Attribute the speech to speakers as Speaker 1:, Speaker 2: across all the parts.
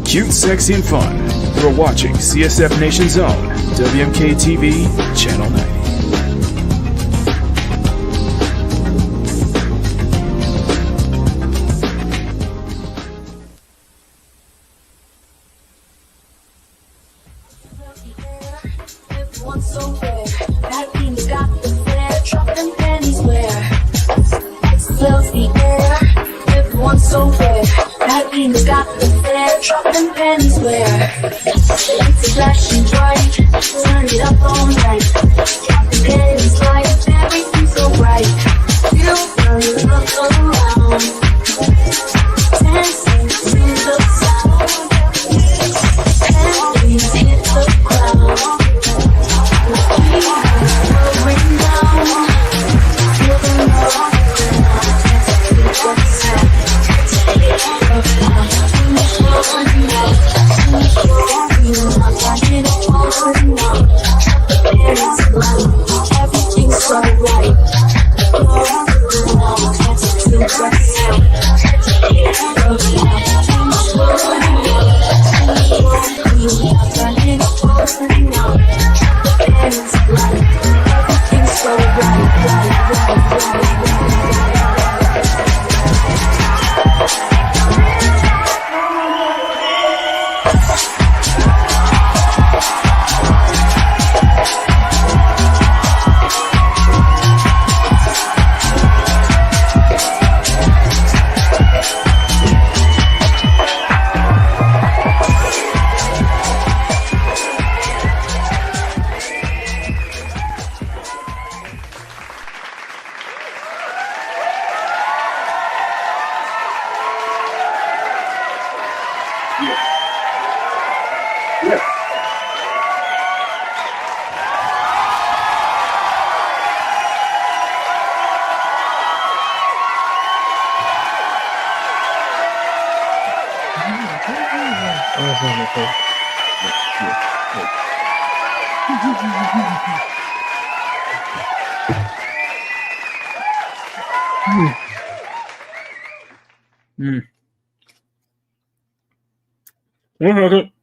Speaker 1: Cute, sexy, and fun. You're watching CSF Nation's own WMK TV, Channel 90.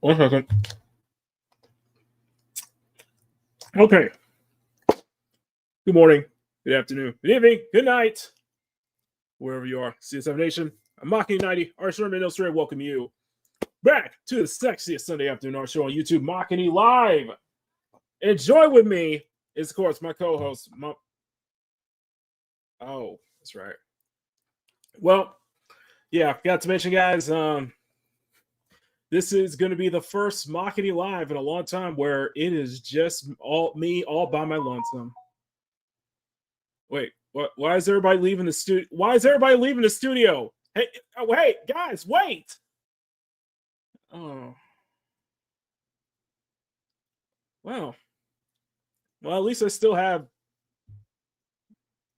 Speaker 1: One second. Okay. Good morning, good afternoon, good evening, good night, wherever you are. CSF Nation, I'm Makini 90, our Sherman Illustrated. Welcome you back to the sexiest Sunday afternoon art show on YouTube, Makini Live. And join with me is, of course, my co-host. Oh, that's right. Well, yeah, forgot to mention, guys, this is going to be the first Makini Live in a long time where it is just all by my lonesome. Wait, what? Why is everybody leaving the studio? Why is everybody leaving the studio? Hey, guys, wait. Oh. Wow. Well, at least I still have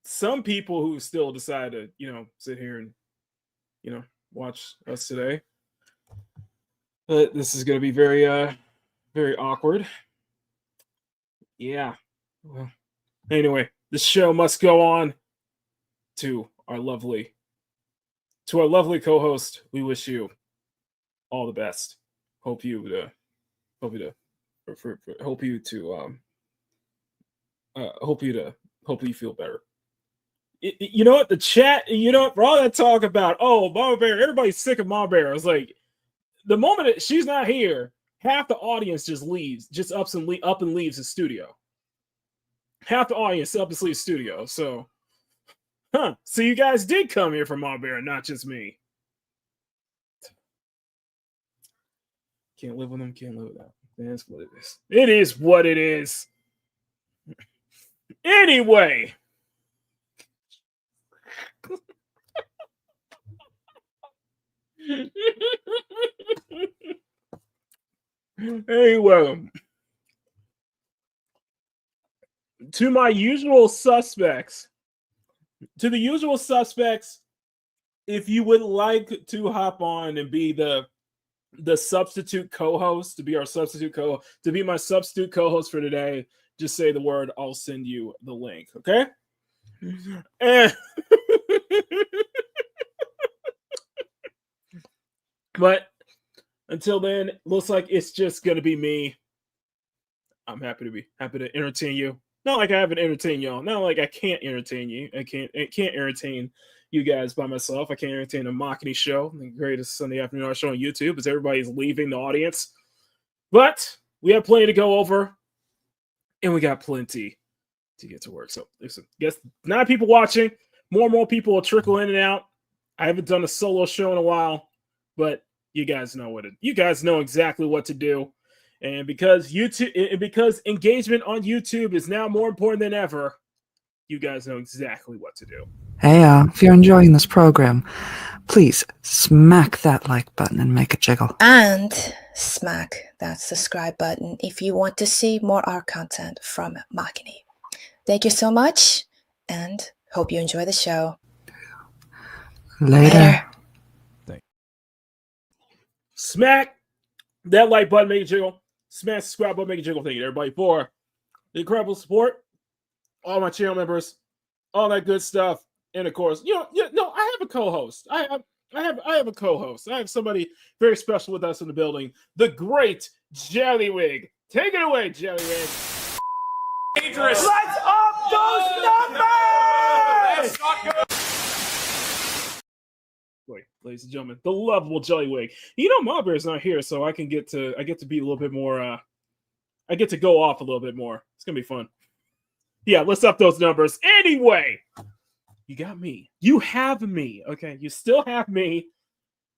Speaker 1: some people who still decide to, sit here and, watch us today. But this is going to be very, very awkward. Yeah. Well, anyway, the show must go on. To our lovely co-host, we wish you all the best. Hope you feel better. You know what? The chat, for all that talk about, Mama Bear, everybody's sick of Mama Bear. I was like, the moment that she's not here, half the audience just leaves, up and leaves the studio. Half the audience up and leaves the studio. So, so you guys did come here for Mama Bear, not just me. Can't live with them, can't live without them. That's what it is. It is what it is. Anyway. Anyway, to the usual suspects, if you would like to hop on and be the substitute co-host, to be my substitute co-host for today, just say the word, I'll send you the link, okay? And but until then, looks like it's just gonna be me. I'm happy to entertain you. Not like I haven't entertained y'all. Not like I can't entertain you. I can't entertain you guys by myself. I can't entertain a Makini show, the greatest Sunday afternoon art show on YouTube, as everybody's leaving the audience. But we have plenty to go over, and we got plenty to get to work. So listen, guess 9 people watching. More and more people will trickle in and out. I haven't done a solo show in a while, but you guys know you guys know exactly what to do. And because engagement on YouTube is now more important than ever, you guys know exactly what to do.
Speaker 2: Hey, if you're enjoying this program, please smack that like button and make it jiggle.
Speaker 3: And smack that subscribe button if you want to see more art content from Makini. Thank you so much, and hope you enjoy the show.
Speaker 2: Later.
Speaker 1: Smack that like button, make it jiggle. Smash the subscribe button, make it jiggle. Thank you, everybody, for the incredible support. All my channel members, all that good stuff, and of course, I have a co-host. I have a co-host. I have somebody very special with us in the building, the great Jellywig. Take it away, Jellywig.
Speaker 4: Dangerous. Let's up those numbers. That's not good.
Speaker 1: Ladies and gentlemen, the lovable Jellywig. You know, Ma Bear's not here, so I get to be a little bit more. I get to go off a little bit more. It's gonna be fun. Yeah, let's up those numbers. Anyway, you got me. You have me. Okay, you still have me,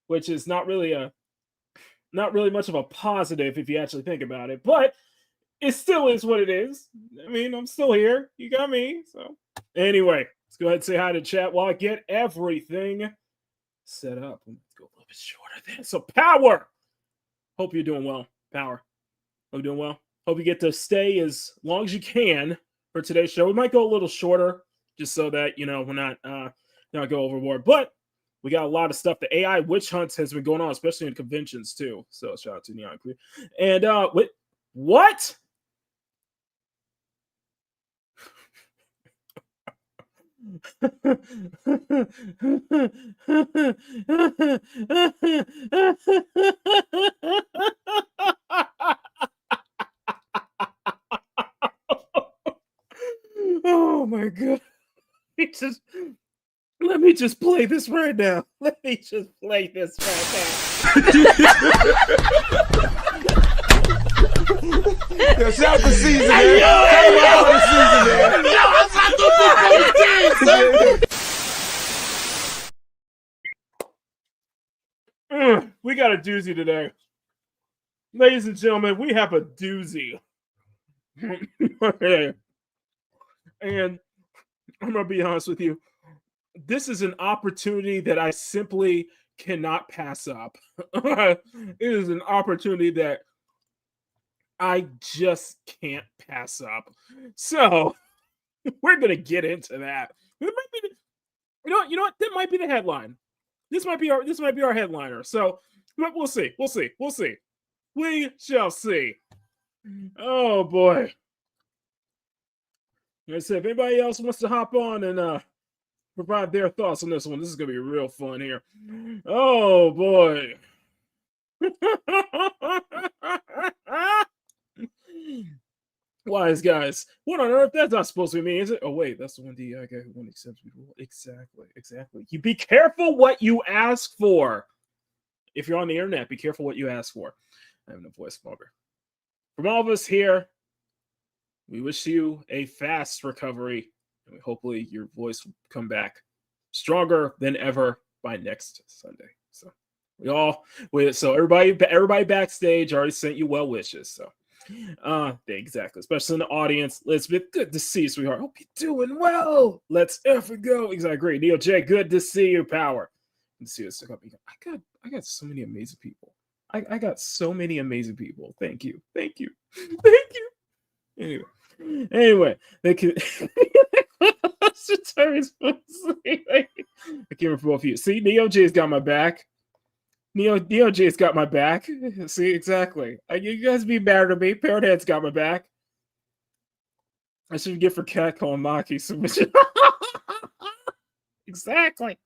Speaker 1: which is not really much of a positive if you actually think about it, but it still is what it is. I mean, I'm still here. You got me. So anyway, let's go ahead and say hi to chat while I get everything set up. Let's go a little bit shorter there. So Power, hope you're doing well. Power, hope you're doing well. Hope you get to stay as long as you can for today's show. We might go a little shorter just so that we're not go overboard, but we got a lot of stuff. The AI witch hunts has been going on, especially in conventions too. So shout out to Neon Clear. And what? Oh my god. Let me just play this right now. Let me just play this right now.
Speaker 4: Yo, shout out to season, man. Shout out to season, man. Yo,
Speaker 1: we got a doozy today. Ladies and gentlemen, we have a doozy. And I'm going to be honest with you. This is an opportunity that I simply cannot pass up. It is an opportunity that I just can't pass up. So we're going to get into that. It might be you know what? That might be the headline. This might be our headliner. So we'll see. We shall see. Oh boy. Like I said, if anybody else wants to hop on and provide their thoughts on this one, this is gonna be real fun here. Oh boy. Wise guys, what on earth? That's not supposed to be me, is it? Oh wait, that's the one DI guy who won't accept me. Exactly. You be careful what you ask for. If you're on the internet, be careful what you ask for. I have no voice smoker. From all of us here, we wish you a fast recovery, and hopefully your voice will come back stronger than ever by next Sunday. So so everybody backstage already sent you well wishes. So exactly, especially in the audience. Elizabeth, good to see you, sweetheart. Hope you're doing well. Let's ever go. Exactly. Great. Neil J, good to see you. Power. Good to see you. I got so many amazing people. I got so many amazing people. Thank you. Anyway, they can. I can't remember both of you. See, Neo J's got my back. Neo J's got my back. See, exactly. You guys be mad at me. Parrothead's got my back. I should get for catcalling Maki submission. Exactly.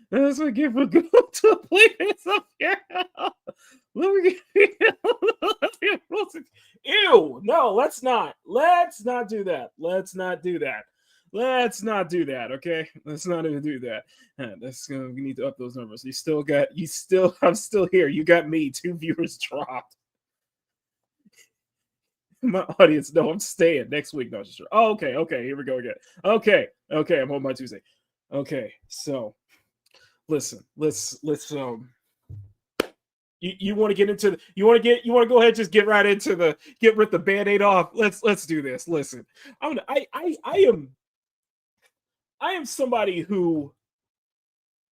Speaker 1: That's what I get for good to play this up here. Let me get ew, no, let's not do that. Let's not do that. Okay, let's not even do that. We need to up those numbers. I'm still here. You got me. 2 viewers dropped. My audience, no, I'm staying next week. No, just oh, okay, here we go again. Okay, I'm on my Tuesday. Okay, so listen, let's you want to get into you want to go ahead, just get right into get rid the band-aid off. Let's do this. Listen, I am somebody who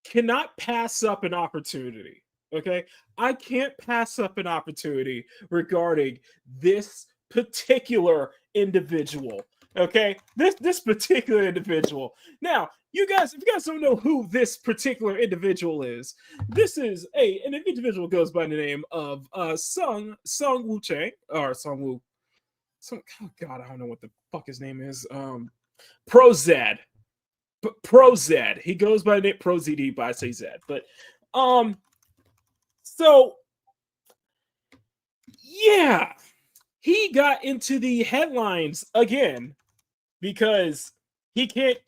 Speaker 1: cannot pass up an opportunity. Okay, I can't pass up an opportunity regarding this particular individual. Okay, this particular individual. Now, if you guys don't know who this particular individual is, this is an individual goes by the name of Sung Woo Chang, or Sung Woo. Oh God, I don't know what the fuck his name is. ProZD. ProZD. He goes by the name ProZD, but I say Z. But so yeah, he got into the headlines again because he can't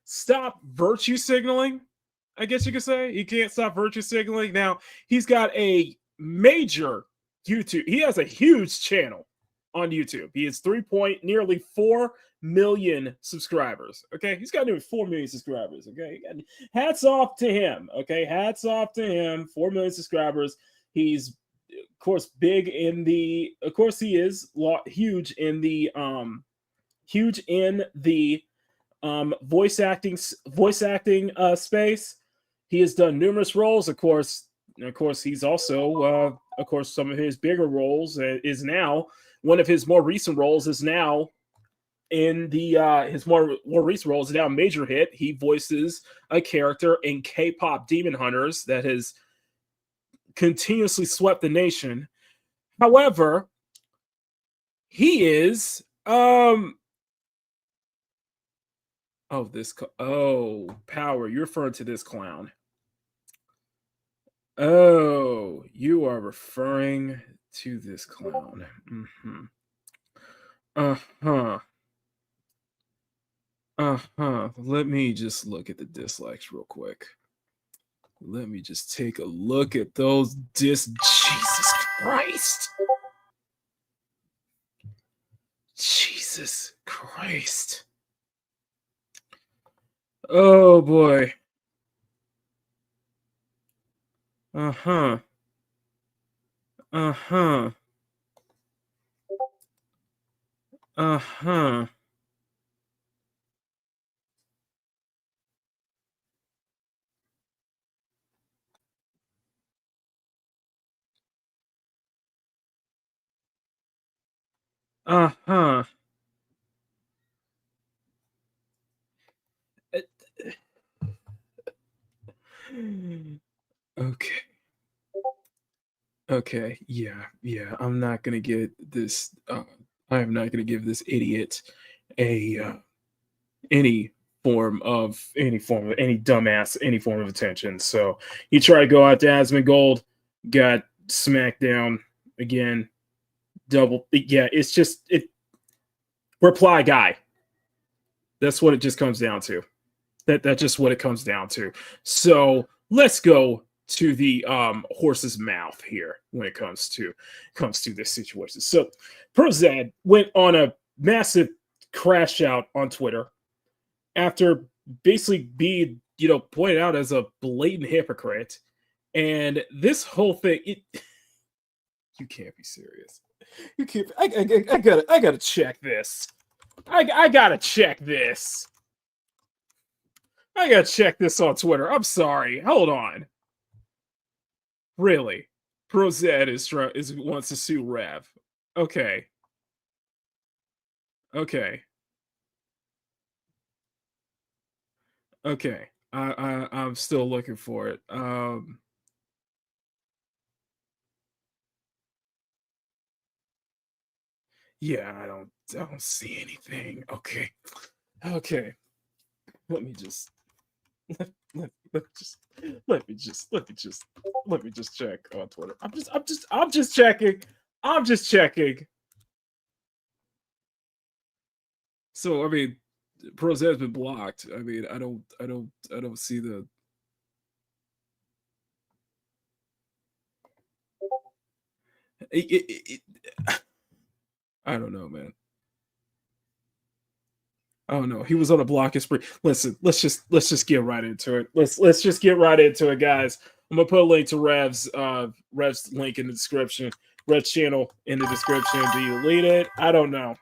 Speaker 1: stop virtue signaling. I guess you could say he can't stop virtue signaling. Now he's got a major YouTube. He has a huge channel on YouTube. He has nearly 4 million subscribers. Okay, he's got nearly 4 million subscribers. Okay, hats off to him. Okay, hats off to him. 4 million subscribers. He's of course big in the. Of course, he is huge in the voice acting space. He has done numerous roles. Of course, he's also of course some of his bigger roles is now. One of his more recent roles is now in his more recent roles is now a major hit. He voices a character in K-pop Demon Hunters that has continuously swept the nation. However, he is Power, you're referring to this clown. Oh, you are referring to this clown. Mm-hmm. Let me just look at the dislikes real quick. Let me just take a look at those Jesus Christ. Jesus Christ. Oh boy. Uh-huh. Uh-huh. Uh-huh. Uh-huh. Okay. Okay. Yeah. I'm not gonna get this. I am not gonna give this idiot any form of any dumbass any form of attention. So he tried to go out to Asmongold, got smacked down again. Double. Yeah. It's just reply guy. That's what it just comes down to. That's just what it comes down to. So let's go to the horse's mouth here when it comes to this situation. So ProZD went on a massive crash out on Twitter after basically being pointed out as a blatant hypocrite. And this whole thing, you can't be serious. You can't. I gotta check this. I gotta check this. I gotta check this on Twitter. I'm sorry. Hold on. Really? ProZD wants to sue Rev. Okay. Okay. I'm still looking for it. Yeah, I don't see anything. Okay. Let me just let me just check on Twitter. I'm just checking. I'm just checking. So I mean, ProZD has been blocked. I mean, I don't see the. I don't know, man. Oh no, he was on a blocking spree. Listen, let's just get right into it. Let's just get right into it, guys. I'm gonna put a link to Rev's link in the description. Rev's channel in the description. Do you delete it? I don't know.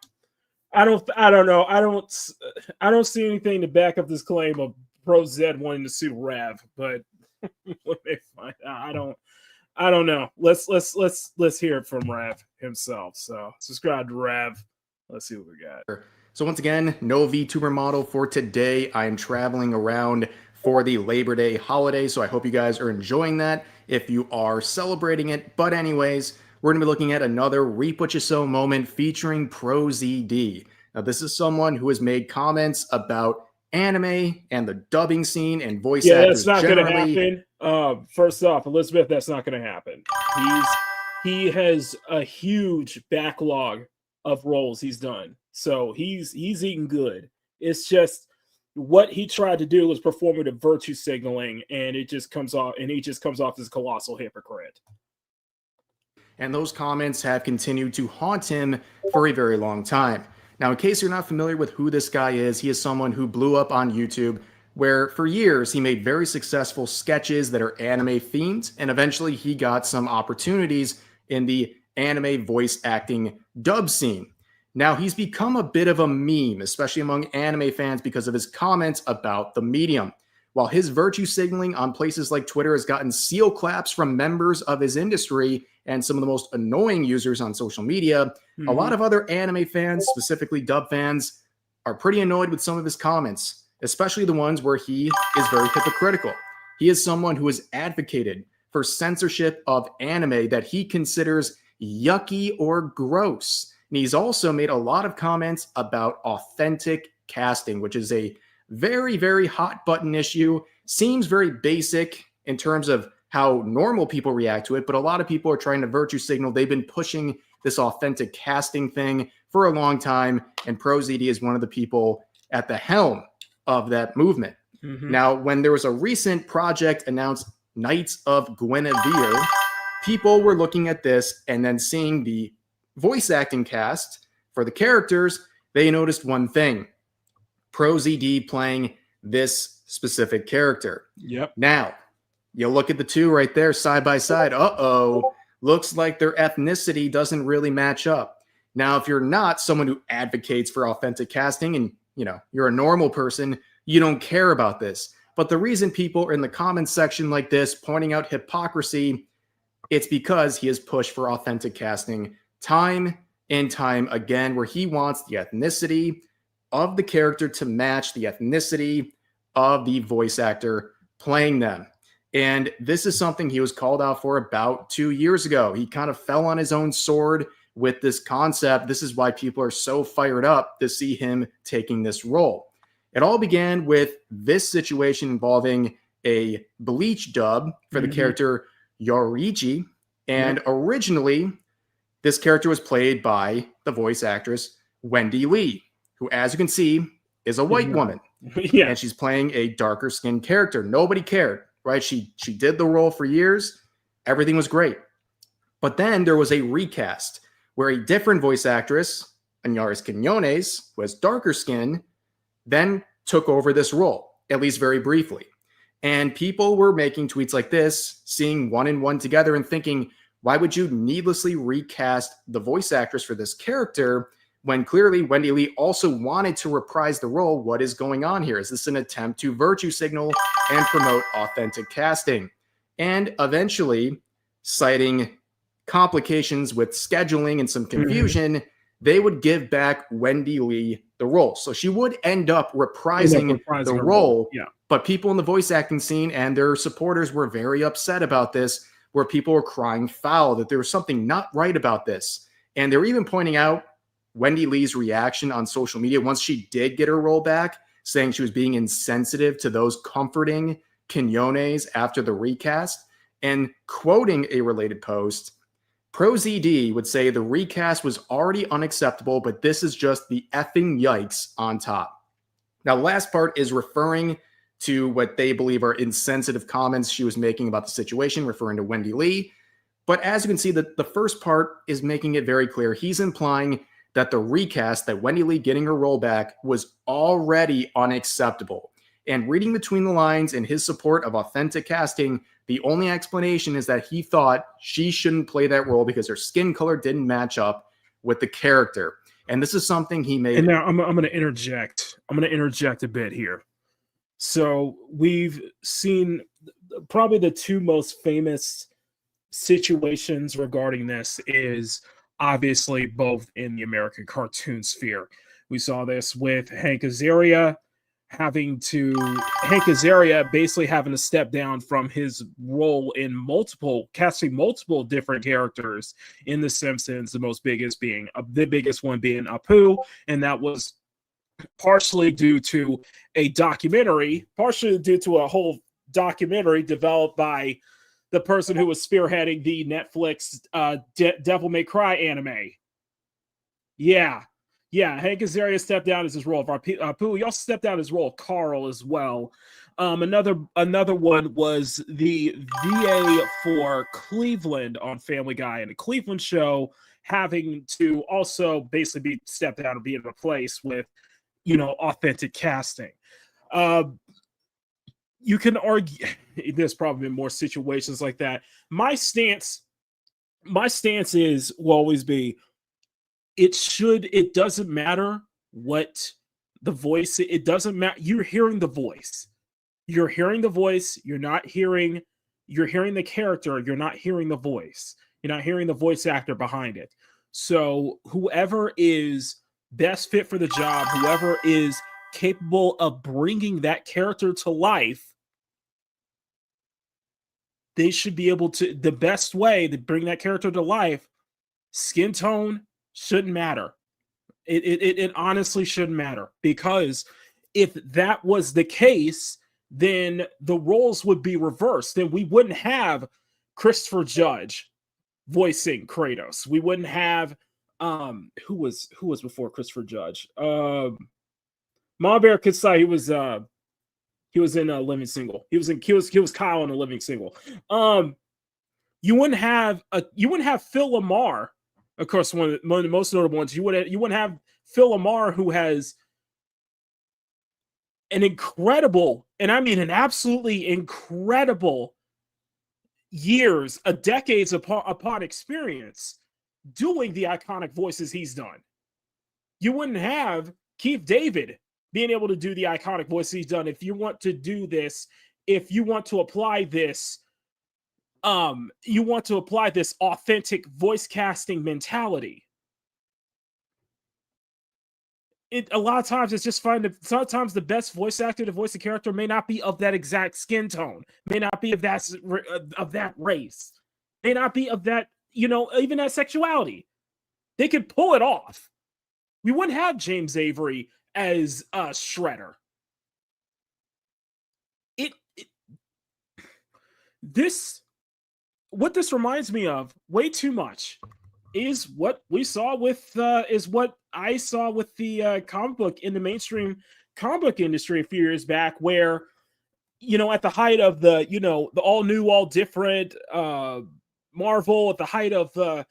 Speaker 1: I don't know. I don't see anything to back up this claim of ProZD wanting to sue Rev, but when they find out, I don't know. Let's hear it from Rev himself. So subscribe to Rev. Let's see what we got.
Speaker 5: So once again, no VTuber model for today. I am traveling around for the Labor Day holiday, so I hope you guys are enjoying that if you are celebrating it. But anyways, we're going to be looking at another Reap What You Sow moment featuring ProZD. Now, this is someone who has made comments about anime and the dubbing scene and voice actors
Speaker 1: that's not
Speaker 5: generally.
Speaker 1: going to happen. First off, Elizabeth, that's not going to happen. He has a huge backlog of roles he's done. So he's eating good. It's just what he tried to do was performative virtue signaling, and it just comes off, and he just comes off as a colossal hypocrite.
Speaker 5: And those comments have continued to haunt him for a very long time. Now, in case you're not familiar with who this guy is, he is someone who blew up on YouTube, where for years he made very successful sketches that are anime themed, and eventually he got some opportunities in the anime voice acting dub scene. Now, he's become a bit of a meme, especially among anime fans, because of his comments about the medium. While his virtue signaling on places like Twitter has gotten seal claps from members of his industry and some of the most annoying users on social media, a lot of other anime fans, specifically dub fans, are pretty annoyed with some of his comments, especially the ones where he is very hypocritical. He is someone who has advocated for censorship of anime that he considers yucky or gross. And he's also made a lot of comments about authentic casting, which is a very, very hot button issue. Seems very basic in terms of how normal people react to it, but a lot of people are trying to virtue signal. They've been pushing this authentic casting thing for a long time, and ProZD is one of the people at the helm of that movement. Now, when there was a recent project announced, Knights of Guinevere, people were looking at this and then seeing the voice acting cast for the characters. They noticed one thing: ProZD playing this specific character.
Speaker 1: Yep.
Speaker 5: Now, you look at the two right there side by side. Looks like their ethnicity doesn't really match up. Now, if you're not someone who advocates for authentic casting and you're a normal person, you don't care about this. But the reason people are in the comments section like this pointing out hypocrisy, it's because he has pushed for authentic casting time and time again, where he wants the ethnicity of the character to match the ethnicity of the voice actor playing them. And this is something he was called out for about 2 years ago. He kind of fell on his own sword with this concept. This is why people are so fired up to see him taking this role. It all began with this situation involving a Bleach dub for the character Yoriichi. And originally, this character was played by the voice actress Wendy Lee, who, as you can see, is a white woman. And she's playing a darker skinned character. Nobody cared, right? She did the role for years. Everything was great. But then there was a recast where a different voice actress, Anaris Quinones, who has darker skin, then took over this role, at least very briefly. And people were making tweets like this, seeing one and one together and thinking, why would you needlessly recast the voice actress for this character when clearly Wendy Lee also wanted to reprise the role? What is going on here? Is this an attempt to virtue signal and promote authentic casting? And eventually, citing complications with scheduling and some confusion, they would give back Wendy Lee the role. So she would end up reprising the role. But people in the voice acting scene and their supporters were very upset about this, where people were crying foul, that there was something not right about this. And they were even pointing out Wendy Lee's reaction on social media once she did get her role back. saying she was being insensitive to those comforting Quinones after the recast. And quoting a related post, ProZD would say the recast was already unacceptable, but this is just the effing yikes on top. Now, the last part is referring to what they believe are insensitive comments she was making about the situation, referring to Wendy Lee. But as you can see, the first part is making it very clear. He's implying that the recast, that Wendy Lee getting her role back, was already unacceptable. And reading between the lines in his support of authentic casting, the only explanation is that he thought she shouldn't play that role because her skin color didn't match up with the character. And this is something he made.
Speaker 1: And now I'm going to interject. I'm going to interject a bit here. So we've seen probably the two most famous situations regarding this is obviously both in the American cartoon sphere. We saw this with Hank Azaria basically having to step down from his role in casting multiple different characters in The Simpsons, the biggest one being Apu, and that was partially due to a whole documentary developed by the person who was spearheading the Netflix Devil May Cry anime. Yeah, Hank Azaria stepped down as his role of Apu. He also stepped down his role of Carl as well. Another one was the VA for Cleveland on Family Guy and the Cleveland show, having to also basically be stepped down and be replaced with, authentic casting. You can argue there's probably been more situations like that. My stance will always be, it doesn't matter what the voice, it doesn't matter. You're hearing the voice. You're hearing the voice. You're hearing the character. You're not hearing the voice. You're not hearing the voice actor behind it. So whoever is best fit for the job, whoever is capable of bringing that character to life, they should be able to, the best way to bring that character to life, skin tone shouldn't matter. It honestly shouldn't matter, because if that was the case, then the roles would be reversed. Then we wouldn't have Christopher Judge voicing Kratos. We wouldn't have who was before Christopher Judge? Mama Bear could say he was in a Living Single. He was Kyle in a Living Single. You wouldn't have Phil Lamar. Of course, one of the most notable ones. You wouldn't have Phil Lamar, who has an incredible, and I mean an absolutely incredible decades upon experience doing the iconic voices he's done. You wouldn't have Keith David being able to do the iconic voice he's done. If you want to do this, if you want to apply this, authentic voice casting mentality. A lot of times it's just fine. Sometimes the best voice actor to voice a character may not be of that exact skin tone, may not be of that race, may not be of that, even that sexuality. They could pull it off. We wouldn't have James Avery as Shredder. What this reminds me of way too much is what I saw with the comic book in the mainstream comic book industry a few years back, where, at the height of the all new, all different Marvel, at the height of what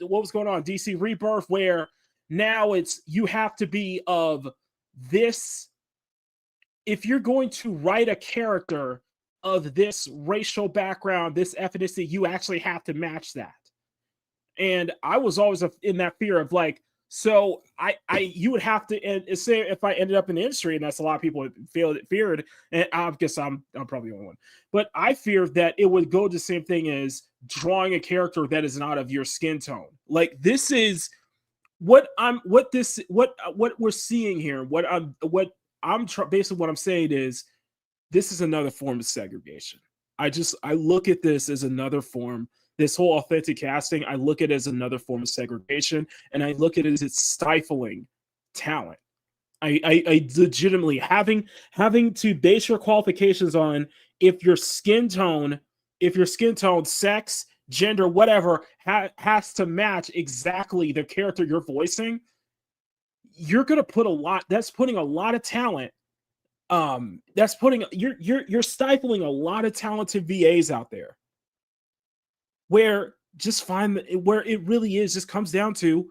Speaker 1: was going on DC Rebirth, where now you have to be of this. If you're going to write a character of this racial background, this ethnicity, you actually have to match that. And I was always in that fear of so you would have to, say if I ended up in the industry, and that's a lot of people feared, and I guess I'm probably the only one, but I feared that it would go the same thing as drawing a character that is not of your skin tone. This is what we're seeing here. Basically what I'm saying is, this is another form of segregation. I look at this as another form. This whole authentic casting, I look at it as another form of segregation, and I look at it as it's stifling talent. I legitimately having to base your qualifications on if your skin tone, sex, gender, whatever has to match exactly the character you're voicing. You're gonna put a lot. That's putting a lot of talent. That's putting you're stifling a lot of talented VAs out there. Where just find where it really is just comes down to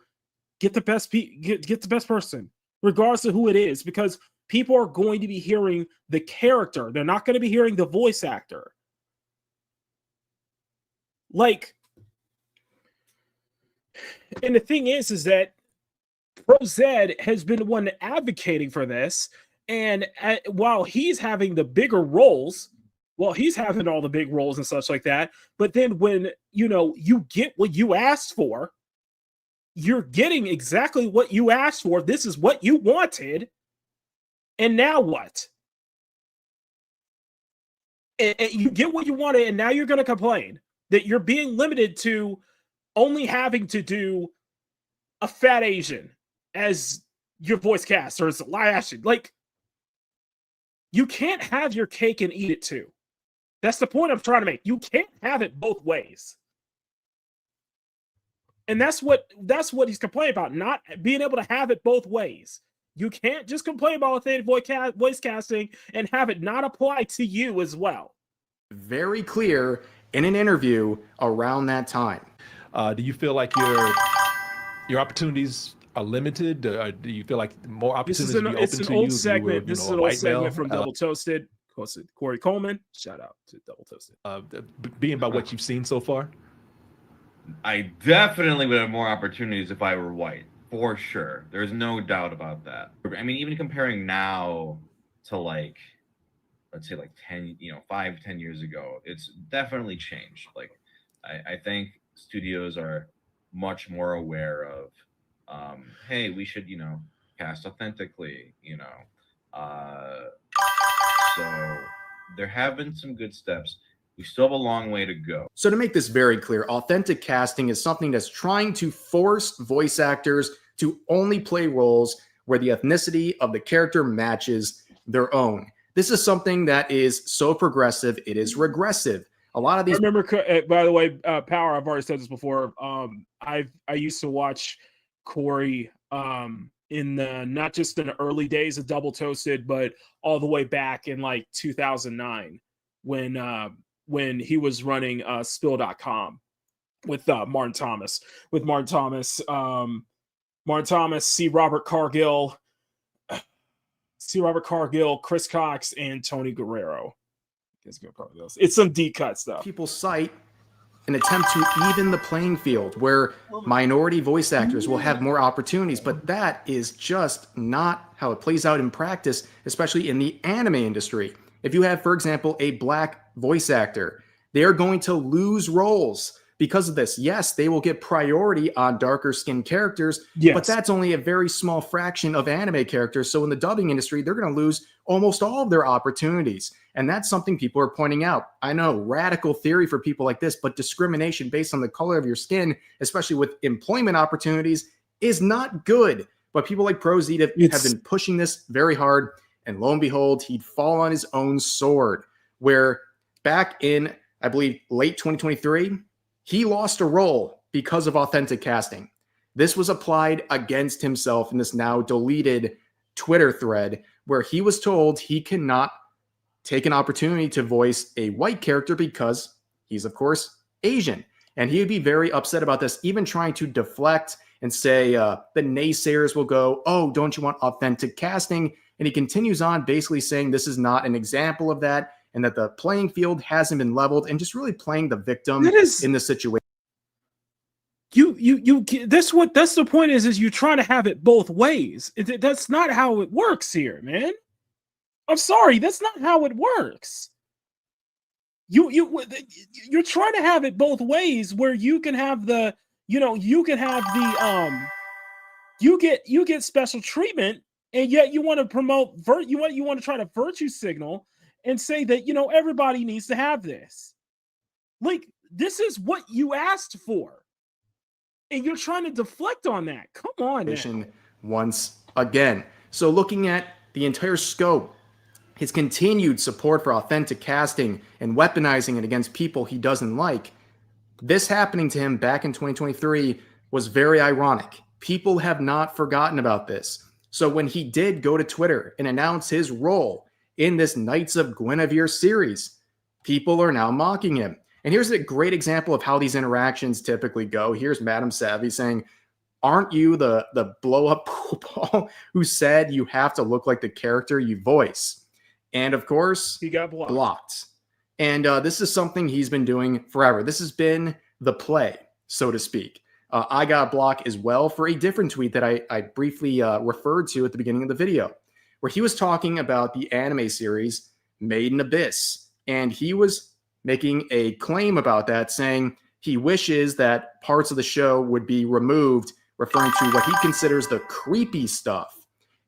Speaker 1: get the best get the best person, regardless of who it is, because people are going to be hearing the character. They're not going to be hearing the voice actor. Like, and the thing is that ProZD has been the one advocating for this, and while he's having the bigger roles, he's having all the big roles and such like that, but then when you get what you asked for, you're getting exactly what you asked for. This is what you wanted. And now what? And you get what you wanted, and now you're going to complain that you're being limited to only having to do a fat Asian as your voice cast or as a live action. Like, you can't have your cake and eat it too. That's the point I'm trying to make. You can't have it both ways. And that's what he's complaining about, not being able to have it both ways. You can't just complain about authentic voice casting and have it not apply to you as well.
Speaker 5: Very clear in an interview around that time.
Speaker 6: Do you feel like your opportunities are limited? Do you feel like more opportunities will be open to you?
Speaker 1: It's an old segment. This is an old segment from Double Toasted. Corey Coleman. Shout out to Double Toasted.
Speaker 6: Being by what you've seen so far?
Speaker 7: I definitely would have more opportunities if I were white, for sure. There's no doubt about that. I mean, even comparing now to like, let's say like 5-10 years ago, it's definitely changed. Like, I think studios are much more aware of, hey, we should, cast authentically, so there have been some good steps. We still have a long way to go.
Speaker 5: So to make this very clear, authentic casting is something that's trying to force voice actors to only play roles where the ethnicity of the character matches their own. This is something that is so progressive, it is regressive. A lot of these.
Speaker 1: I remember, by the way, Power, I've already said this before. I used to watch Corey in the, not just in the early days of Double Toasted, but all the way back in like 2009 when he was running spill.com with Martin Thomas. Martin Thomas, C. Robert Cargill, Chris Cox, and Tony Guerrero. It's some deep cut stuff.
Speaker 5: People cite an attempt to even the playing field where minority voice actors will have more opportunities, but that is just not how it plays out in practice, especially in the anime industry. If you have, for example, a black voice actor, they are going to lose roles because of this. Yes, they will get priority on darker skinned characters, but that's only a very small fraction of anime characters. So in the dubbing industry, they're going to lose almost all of their opportunities. And that's something people are pointing out. I know, radical theory for people like this, but discrimination based on the color of your skin, especially with employment opportunities, is not good. But people like ProZD have been pushing this very hard. And lo and behold, he'd fall on his own sword, where back in, I believe, late 2023, he lost a role because of authentic casting. This was applied against himself in this now deleted Twitter thread where he was told he cannot take an opportunity to voice a white character because he's, of course, Asian. And he would be very upset about this, even trying to deflect and say the naysayers will go, oh, don't you want authentic casting? And he continues on basically saying this is not an example of that and that the playing field hasn't been leveled and just really playing the victim in the situation.
Speaker 1: That's the point is you're trying to have it both ways. That's not how it works here, man. I'm sorry, that's not how it works. You're trying to have it both ways where you can have the, you get special treatment, and yet you want to promote you want to try to virtue signal and say that everybody needs to have this. Like, this is what you asked for, and you're trying to deflect on that. Come on, man.
Speaker 5: Once again, So looking at the entire scope, his continued support for authentic casting and weaponizing it against people he doesn't like, this happening to him back in 2023 was very ironic. People have not forgotten about this. So when he did go to Twitter and announce his role in this Knights of Guinevere series, people are now mocking him. And here's a great example of how these interactions typically go. Here's Madam Savvy saying, "Aren't you the blow-up pool ball who said you have to look like the character you voice?" And of course,
Speaker 1: He got blocked.
Speaker 5: blocked. And this is something he's been doing forever. This has been the play, so to speak. I got blocked as well for a different tweet that I briefly referred to at the beginning of the video, where he was talking about the anime series Made in Abyss. And he was making a claim about that, saying he wishes that parts of the show would be removed, referring to what he considers the creepy stuff.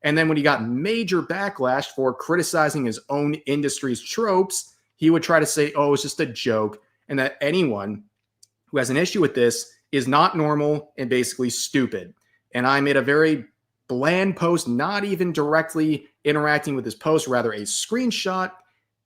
Speaker 5: And then when he got major backlash for criticizing his own industry's tropes, he would try to say, oh, it's just a joke, and that anyone who has an issue with this is not normal and basically stupid. And I made a very bland post, not even directly interacting with his post, rather a screenshot,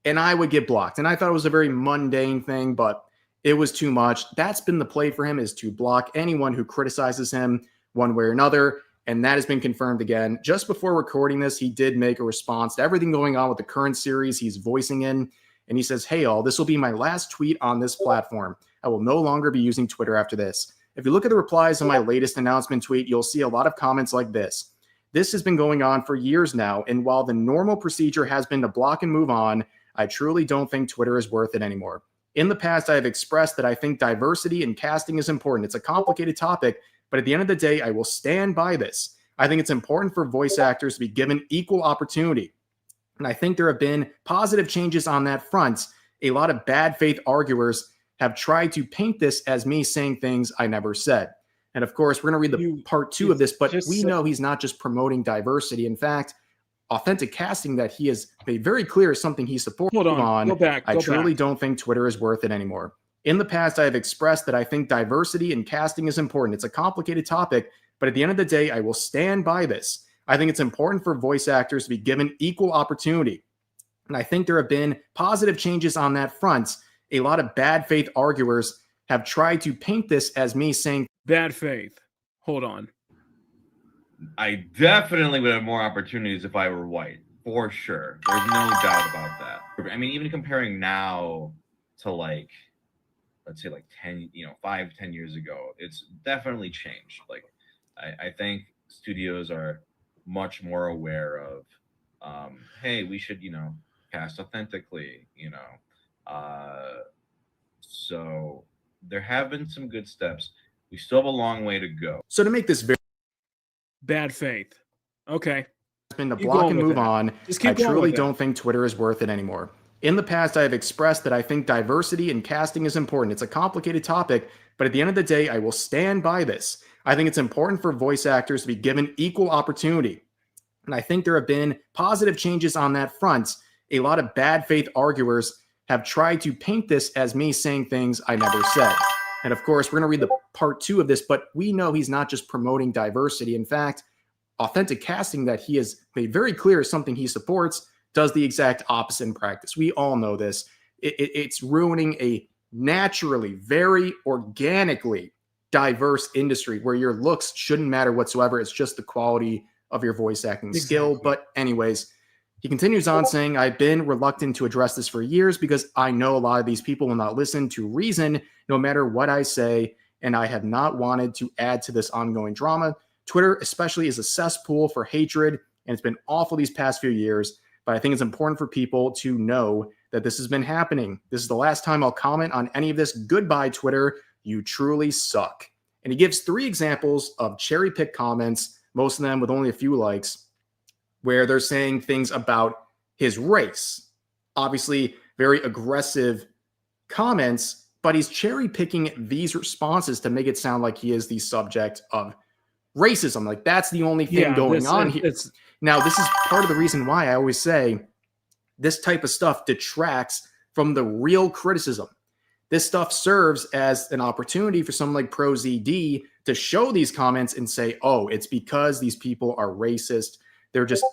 Speaker 5: and I would get blocked. And I thought it was a very mundane thing, but it was too much. That's been the play for him, is to block anyone who criticizes him one way or another. And that has been confirmed again. Just before recording this, he did make a response to everything going on with the current series he's voicing in. And he says, "Hey all, this will be my last tweet on this platform. I will no longer be using Twitter after this." If you look at the replies on my latest announcement tweet, you'll see a lot of comments like this. This has been going on for years now, and while the normal procedure has been to block and move on, I truly don't think Twitter is worth it anymore. In the past, I have expressed that I think diversity in casting is important. It's a complicated topic, but at the end of the day, I will stand by this. I think it's important for voice actors to be given equal opportunity. And I think there have been positive changes on that front. A lot of bad faith arguers have tried to paint this as me saying things I never said. And of course, we're going to read the part 2 of this, but we know he's not just promoting diversity. In fact, authentic casting that he has made very clear is something he supports on. I truly don't think Twitter is worth it anymore. In the past, I have expressed that I think diversity in casting is important. It's a complicated topic, but at the end of the day, I will stand by this. I think it's important for voice actors to be given equal opportunity. And I think there have been positive changes on that front. A lot of bad faith arguers have tried to paint this as me saying
Speaker 1: bad faith. Hold on.
Speaker 7: I definitely would have more opportunities if I were white, for sure. There's no doubt about that. I mean, even comparing now to like, let's say like 10, 5-10 years ago, it's definitely changed. Like, I think studios are much more aware of, hey, we should, cast authentically, so there have been some good steps. We still have a long way to go.
Speaker 5: So to make this very
Speaker 1: bad faith. Okay.
Speaker 5: It's been to block and move on. I truly don't think Twitter is worth it anymore. In the past, I have expressed that I think diversity in casting is important. It's a complicated topic, but at the end of the day, I will stand by this. I think it's important for voice actors to be given equal opportunity. And I think there have been positive changes on that front. A lot of bad faith arguers have tried to paint this as me saying things I never said. And of course, we're going to read the part 2 of this, but we know he's not just promoting diversity. In fact, authentic casting that he has made very clear is something he supports, does the exact opposite in practice. We all know this. It's ruining a naturally, very organically diverse industry where your looks shouldn't matter whatsoever. It's just the quality of your voice acting skill. But anyways, he continues on saying, I've been reluctant to address this for years because I know a lot of these people will not listen to reason no matter what I say, and I have not wanted to add to this ongoing drama. Twitter especially is a cesspool for hatred, and it's been awful these past few years, but I think it's important for people to know that this has been happening. This is the last time I'll comment on any of this. Goodbye, Twitter. You truly suck. And he gives 3 examples of cherry-picked comments, most of them with only a few likes, where they're saying things about his race. Obviously, very aggressive comments, but he's cherry-picking these responses to make it sound like he is the subject of racism. Like, that's the only thing going on here. Now, this is part of the reason why I always say this type of stuff detracts from the real criticism. This stuff serves as an opportunity for someone like ProZD to show these comments and say, oh, it's because these people are racist They're just,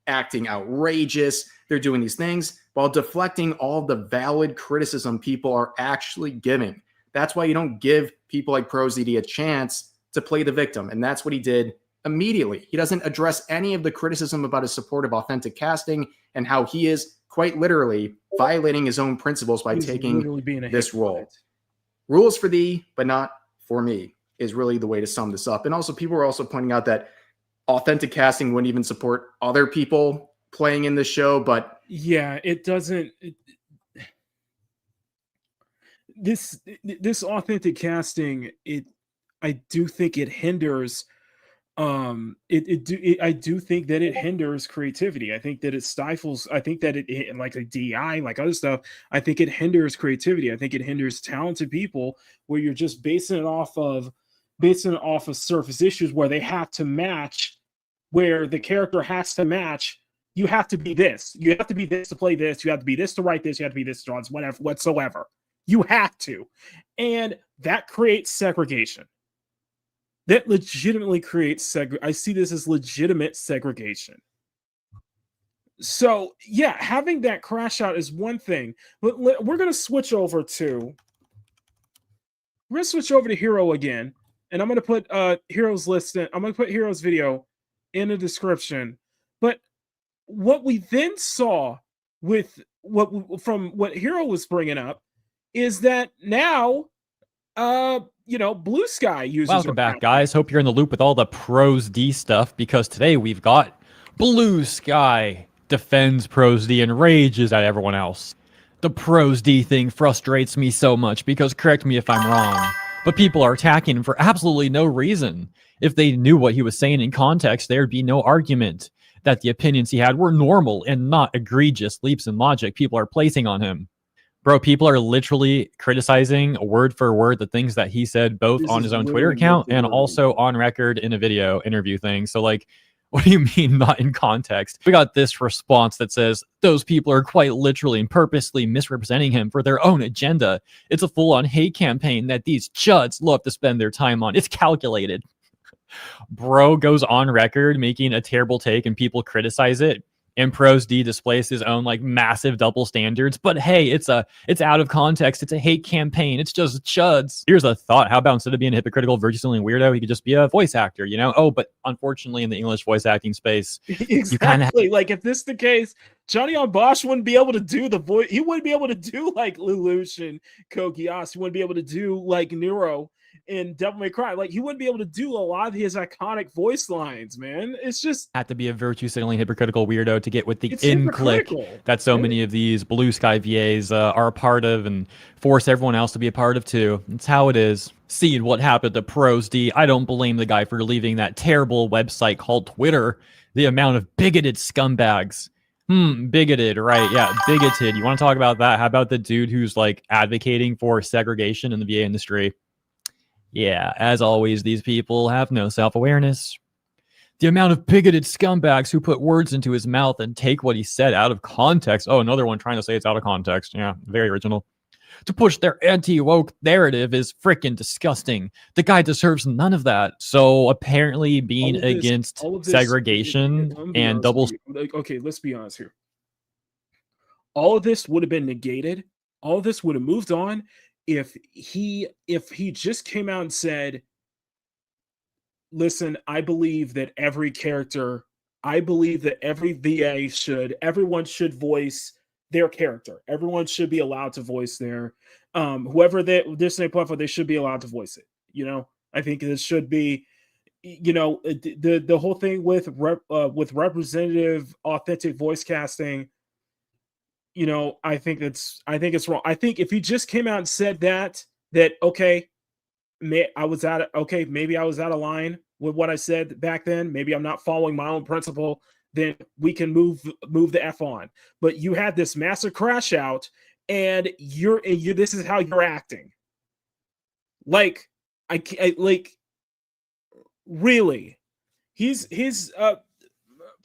Speaker 5: acting outrageous. They're doing these things while deflecting all the valid criticism people are actually giving. That's why you don't give people like ProZD a chance to play the victim. And that's what he did immediately. He doesn't address any of the criticism about his support of authentic casting and how he is quite literally violating his own principles by taking this role. Rules for thee, but not for me is really the way to sum this up. And also, people were also pointing out that authentic casting wouldn't even support other people playing in the show, but
Speaker 1: yeah, it doesn't. This authentic casting, I do think it hinders. I do think that it hinders creativity. I think that it stifles. I think that it like a DI, like other stuff. I think it hinders creativity. I think it hinders talented people where you're just basing it off of surface issues where they have to match, where the character has to match. You have to be this. You have to be this to play this. You have to be this to write this. You have to be this to draw this, whatever, whatsoever. You have to, and that creates segregation. That legitimately creates I see this as legitimate segregation. So yeah, having that crash out is one thing, but we're gonna switch over to Hero again, and I'm gonna put Hero's list in. I'm gonna put Hero's video in the description. But what we then saw with what Hero was bringing up is that now Blue Sky users.
Speaker 8: Welcome back, guys. Hope you're in the loop with all the ProZD stuff, because today we've got Blue Sky defends ProZD and rages at everyone else. The ProZD thing frustrates me so much because, correct me if I'm wrong, but people are attacking him for absolutely no reason. If they knew what he was saying in context, there'd be no argument that the opinions he had were normal and not egregious leaps in logic people are placing on him. Bro, people are literally criticizing word for word the things that he said, both on his own Twitter account and also on record in a video interview thing. So, like, what do you mean not in context? We got this response that says, those people are quite literally and purposely misrepresenting him for their own agenda. It's a full-on hate campaign that these chuds love to spend their time on. It's calculated. Bro goes on record making a terrible take and people criticize it. And ProZD displays his own like massive double standards, but hey, it's out of context. It's a hate campaign. It's just chuds. Here's a thought: how about instead of being a hypocritical, virtue-stealing weirdo, he could just be a voice actor? Oh, but unfortunately, in the English voice acting space,
Speaker 1: exactly.
Speaker 8: You kind of
Speaker 1: like if this is the case, Johnny on Bosch wouldn't be able to do the voice. He wouldn't be able to do like Lelouch and Kokias. He wouldn't be able to do like Nero in Devil May Cry. Like he wouldn't be able to do a lot of his iconic voice lines, man. It's just
Speaker 8: have to be a virtue-signaling hypocritical weirdo to get with the in-click that so many of these Blue Sky VAs are a part of and force everyone else to be a part of too. It's how it is. Seeing what happened to ProZD, I don't blame the guy for leaving that terrible website called Twitter. The amount of bigoted scumbags. Bigoted, right? Yeah, bigoted. You want to talk about that? How about the dude who's like advocating for segregation in the VA industry? Yeah, as always, these people have no self-awareness. The amount of bigoted scumbags who put words into his mouth and take what he said out of context. Oh, another one trying to say it's out of context. Yeah, very original. To push their anti-woke narrative is freaking disgusting. The guy deserves none of that. So apparently being against segregation and double...
Speaker 1: Okay, let's be honest here. All of this would have been negated. All of this would have moved on if he just came out and said, listen, I believe that every VA everyone should voice their character. Everyone should be allowed to voice their whoever this platform, they should be allowed to voice it. I think this should be, the whole thing with representative, authentic voice casting. I think it's wrong. I think if he just came out and said that okay, maybe I was out of line with what I said back then. Maybe I'm not following my own principle. Then we can move the F on. But you had this massive crash out, and you're this is how you're acting. Like really, his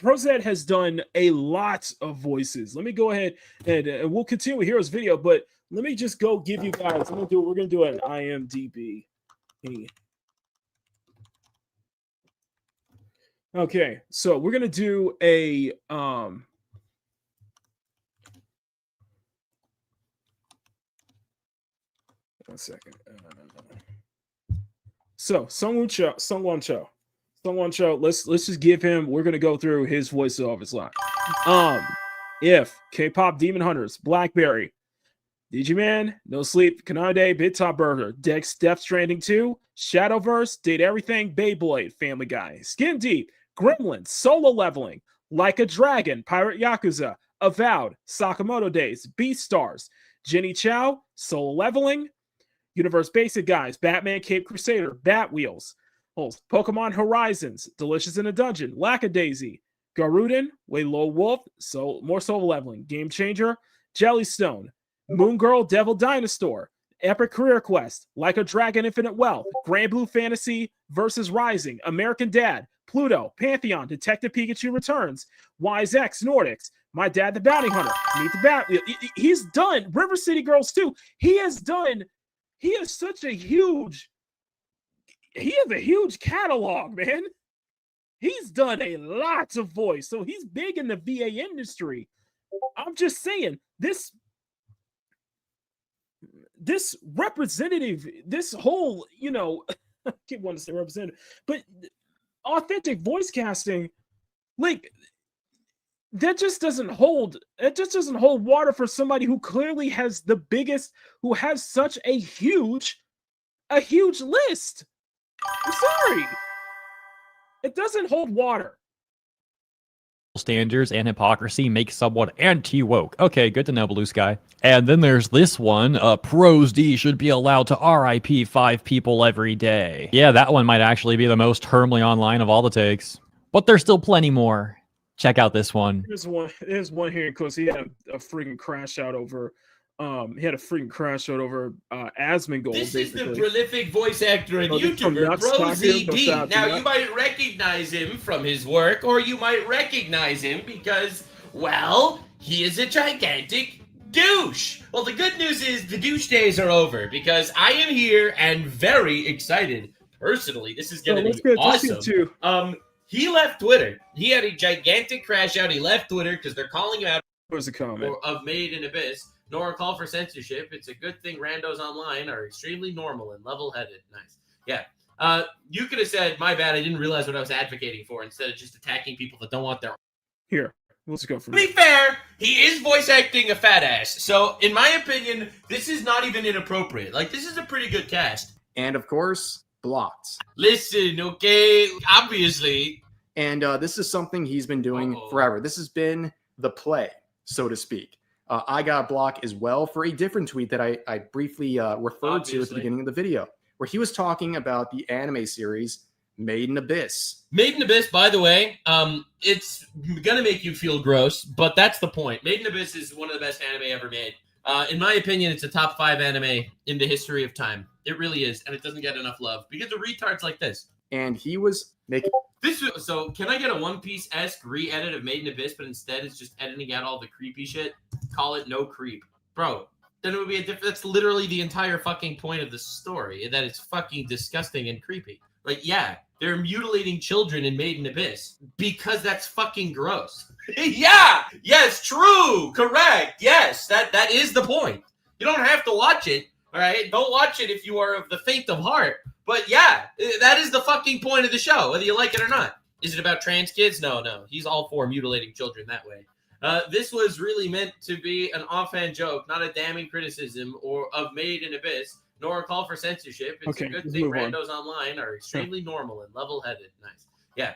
Speaker 1: ProZD has done a lot of voices. Let me go ahead and we'll continue with Hero's video, but let me just go give you guys. We're gonna do an IMDb. Okay, so we're gonna do a one second. So Sungwon Cho. Let's just give him. We're gonna go through his voiceovers line. If K-pop Demon Hunters, Blackberry, Digiman, No Sleep, Kanade, Bit Top Burger, Dex, Death Stranding 2, Shadowverse, Date Everything, Beyblade, Family Guy, Skin Deep, Gremlins, Solo Leveling, Like a Dragon, Pirate Yakuza, Avowed, Sakamoto Days, Beastars, Jenny Chow, Solo Leveling, Universe Basic Guys, Batman Cape Crusader, Bat Wheels, Pokemon Horizons, Delicious in a Dungeon, Lackadaisy, Garuden, Way Low Wolf, more Solo Leveling, Game Changer, Jellystone, Moon Girl, Devil Dinosaur, Epic Career Quest, Like a Dragon, Infinite Wealth, Grand Blue Fantasy versus Rising, American Dad, Pluto, Pantheon, Detective Pikachu Returns, Wise X, Nordics, My Dad the Bounty Hunter, Meet the Batwheel. He's done River City Girls too. He has a huge catalog, man. He's done a lot of voice, so he's big in the VA industry. I'm just saying, this representative, this whole, I keep wanting to say representative, but authentic voice casting, like, that just doesn't hold water for somebody who clearly has who has such a huge list. I'm sorry. It doesn't hold water.
Speaker 8: Standards and hypocrisy make someone anti-woke. Okay, good to know, Blue Sky. And then there's this one. ProZD should be allowed to RIP 5 people every day. Yeah, that one might actually be the most termly online of all the takes. But there's still plenty more. Check out this one.
Speaker 1: There's one here because he had a freaking crash out over Asmongold.
Speaker 9: This
Speaker 1: basically.
Speaker 9: is the prolific voice actor and YouTuber ProZD. Now, you might recognize him from his work, or you might recognize him because, well, he is a gigantic douche. Well, the good news is the douche days are over because I am here and very excited. Personally, this is going to be awesome. He left Twitter. He had a gigantic crash out. He left Twitter because they're calling him out.
Speaker 1: Where's the comment?
Speaker 9: Of Made in Abyss. Nor a call for censorship. It's a good thing randos online are extremely normal and level-headed. Nice. Yeah. You could have said, my bad, I didn't realize what I was advocating for, instead of just attacking people that don't want their...
Speaker 1: Here, let's go from
Speaker 9: To be fair, he is voice acting a fat ass. So, in my opinion, this is not even inappropriate. Like, this is a pretty good cast.
Speaker 5: And, of course, blocked.
Speaker 9: Listen, okay, obviously.
Speaker 5: And this is something he's been doing forever. This has been the play, so to speak. I got blocked as well for a different tweet that I briefly referred to at the beginning of the video, where he was talking about the anime series Made in Abyss.
Speaker 9: Made in Abyss, by the way, it's going to make you feel gross, but that's the point. Made in Abyss is one of the best anime ever made. In my opinion, it's a top 5 anime in the history of time. It really is, and it doesn't get enough love because of retards like this.
Speaker 5: And he was making...
Speaker 9: So can I get a One Piece-esque re-edit of Made in Abyss, but instead it's just editing out all the creepy shit? Call it No Creep. Bro, then it would be that's literally the entire fucking point of the story, that it's fucking disgusting and creepy. Like, yeah, they're mutilating children in Made in Abyss because that's fucking gross. Yeah! Yes, true! Correct! Yes, that is the point. You don't have to watch it, all right? Don't watch it if you are of the faint of heart. But yeah, that is the fucking point of the show, whether you like it or not. Is it about trans kids? No. He's all for mutilating children that way. This was really meant to be an offhand joke, not a damning criticism of Made in Abyss, nor a call for censorship. It's a good thing randos online are extremely normal and level-headed. Nice. Yeah.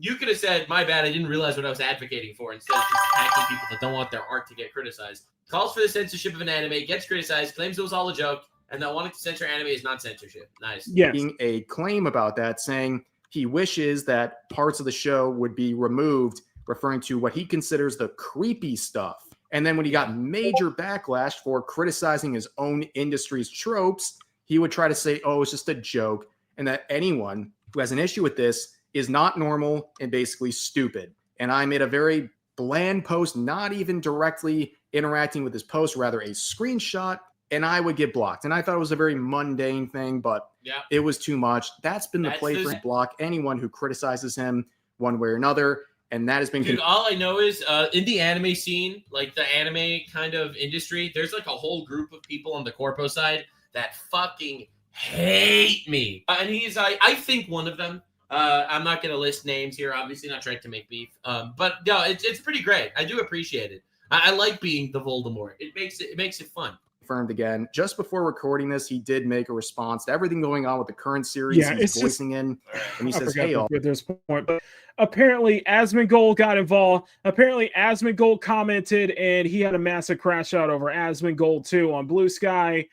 Speaker 9: You could have said, my bad, I didn't realize what I was advocating for, instead of just attacking people that don't want their art to get criticized. Calls for the censorship of an anime, gets criticized, claims it was all a joke, and that wanting to censor anime is not censorship. Nice.
Speaker 1: Yes.
Speaker 5: Making a claim about that, saying he wishes that parts of the show would be removed, referring to what he considers the creepy stuff. And then when he got major backlash for criticizing his own industry's tropes, he would try to say, oh, it's just a joke, and that anyone who has an issue with this is not normal and basically stupid. And I made a very bland post, not even directly interacting with his post, rather a screenshot, and I would get blocked. And I thought it was a very mundane thing, but it was too much. That's been the play for him. Block anyone who criticizes him one way or another. And that has been
Speaker 9: Dude, all I know is in the anime scene, like the anime kind of industry, there's like a whole group of people on the corpo side that fucking hate me. And I think one of them. I'm not going to list names here, obviously not trying to make beef. But no, it's pretty great. I do appreciate it. I like being the Voldemort. It makes it fun.
Speaker 5: Confirmed again. Just before recording this, he did make a response to everything going on with the current series he's voicing in. And he says, hey, all.
Speaker 1: At this point, but apparently Asmongold got involved. Apparently Asmongold commented, and he had a massive crash out over Asmongold too on Blue Sky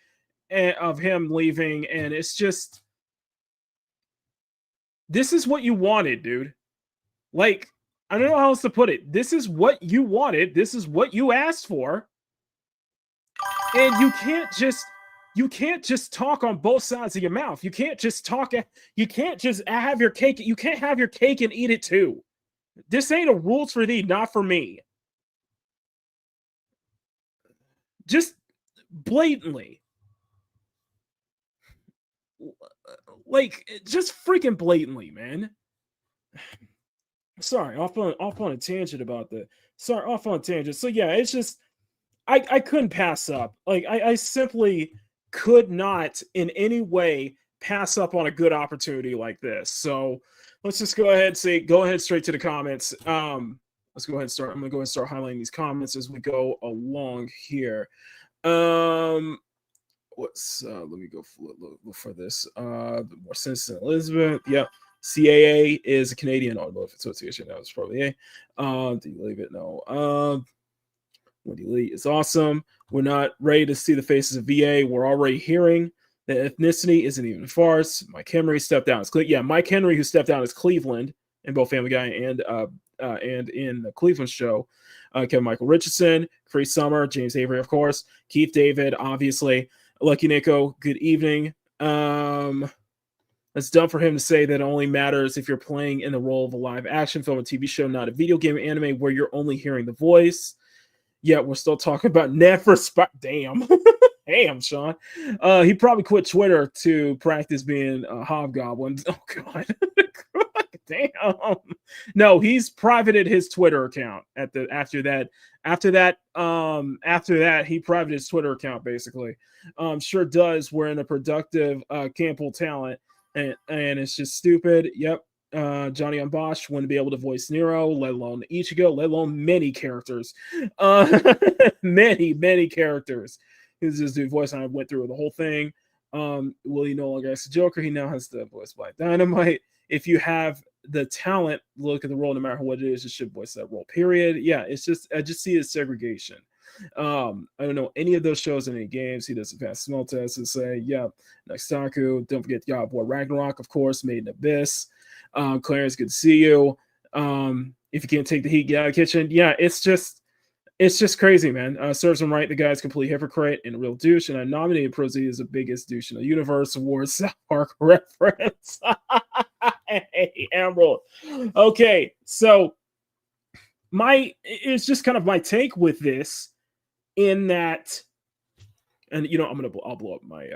Speaker 1: of him leaving. And it's just, this is what you wanted, dude. Like, I don't know how else to put it. This is what you wanted. This is what you asked for. And you can't just talk on both sides of your mouth. You can't just talk. You can't just have your cake. You can't have your cake and eat it too. This ain't a rules for thee, not for me. Just blatantly. Like, just freaking blatantly, man. Sorry, off on a tangent about that. Sorry, off on a tangent. So yeah, it's just, I couldn't pass up. Like, I simply could not in any way pass up on a good opportunity like this. So let's just go ahead straight to the comments. Let's go ahead and start. I'm gonna go ahead and start highlighting these comments as we go along here. Let me go look for this. More sense than Elizabeth. Yep. CAA is a Canadian Automotive Association. That was probably A. Do you believe it? No. Wendy Lee is awesome. We're not ready to see the faces of VA. We're already hearing that ethnicity isn't even a farce. Mike Henry stepped down as Mike Henry, who stepped down as Cleveland in both Family Guy and in the Cleveland show. Kevin Michael Richardson, Cree Summer, James Avery, of course, Keith David, obviously, Lucky Nico. Good evening. It's dumb for him to say that it only matters if you're playing in the role of a live action film or TV show, not a video game or anime where you're only hearing the voice. Yet we're still talking about never Damn. Damn, Sean. He probably quit Twitter to practice being a hobgoblin. Oh, God. Damn. No, he's privated his Twitter account after that, he privated his Twitter account, basically. Sure does. We're in a productive Campbell talent. And it's just stupid. Yep. Johnny on Bosch wouldn't be able to voice Nero, let alone Ichigo, let alone many characters. Many characters. He's just doing voice, and I went through the whole thing. Will he no longer ask the Joker? He now has the voice Black Dynamite. If you have the talent, look at the role, no matter what it is, you should voice that role, period. Yeah, it's just, I just see it as segregation. I don't know any of those shows in any games. He does a fast smell test and say, yeah, next Taku. Don't forget God Boy Ragnarok, of course, Made in Abyss. Clarence, good to see you. If you can't take the heat, get out of the kitchen. Yeah, it's just crazy, man. Serves him right. The guy's a complete hypocrite and a real douche. And I nominated ProZD as the biggest douche in the universe awards South Park reference. Hey, Emerald. Okay, so it's just kind of my take with this, in that, and I'll blow up my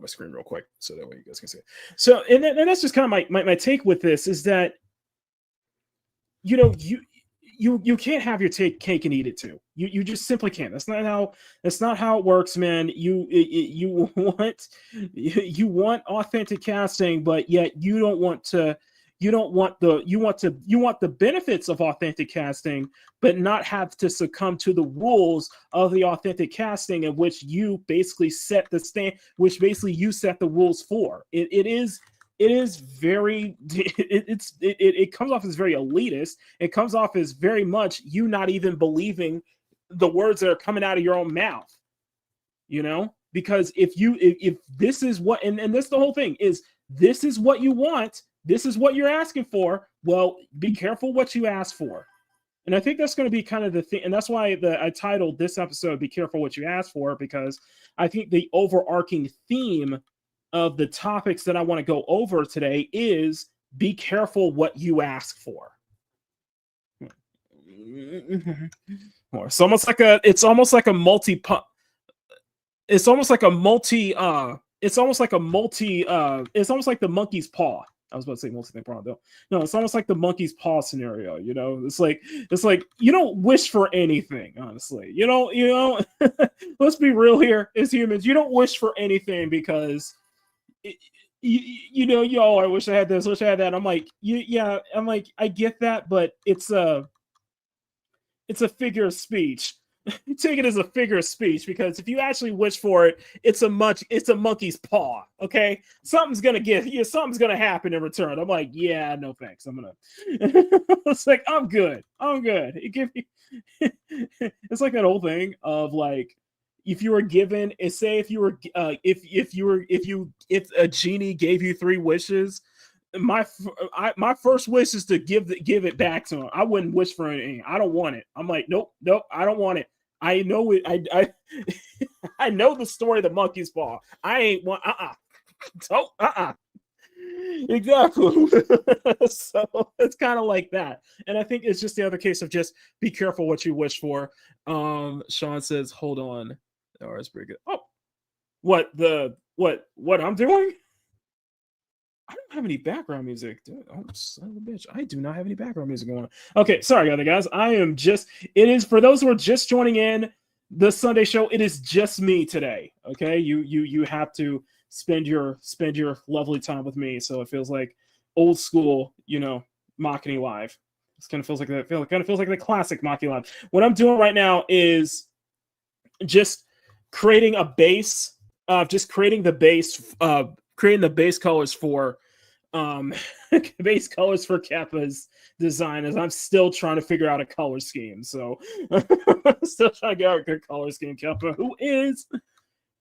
Speaker 1: screen real quick so that way you guys can see it. So, and that's just kind of my take with this, is that, you can't have your cake and eat it too. You just simply can't. That's not how it works, man. You want authentic casting, but yet you want the benefits of authentic casting, but not have to succumb to the rules of the authentic casting, in which you basically set the which basically you set the rules for. It comes off as very elitist. It comes off as very much you not even believing the words that are coming out of your own mouth, because if this is what, and this the whole thing is, this is what you want, this is what you're asking for, well, be careful what you ask for. And I think that's going to be kind of the thing, and that's why I titled this episode "Be Careful What You Ask For," because I think the overarching theme of the topics that I want to go over today is be careful what you ask for. It's almost like the monkey's paw. I was about to say multi-thing problem though. No, it's almost like the monkey's paw scenario. You know, it's like you don't wish for anything, honestly. You know. Let's be real here as humans. You don't wish for anything because you know, I wish I had this, wish I had that. I'm like, I'm like, I get that, but it's a figure of speech. Take it as a figure of speech, because if you actually wish for it, it's a monkey's paw. Okay, something's gonna happen in return. I'm like, yeah, no thanks. I'm gonna. It's like I'm good. It give me. It's like that whole thing of like, if you were given, if a genie gave you 3 wishes, my first wish is to give it back to him. I wouldn't wish for anything. I don't want it. I'm like, nope, I don't want it. I know it. I know the story of the monkey's paw. I ain't want. Exactly. So it's kind of like that, and I think it's just the other case of just be careful what you wish for. Sean says, "Hold on." Oh, that's pretty good. Oh, what I'm doing? I don't have any background music. Dude, oh, son of a bitch. I do not have any background music going on. Okay, sorry, other guys. It is for those who are just joining in the Sunday show, it is just me today. Okay, you have to spend your lovely time with me. So it feels like old school, Makini Live. It kind of feels like that. Kind of feels like the classic Makini Live. What I'm doing right now is just creating a base, creating the base colors for base colors for Kepa's design, as I'm still trying to figure out a color scheme. So still trying to get out a good color scheme. Kepa, who is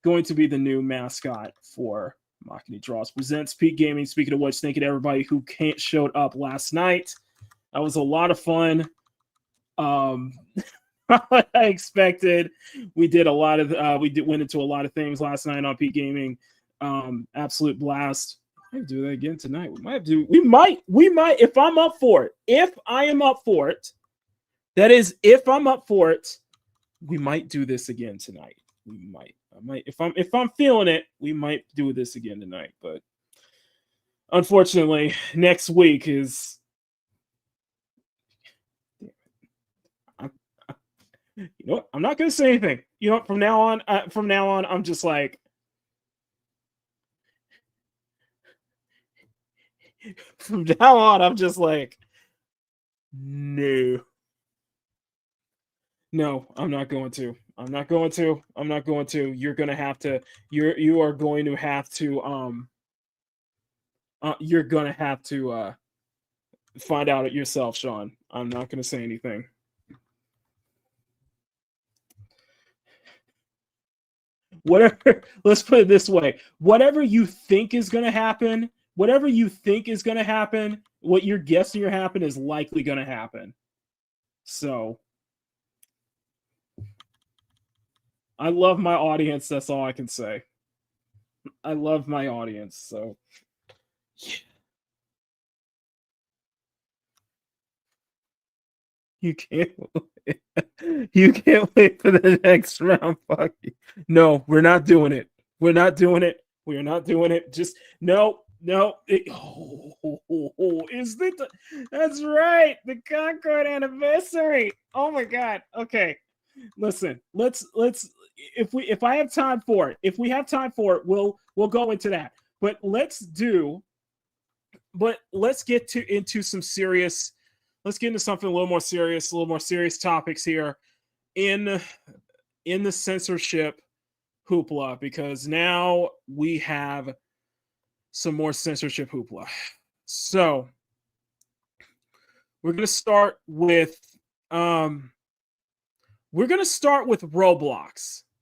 Speaker 1: going to be the new mascot for Makini Draws Presents Peak Gaming. Speaking of which, thank you to everybody who showed up last night. That was a lot of fun. What I expected. We did a lot of went into a lot of things last night on Peak Gaming. Absolute blast. I might do that again tonight. We might if I'm up for it. If I am up for it, that is, if I'm up for it, we might do this again tonight. I might if I'm feeling it, we might do this again tonight. But unfortunately, next week is. You know what? I'm not gonna say anything. You know what? From now on, I'm just like. From now on, I'm just like, no, I'm not going to. You're gonna have to. You are going to have to. You're gonna have to find out it yourself, Sean. I'm not gonna say anything. Whatever. Let's put it this way: whatever you think is gonna happen. Whatever you think is going to happen, what you're guessing will happen is likely going to happen. So, I love my audience. That's all I can say. I love my audience. So, yeah. You can't wait for the next round. Fuck you. No, we're not doing it. We are not doing it. Just no. Is that that's right, the Concord anniversary. Oh my god. Okay, listen, let's if I have time for it, we'll go into that. But let's get into something a little more serious topics here in the censorship hoopla, because now we have some more censorship hoopla. So we're gonna start with Roblox.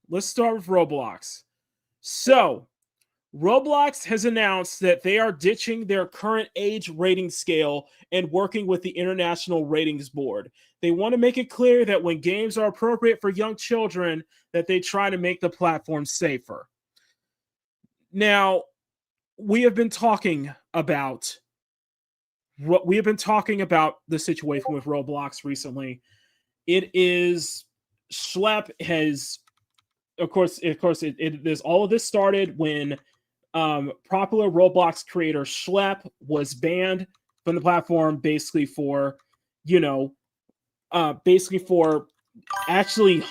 Speaker 1: Let's start with Roblox. So Roblox has announced that they are ditching their current age rating scale and working with the International Ratings Board. They want to make it clear that when games are appropriate for young children, that they try to make the platform safer. Now, we have been talking about the situation with Roblox recently. It is Schlep has, of course, there's all of this started when popular Roblox creator Schlep was banned from the platform, basically for, actually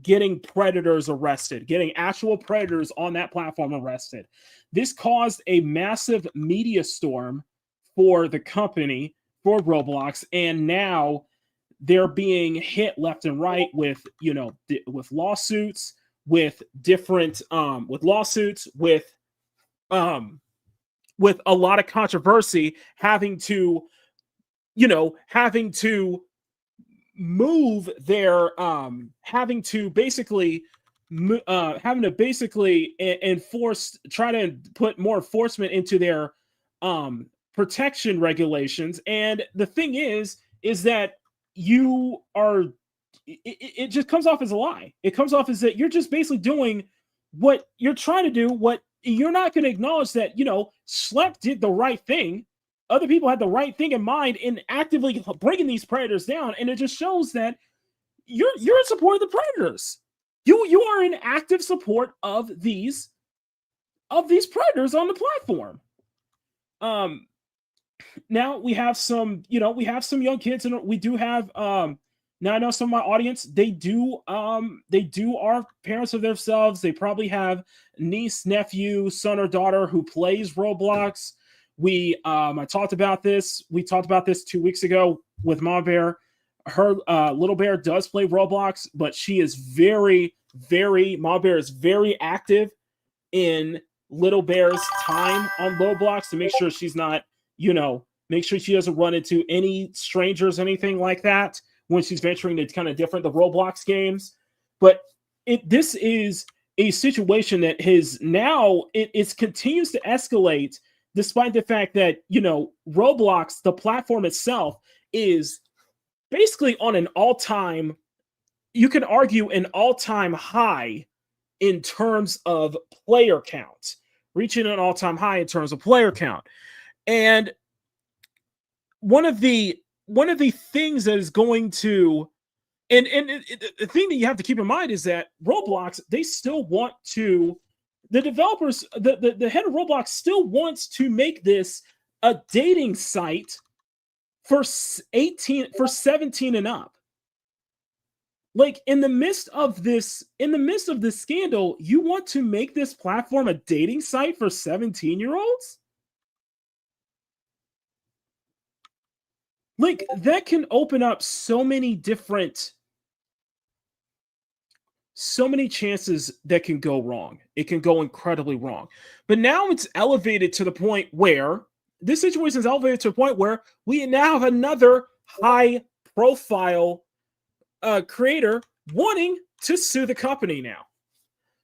Speaker 1: getting predators arrested, getting actual predators on that platform arrested. This caused a massive media storm for the company, for Roblox, and now they're being hit left and right with, with lawsuits, with different, with a lot of controversy, having to move their, having to basically try to put more enforcement into their protection regulations. And the thing is that it just comes off as a lie. It comes off as that you're just basically doing what you're trying to do. What you're not going to acknowledge that, Schlep did the right thing. Other people had the right thing in mind in actively bringing these predators down. And it just shows that you're in support of the predators. You are in active support of these predators on the platform. Now we have some young kids, and we do have now I know some of my audience, they are parents of themselves. They probably have niece, nephew, son, or daughter who plays Roblox. I talked about this. We talked about this 2 weeks ago with Mom Bear. Her little bear does play Roblox, but she is Mom Bear is very active in little bear's time on Roblox to make sure she's not, make sure she doesn't run into any strangers, anything like that, when she's venturing to kind of the Roblox games. But this is a situation that has now, it continues to escalate, despite the fact that, Roblox, the platform itself, is basically on an all-time, you can argue an all-time high in terms of player count, reaching an all-time high in terms of player count. And one of the things that is going to, and the thing that you have to keep in mind is that Roblox, they still want to, the developers, the head of Roblox still wants to make this a dating site for 17 and up. Like, in the midst of this scandal, you want to make this platform a dating site for 17-year-olds? Like, that can open up so many chances that can go wrong. It can go incredibly wrong. But now it's elevated to the point where this situation is elevated to a point where we now have another high-profile creator wanting to sue the company now.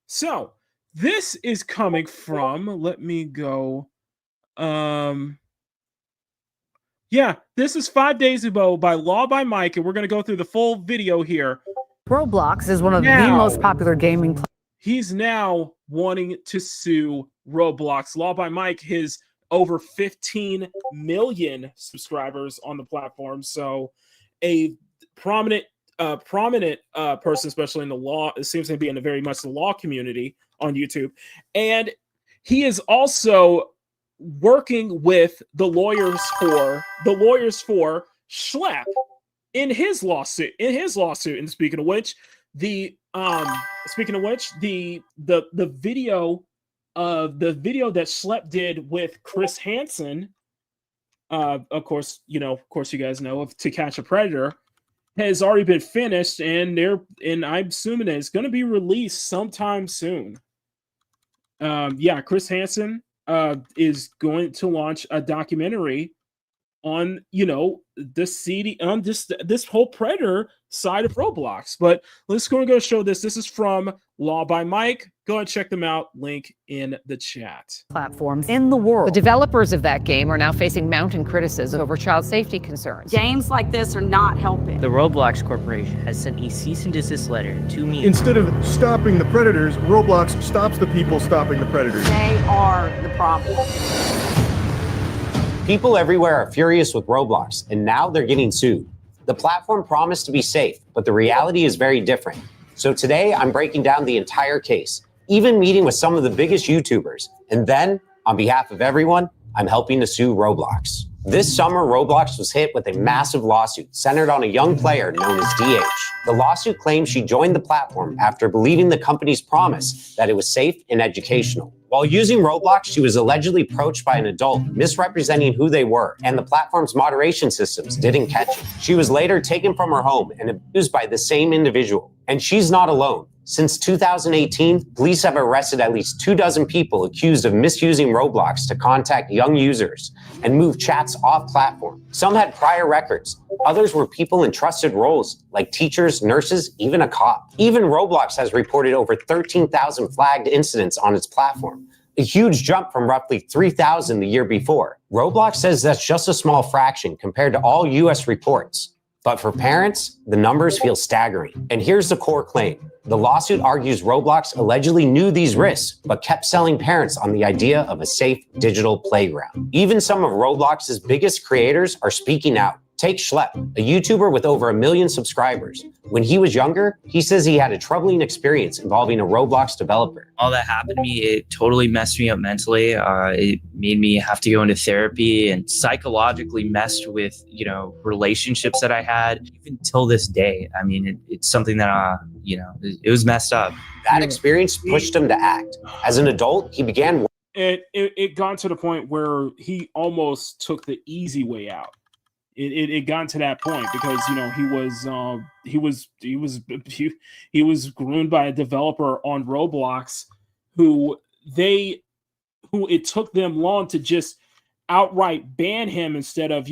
Speaker 1: So this is coming from, let me go. Yeah, this is 5 days ago by Law by Mike, and we're going to go through the full video here.
Speaker 10: Roblox is one of the most popular gaming.
Speaker 1: He's now wanting to sue Roblox. Law by Mike, his over 15 million subscribers on the platform. So a prominent person, especially in the law, it seems to be in a very much the law community on YouTube. And he is also working with the lawyers for Schlep in his lawsuit. And speaking of which, the video that Schlep did with Chris Hansen, of course you guys know of To Catch a Predator, has already been finished, and I'm assuming that it's going to be released sometime soon. Chris Hansen is going to launch a documentary on this whole Predator side of Roblox. But let's go show this. This is from Law by Mike. Go and check them out. Link in the chat.
Speaker 10: Platforms in the world. The developers of that game are now facing mounting criticism over child safety concerns.
Speaker 11: Games like this are not helping.
Speaker 12: The Roblox Corporation has sent a cease and desist letter to me.
Speaker 13: Instead of stopping the predators, Roblox stops the people stopping the predators.
Speaker 11: They are the problem.
Speaker 14: People everywhere are furious with Roblox, and now they're getting sued. The platform promised to be safe, but the reality is very different. So today, I'm breaking down the entire case. even meeting with some of the biggest YouTubers. And then, on behalf of everyone, I'm helping to sue Roblox. This summer, Roblox was hit with a massive lawsuit centered on a young player known as DH. The lawsuit claims she joined the platform after believing the company's promise that it was safe and educational. While using Roblox, she was allegedly approached by an adult, misrepresenting who they were, and the platform's moderation systems didn't catch it. She was later taken from her home and abused by the same individual. And she's not alone. Since 2018, police have arrested at least 24 people accused of misusing Roblox to contact young users and move chats off platform. Some had prior records. Others were people in trusted roles, like teachers, nurses, even a cop. Even Roblox has reported over 13,000 flagged incidents on its platform, a huge jump from roughly 3,000 the year before. Roblox says that's just a small fraction compared to all US reports. But for parents, the numbers feel staggering. And here's the core claim. The lawsuit argues Roblox allegedly knew these risks, but kept selling parents on the idea of a safe digital playground. Even some of Roblox's biggest creators are speaking out. Take Schlep, a YouTuber with over 1 million subscribers. When he was younger, he says he had a troubling experience involving a Roblox developer.
Speaker 15: All that happened to me, it totally messed me up mentally. It made me have to go into therapy and psychologically messed with, relationships that I had. Even till this day, I mean, it's something that, it was messed up.
Speaker 14: That experience pushed him to act. As an adult, he began.
Speaker 1: It got to the point where he almost took the easy way out. It got to that point because he was groomed by a developer on Roblox who it took them long to just outright ban him instead of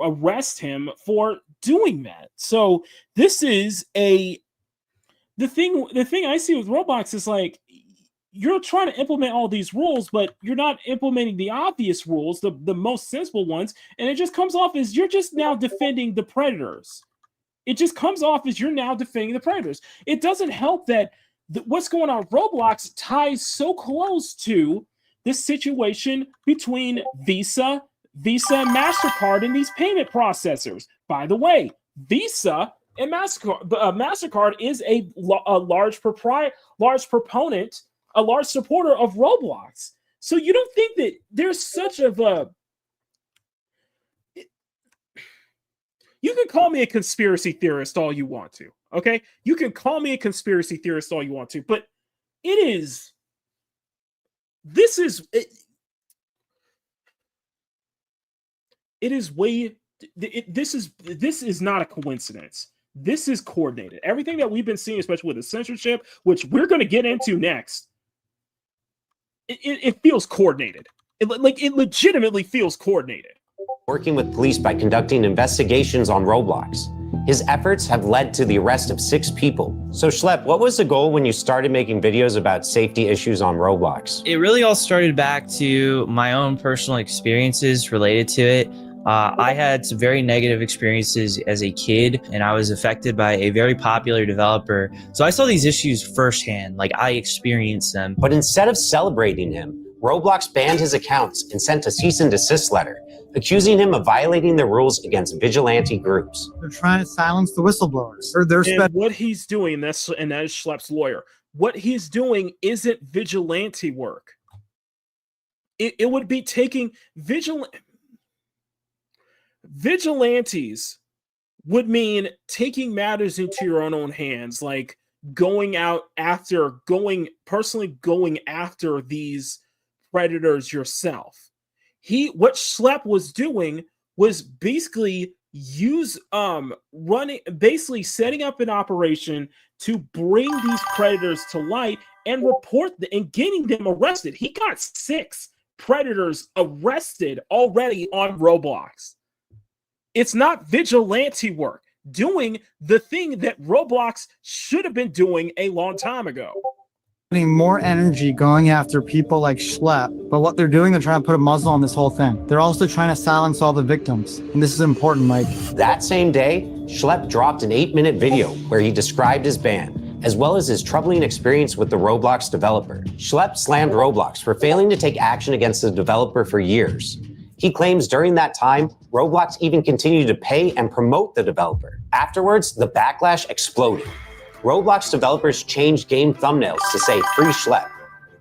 Speaker 1: arrest him for doing that. So this is the thing I see with Roblox is like, you're trying to implement all these rules, but you're not implementing the obvious rules, the most sensible ones, and it just comes off as you're just now defending the predators. It just comes off as you're now defending the predators. It doesn't help that what's going on with Roblox ties so close to this situation between Visa, and MasterCard, and these payment processors. By the way, Visa and MasterCard is a large proponent, a large supporter of Roblox. So you don't think that there's such of a... You can call me a conspiracy theorist all you want to, okay? You can call me a conspiracy theorist all you want to, but this is not a coincidence. This is coordinated. Everything that we've been seeing, especially with the censorship, which we're going to get into next, it feels coordinated. It legitimately feels coordinated.
Speaker 14: Working with police by conducting investigations on Roblox. His efforts have led to the arrest of 6 people. So Schlep, what was the goal when you started making videos about safety issues on Roblox?
Speaker 15: It really all started back to my own personal experiences related to it. I had some very negative experiences as a kid, and I was affected by a very popular developer. So I saw these issues firsthand, like I experienced them.
Speaker 14: But instead of celebrating him, Roblox banned his accounts and sent a cease and desist letter, accusing him of violating the rules against vigilante groups.
Speaker 16: They're trying to silence the whistleblowers.
Speaker 1: What he's doing, that is Schlepp's lawyer, what he's doing isn't vigilante work. It would be taking vigilantes would mean taking matters into your own hands, like going after these predators yourself. What Schlepp was doing was basically setting up an operation to bring these predators to light and report and getting them arrested. He got 6 predators arrested already on Roblox. It's not vigilante work, doing the thing that Roblox should have been doing a long time ago.
Speaker 16: More energy going after people like Schlep, but what they're doing, they're trying to put a muzzle on this whole thing. They're also trying to silence all the victims, and this is important, Mike.
Speaker 14: That same day, Schlep dropped an 8-minute video where he described his ban, as well as his troubling experience with the Roblox developer. Schlep slammed Roblox for failing to take action against the developer for years. He claims during that time, Roblox even continued to pay and promote the developer. Afterwards, the backlash exploded. Roblox developers changed game thumbnails to say free schlep.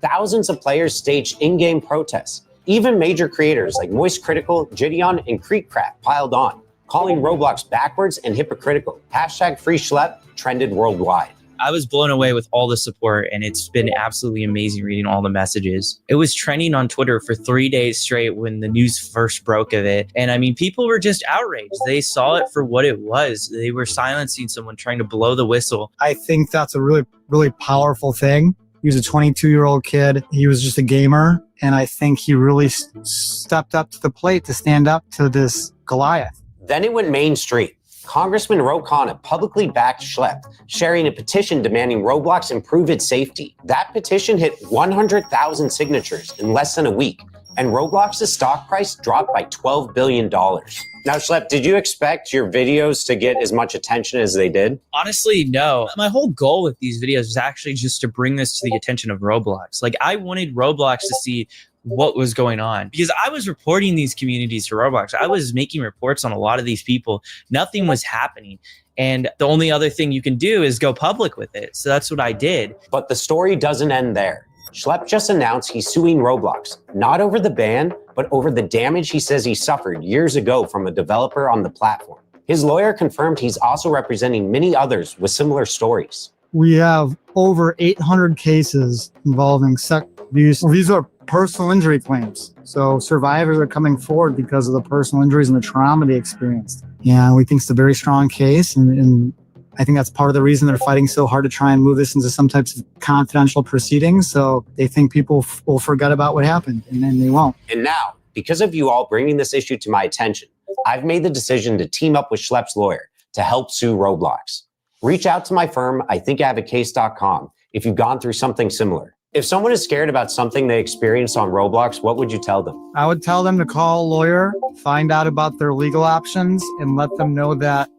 Speaker 14: Thousands of players staged in-game protests. Even major creators like Moist Critical, Gideon, and Creekcraft piled on, calling Roblox backwards and hypocritical. Hashtag free schlep trended worldwide.
Speaker 15: I was blown away with all the support, and it's been absolutely amazing reading all the messages. It was trending on Twitter for 3 days straight when the news first broke of it. And I mean, people were just outraged. They saw it for what it was. They were silencing someone trying to blow the whistle.
Speaker 16: I think that's a really, really powerful thing. He was a 22-year-old kid. He was just a gamer. And I think he really stepped up to the plate to stand up to this Goliath.
Speaker 14: Then it went mainstream. Congressman Ro Khanna publicly backed Schlep, sharing a petition demanding Roblox improve its safety. That petition hit 100,000 signatures in less than a week, and Roblox's stock price dropped by $12 billion. Now, Schlep, did you expect your videos to get as much attention as they did?
Speaker 15: Honestly, no. My whole goal with these videos was actually just to bring this to the attention of Roblox. Like, I wanted Roblox to see what was going on, because I was reporting these communities to Roblox. I was making reports on a lot of these people. Nothing was happening. And the only other thing you can do is go public with it. So that's what I did.
Speaker 14: But the story doesn't end there. Schlep just announced he's suing Roblox, not over the ban, but over the damage he says he suffered years ago from a developer on the platform. His lawyer confirmed he's also representing many others with similar stories.
Speaker 16: We have over 800 cases involving sex abuse. These are personal injury claims. So survivors are coming forward because of the personal injuries and the trauma they experienced. Yeah, we think it's a very strong case. And I think that's part of the reason they're fighting so hard to try and move this into some types of confidential proceedings. So they think people will forget about what happened, and then they won't.
Speaker 14: And now, because of you all bringing this issue to my attention, I've made the decision to team up with Schlep's lawyer to help sue Roblox. Reach out to my firm, IthinkIHaveACase.com, if you've gone through something similar. If someone is scared about something they experienced on Roblox, what would you tell them?
Speaker 16: I would tell them to call a lawyer, find out about their legal options, and let them know that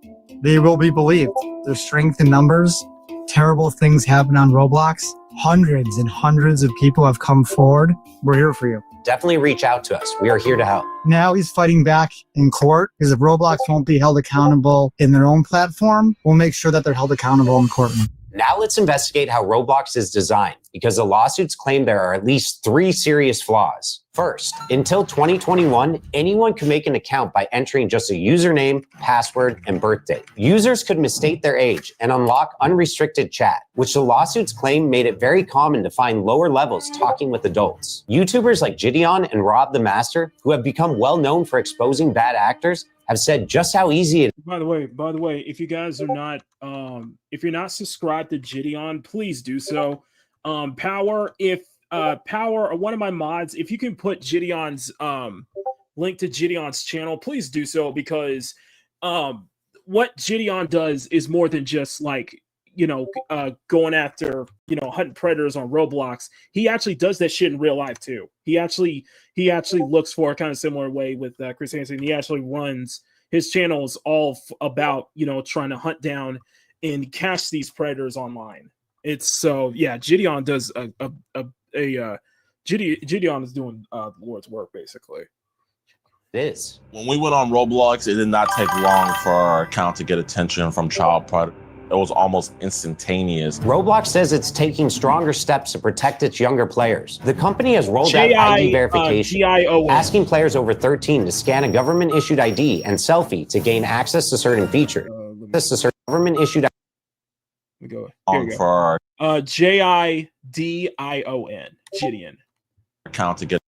Speaker 16: they will be believed. There's strength in numbers. Terrible things happen on Roblox. Hundreds and hundreds of people have come forward. We're here for you.
Speaker 14: Definitely reach out to us. We are here to help.
Speaker 16: Now he's fighting back in court, because if Roblox won't be held accountable in their own platform, we'll make sure that they're held accountable in courtroom.
Speaker 14: Now let's investigate how Roblox is designed, because the lawsuits claim there are at least 3 serious flaws. First, until 2021, anyone could make an account by entering just a username, password, and birthday. Users could misstate their age and unlock unrestricted chat, which the lawsuits claim made it very common to find lower levels talking with adults. YouTubers like Gideon and Rob the Master, who have become well known for exposing bad actors, have said just how easy it is.
Speaker 1: By the way, if you guys are not, if you're not subscribed to Gideon, please do so. Power, or one of my mods, if you can put Gideon's link to Gideon's channel, please do so, because what Gideon does is more than just like, going after, hunting predators on Roblox. He actually does that shit in real life too. He actually looks for a kind of similar way with Chris Hansen. He actually runs his channels all about, trying to hunt down and catch these predators online. It's so, yeah, Gideon does Gideon is doing the Lord's work, basically.
Speaker 14: It is.
Speaker 17: When we went on Roblox, it did not take long for our account to get attention from child predators. It was almost instantaneous.
Speaker 14: Roblox says it's taking stronger steps to protect its younger players. The company has rolled out ID verification, asking players over 13 to scan a government-issued ID and selfie to gain access to certain features. Government-issued.
Speaker 1: Go. For Gidion, Gideon.
Speaker 17: Account to get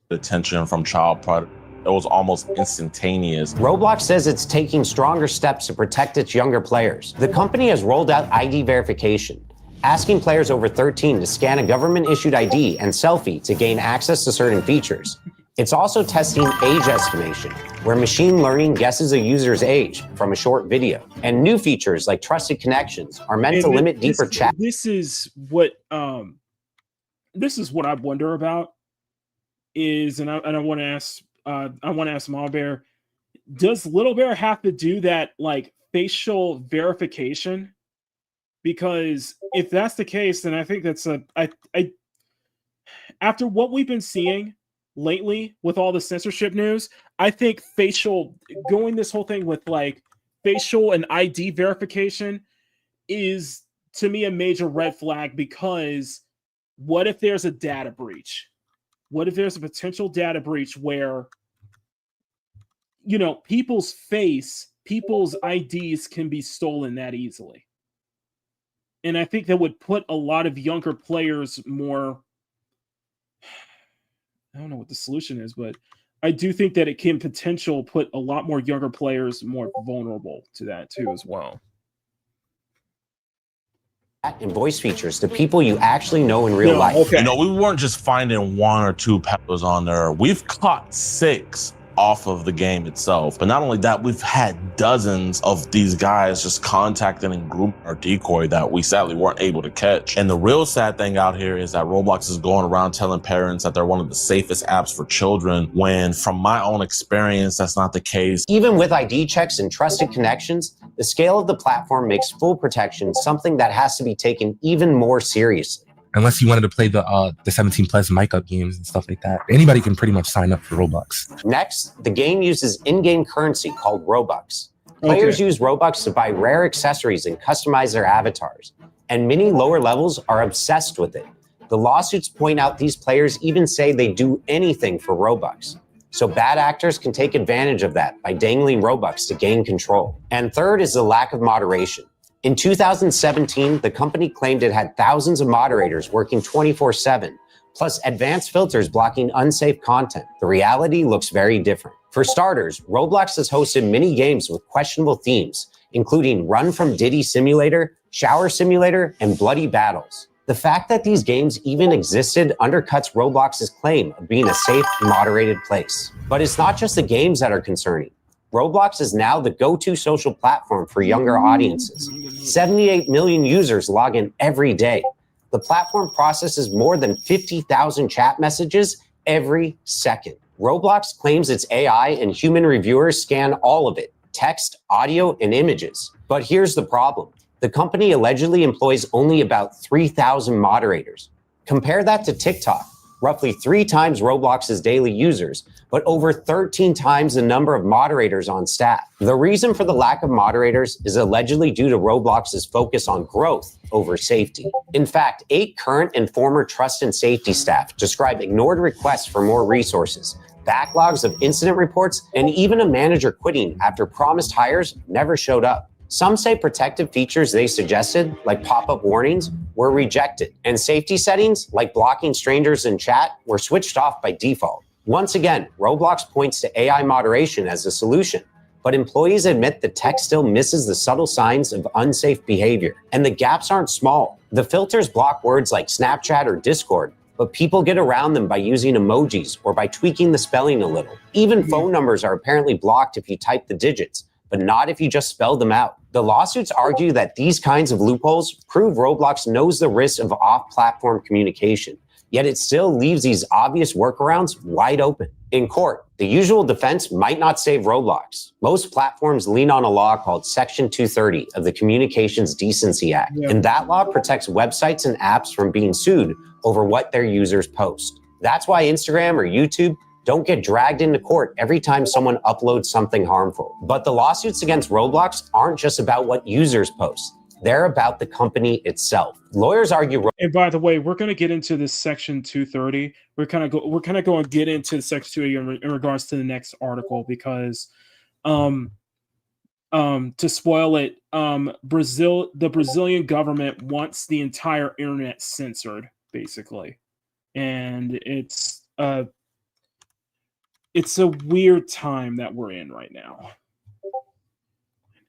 Speaker 17: attention from child predators. It was almost instantaneous.
Speaker 14: Roblox says it's taking stronger steps to protect its younger players. The company has rolled out ID verification, asking players over 13 to scan a government-issued ID and selfie to gain access to certain features. It's also testing age estimation, where machine learning guesses a user's age from a short video. And new features like trusted connections are meant to limit deeper chat.
Speaker 1: This is what I wonder about is, and I want to ask Small Bear, does Little Bear have to do that like facial verification? Because if that's the case, then I think that's after what we've been seeing lately with all the censorship news, I think going this whole thing with like facial and ID verification is to me a major red flag, because what if there's a data breach? What if there's a potential data breach where, you know, people's IDs can be stolen that easily? And I think that would put a lot of younger players more, I don't know what the solution is, but I do think that it can potential put a lot more younger players more vulnerable to that too as well.
Speaker 14: And voice features to people you actually know in real life.
Speaker 17: You know, we weren't just finding 1 or 2 peppers on there. We've caught 6 off of the game itself. But not only that, we've had dozens of these guys just contacting and grouping our decoy that we sadly weren't able to catch. And the real sad thing out here is that Roblox is going around telling parents that they're one of the safest apps for children, when from my own experience, that's not the case.
Speaker 14: Even with ID checks and trusted connections, the scale of the platform makes full protection something that has to be taken even more seriously.
Speaker 18: Unless you wanted to play the 17 plus mic up games and stuff like that. Anybody can pretty much sign up for Roblox.
Speaker 14: Next, the game uses in-game currency called Robux. Players use Robux to buy rare accessories and customize their avatars. And many lower levels are obsessed with it. The lawsuits point out these players even say they do anything for Robux. So bad actors can take advantage of that by dangling Robux to gain control. And third is the lack of moderation. In 2017, the company claimed it had thousands of moderators working 24/7, plus advanced filters blocking unsafe content. The reality looks very different. For starters, Roblox has hosted many games with questionable themes, including Run from Diddy Simulator, Shower Simulator, and Bloody Battles. The fact that these games even existed undercuts Roblox's claim of being a safe, moderated place. But it's not just the games that are concerning. Roblox is now the go-to social platform for younger audiences. 78 million users log in every day. The platform processes more than 50,000 chat messages every second. Roblox claims its AI and human reviewers scan all of it, text, audio, and images. But here's the problem. The company allegedly employs only about 3,000 moderators. Compare that to TikTok, roughly 3 times Roblox's daily users, but over 13 times the number of moderators on staff. The reason for the lack of moderators is allegedly due to Roblox's focus on growth over safety. In fact, 8 current and former trust and safety staff describe ignored requests for more resources, backlogs of incident reports, and even a manager quitting after promised hires never showed up. Some say protective features they suggested, like pop-up warnings, were rejected, and safety settings, like blocking strangers in chat, were switched off by default. Once again, Roblox points to AI moderation as the solution, but employees admit the tech still misses the subtle signs of unsafe behavior, and the gaps aren't small. The filters block words like Snapchat or Discord, but people get around them by using emojis or by tweaking the spelling a little. Even phone numbers are apparently blocked if you type the digits, but not if you just spell them out. The lawsuits argue that these kinds of loopholes prove Roblox knows the risks of off-platform communication, yet it still leaves these obvious workarounds wide open. In court, the usual defense might not save Roblox. Most platforms lean on a law called Section 230 of the Communications Decency Act, and that law protects websites and apps from being sued over what their users post. That's why Instagram or YouTube don't get dragged into court every time someone uploads something harmful. But the lawsuits against Roblox aren't just about what users post. They're about the company itself. Lawyers argue.
Speaker 1: And by the way, we're going to get into this Section 230. We're kind of going to get into Section 230 in regards to the next article, because to spoil it, the Brazilian government wants the entire internet censored, basically, and it's a weird time that we're in right now.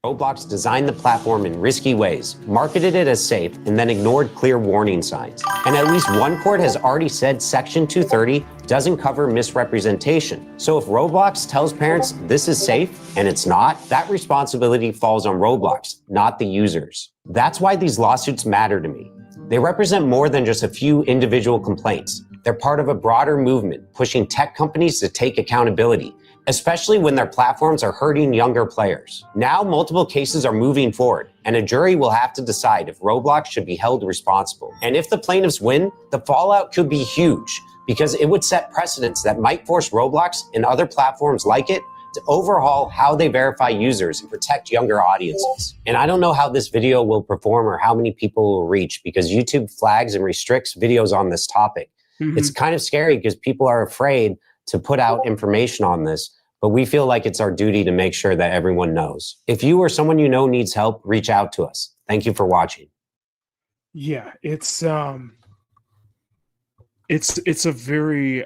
Speaker 14: Roblox designed the platform in risky ways, marketed it as safe, and then ignored clear warning signs. And at least one court has already said Section 230 doesn't cover misrepresentation. So if Roblox tells parents this is safe and it's not, that responsibility falls on Roblox, not the users. That's why these lawsuits matter to me. They represent more than just a few individual complaints. They're part of a broader movement pushing tech companies to take accountability, especially when their platforms are hurting younger players. Now, multiple cases are moving forward, and a jury will have to decide if Roblox should be held responsible. And if the plaintiffs win, the fallout could be huge, because it would set precedents that might force Roblox and other platforms like it to overhaul how they verify users and protect younger audiences. And I don't know how this video will perform or how many people will reach because YouTube flags and restricts videos on this topic. It's kind of scary because people are afraid to put out information on this, but we feel like it's our duty to make sure that everyone knows. If you or someone you know needs help, reach out to us. Thank you for watching.
Speaker 1: Yeah, it's a very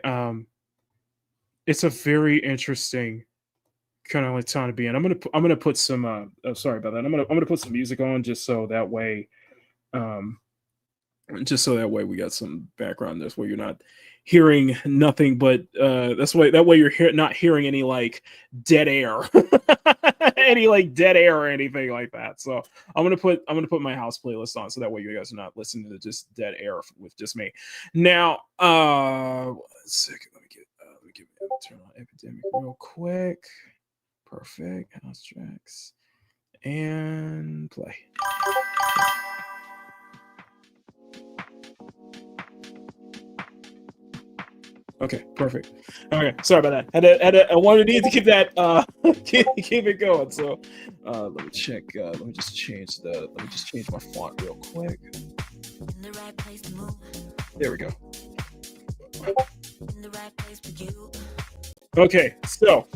Speaker 1: interesting kind of like time to be in. I'm gonna put some sorry about that. I'm gonna put some music on just so that way we got some background. This way you're not hearing nothing but that way you're not hearing any like dead air any like dead air or anything like that. So I'm gonna put my house playlist on so that way you guys are not listening to just dead air with just me. Now one second, let me turn on Epidemic real quick. Perfect. House tracks and play. Okay, perfect. Okay, sorry about that. I wanted to keep that keep it going. So let me check. Let me just change my font real quick. There we go. Okay, so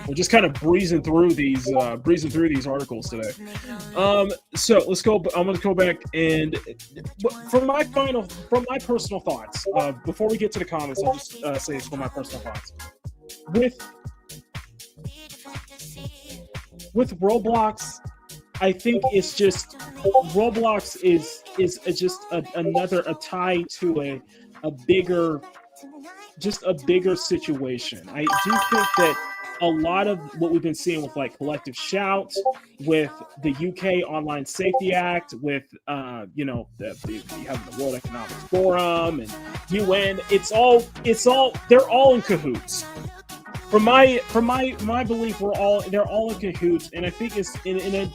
Speaker 1: we're just kind of breezing through these articles today. So let's go. I'm going to go back and from my personal thoughts. Before we get to the comments, I'll just say it's for my personal thoughts. With Roblox, I think it's just Roblox is just another tie to a bigger situation. I do think that a lot of what we've been seeing with like Collective Shout, with the UK Online Safety Act, with you have the World Economic Forum and UN, it's all they're all in cahoots. From my belief, they're all in cahoots, and I think I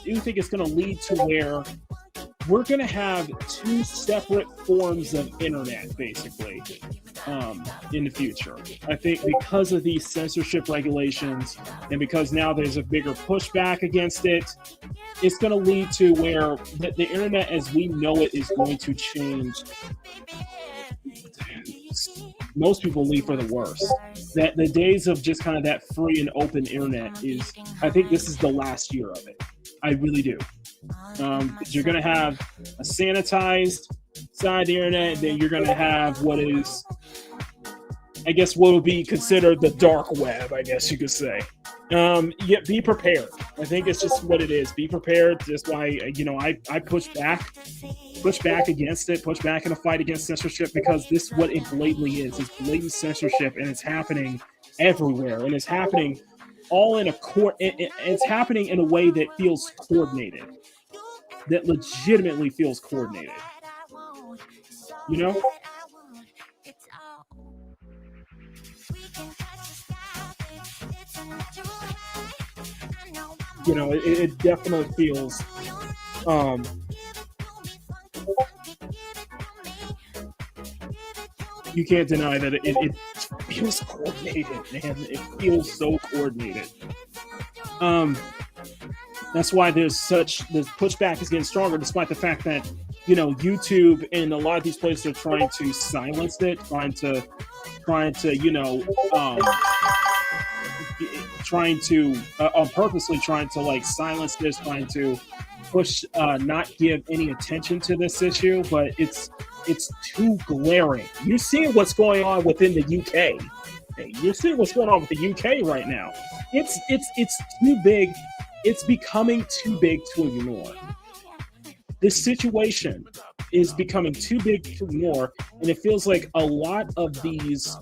Speaker 1: do think it's going to lead to where we're going to have two separate forms of internet, basically, in the future. I think because of these censorship regulations and because now there's a bigger pushback against it, it's going to lead to where the internet as we know it is going to change. Most people leave for the worst. That the days of just kind of that free and open internet is, I think this is the last year of it. I really do. You're going to have a sanitized side of the internet, then you're going to have what is, I guess, what would be considered the dark web, I guess you could say. Yet be prepared. I think it's just what it is. Be prepared. That's why, I push back against it, push back in a fight against censorship, because this is what it blatantly is. It's blatant censorship, and it's happening everywhere, and it's happening all in it's happening in a way that feels coordinated, that legitimately feels coordinated. It definitely feels you can't deny that it feels coordinated, man. It feels so coordinated. That's why the pushback is getting stronger, despite the fact that YouTube and a lot of these places are trying to silence it, trying to purposely trying to like silence this, trying to push not give any attention to this issue, but it's too glaring. You're seeing what's going on within the UK. You're seeing what's going on with the UK right now. It's too big. It's becoming too big to ignore. This situation is becoming too big to ignore, and it feels like a lot of these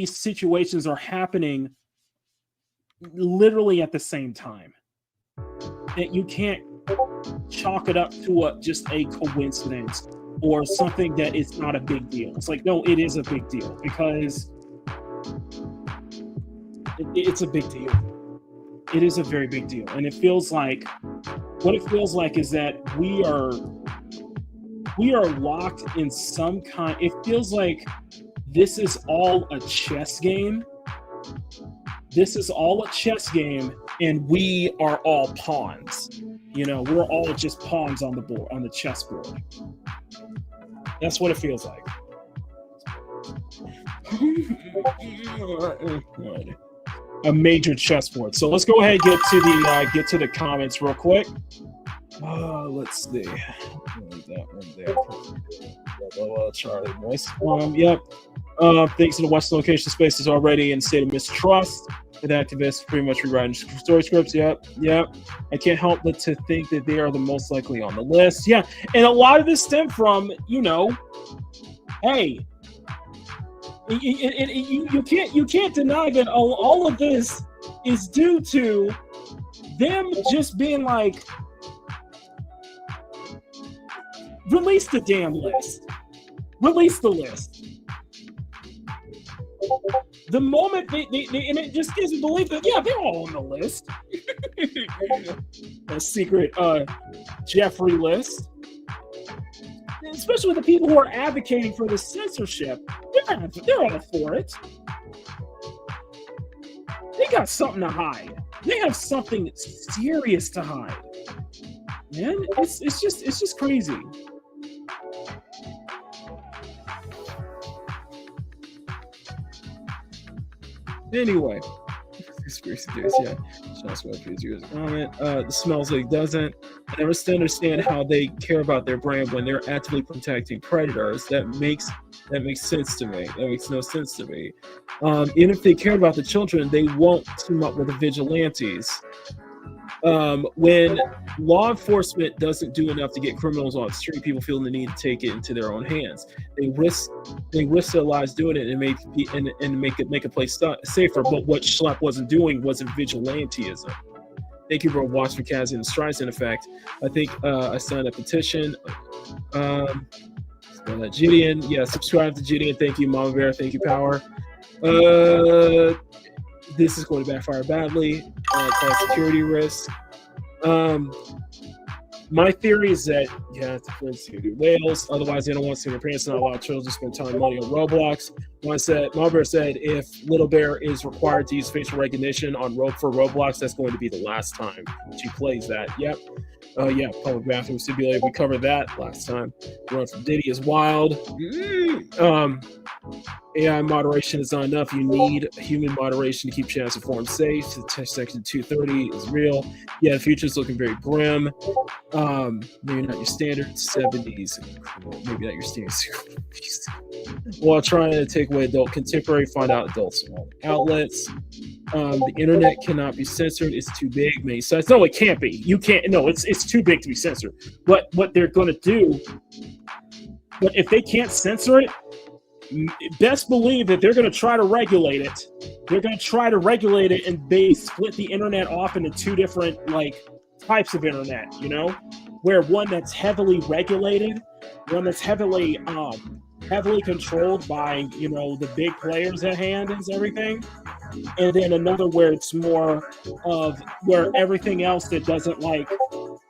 Speaker 1: situations are happening literally at the same time. That you can't chalk it up to just a coincidence or something that is not a big deal. It's like, no, it is a big deal, because it's a big deal. It is a very big deal. And it feels like, what it feels like is that we are we are locked in some kind. It feels like this is all a chess game. This is all a chess game, and we are all pawns. You know, we're all just pawns on the board, on the chessboard. That's what it feels like. A major chessboard. So let's go ahead and get to the comments real quick. Let's see. That one there. Charlie Voice. Yep. Thanks to the West location spaces already in state of mistrust with activists pretty much rewriting story scripts. Yep. I can't help but to think that they are the most likely on the list. Yeah. And a lot of this stem from, you know, hey, you can't deny that all of this is due to them just being like, release the damn list. Release the list. The moment they and it just gives you belief that, yeah, they're all on the list. A secret Jeffrey list. Especially with the people who are advocating for the censorship. They're all for it. They got something to hide. They have something serious to hide. Man, it's just crazy. Anyway, conspiracy theories, yeah. It smells like doesn't. I never still understand how they care about their brand when they're actively protecting predators. That makes sense to me. That makes no sense to me. Even if they care about the children, they won't team up with the vigilantes. When law enforcement doesn't do enough to get criminals on the street, people feel the need to take it into their own hands. They risk their lives doing it and make a place safer. But what Schlepp wasn't doing wasn't vigilantism. Thank you for watching Kaz and Strides. In effect, I think I signed a petition. Gideon, yeah, subscribe to Gideon. Thank you, Mama Bear. Thank you, Power. This is going to backfire badly. Called security risk. My theory is that it's to whales. Otherwise, they don't want to see their parents. Not allow children to spend time and money on Roblox. Mama Bear said if Little Bear is required to use facial recognition on for Roblox, that's going to be the last time she plays that. Yep. Public bathroom simulator. We covered that last time. Run from Diddy is wild. AI moderation is not enough. You need human moderation to keep channels and forums safe. Section 230 is real. Yeah, the future is looking very grim. Maybe not your standard 70s. Maybe not your standards. While trying to take away adult contemporary, find out adults on outlets. The internet cannot be censored. It's too big. Many sites. No, it can't be. You can't. No, it's too big to be censored. But what they're going to do, but if they can't censor it, best believe that they're going to try to regulate it. They're going to try to regulate it, and they split the internet off into two different types of internet. You know, where one that's heavily regulated, one that's heavily controlled by the big players at hand and everything, and then another where it's more of where everything else that doesn't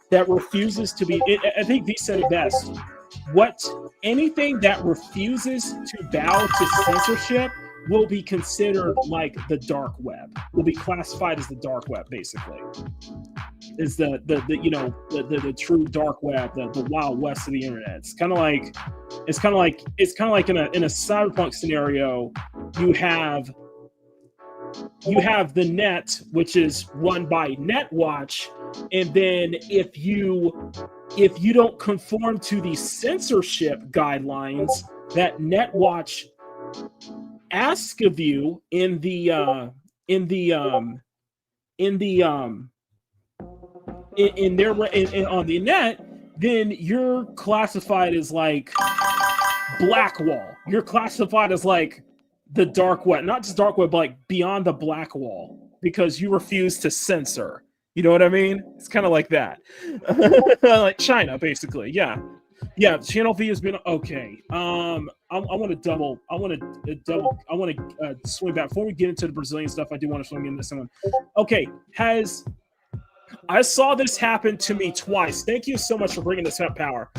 Speaker 1: that refuses to be. I think V said it best. Anything that refuses to bow to censorship will be considered like the dark web. Will be classified as the dark web, basically. Is the true dark web, the wild west of the internet. It's kind of like in a cyberpunk scenario, you have the net, which is run by NetWatch, and then if you don't conform to the censorship guidelines that NetWatch asks of you on the net, then you're classified as Blackwall. You're classified as the dark web, not just dark web, but beyond the black wall, because you refuse to censor. You know what I mean? It's kind of like that. Like China, basically. Yeah. Channel V has been okay. I want to swing back before we get into the Brazilian stuff. I do want to swing into someone. Okay, I saw this happen to me twice. Thank you so much for bringing this up, Power.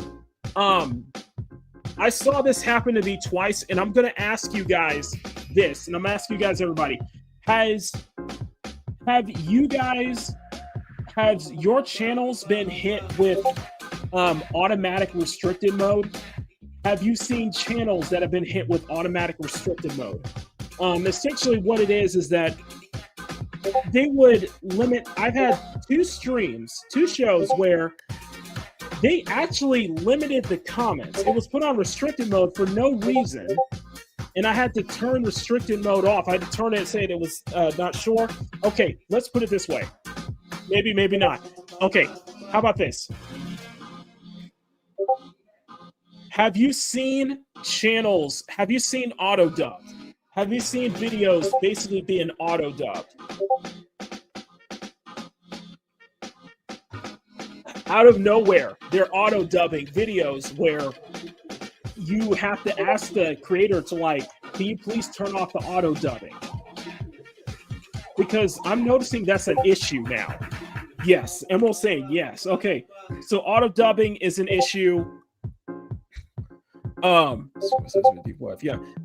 Speaker 1: I saw this happen to me twice, and I'm gonna ask you guys this, and I'm asking you guys, everybody, have your channels been hit with automatic restricted mode? Have you seen channels that have been hit with automatic restricted mode? Essentially what it is that they would limit. I've had two shows where they actually limited the comments. It was put on restricted mode for no reason, and I had to turn restricted mode off. I had to turn it and say it was not sure. Okay, let's put it this way. Maybe, maybe not. Okay, how about this? Have you seen channels? Have you seen auto dubbed? Have you seen videos basically being auto dubbed? Out of nowhere, they're auto dubbing videos where you have to ask the creator to like, can you please turn off the auto dubbing? Because I'm noticing that's an issue now. Yes, Emerald saying yes. Okay, so auto dubbing is an issue. Yeah,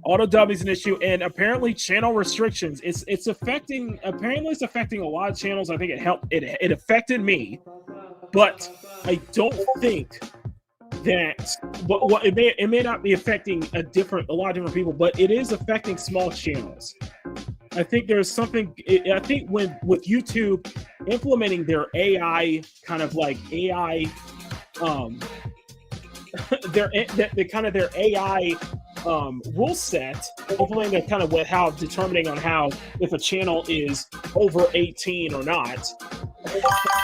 Speaker 1: auto dubbing is an issue, and apparently channel restrictions. It's affecting. Apparently, it's affecting a lot of channels. I think it affected me, but I don't think that. But what it may not be affecting a lot of different people, but it is affecting small channels. I think there's something. I think with YouTube implementing their AI kind of like AI. their AI rule set, implementing that kind of with how determining on how if a channel is over 18 or not.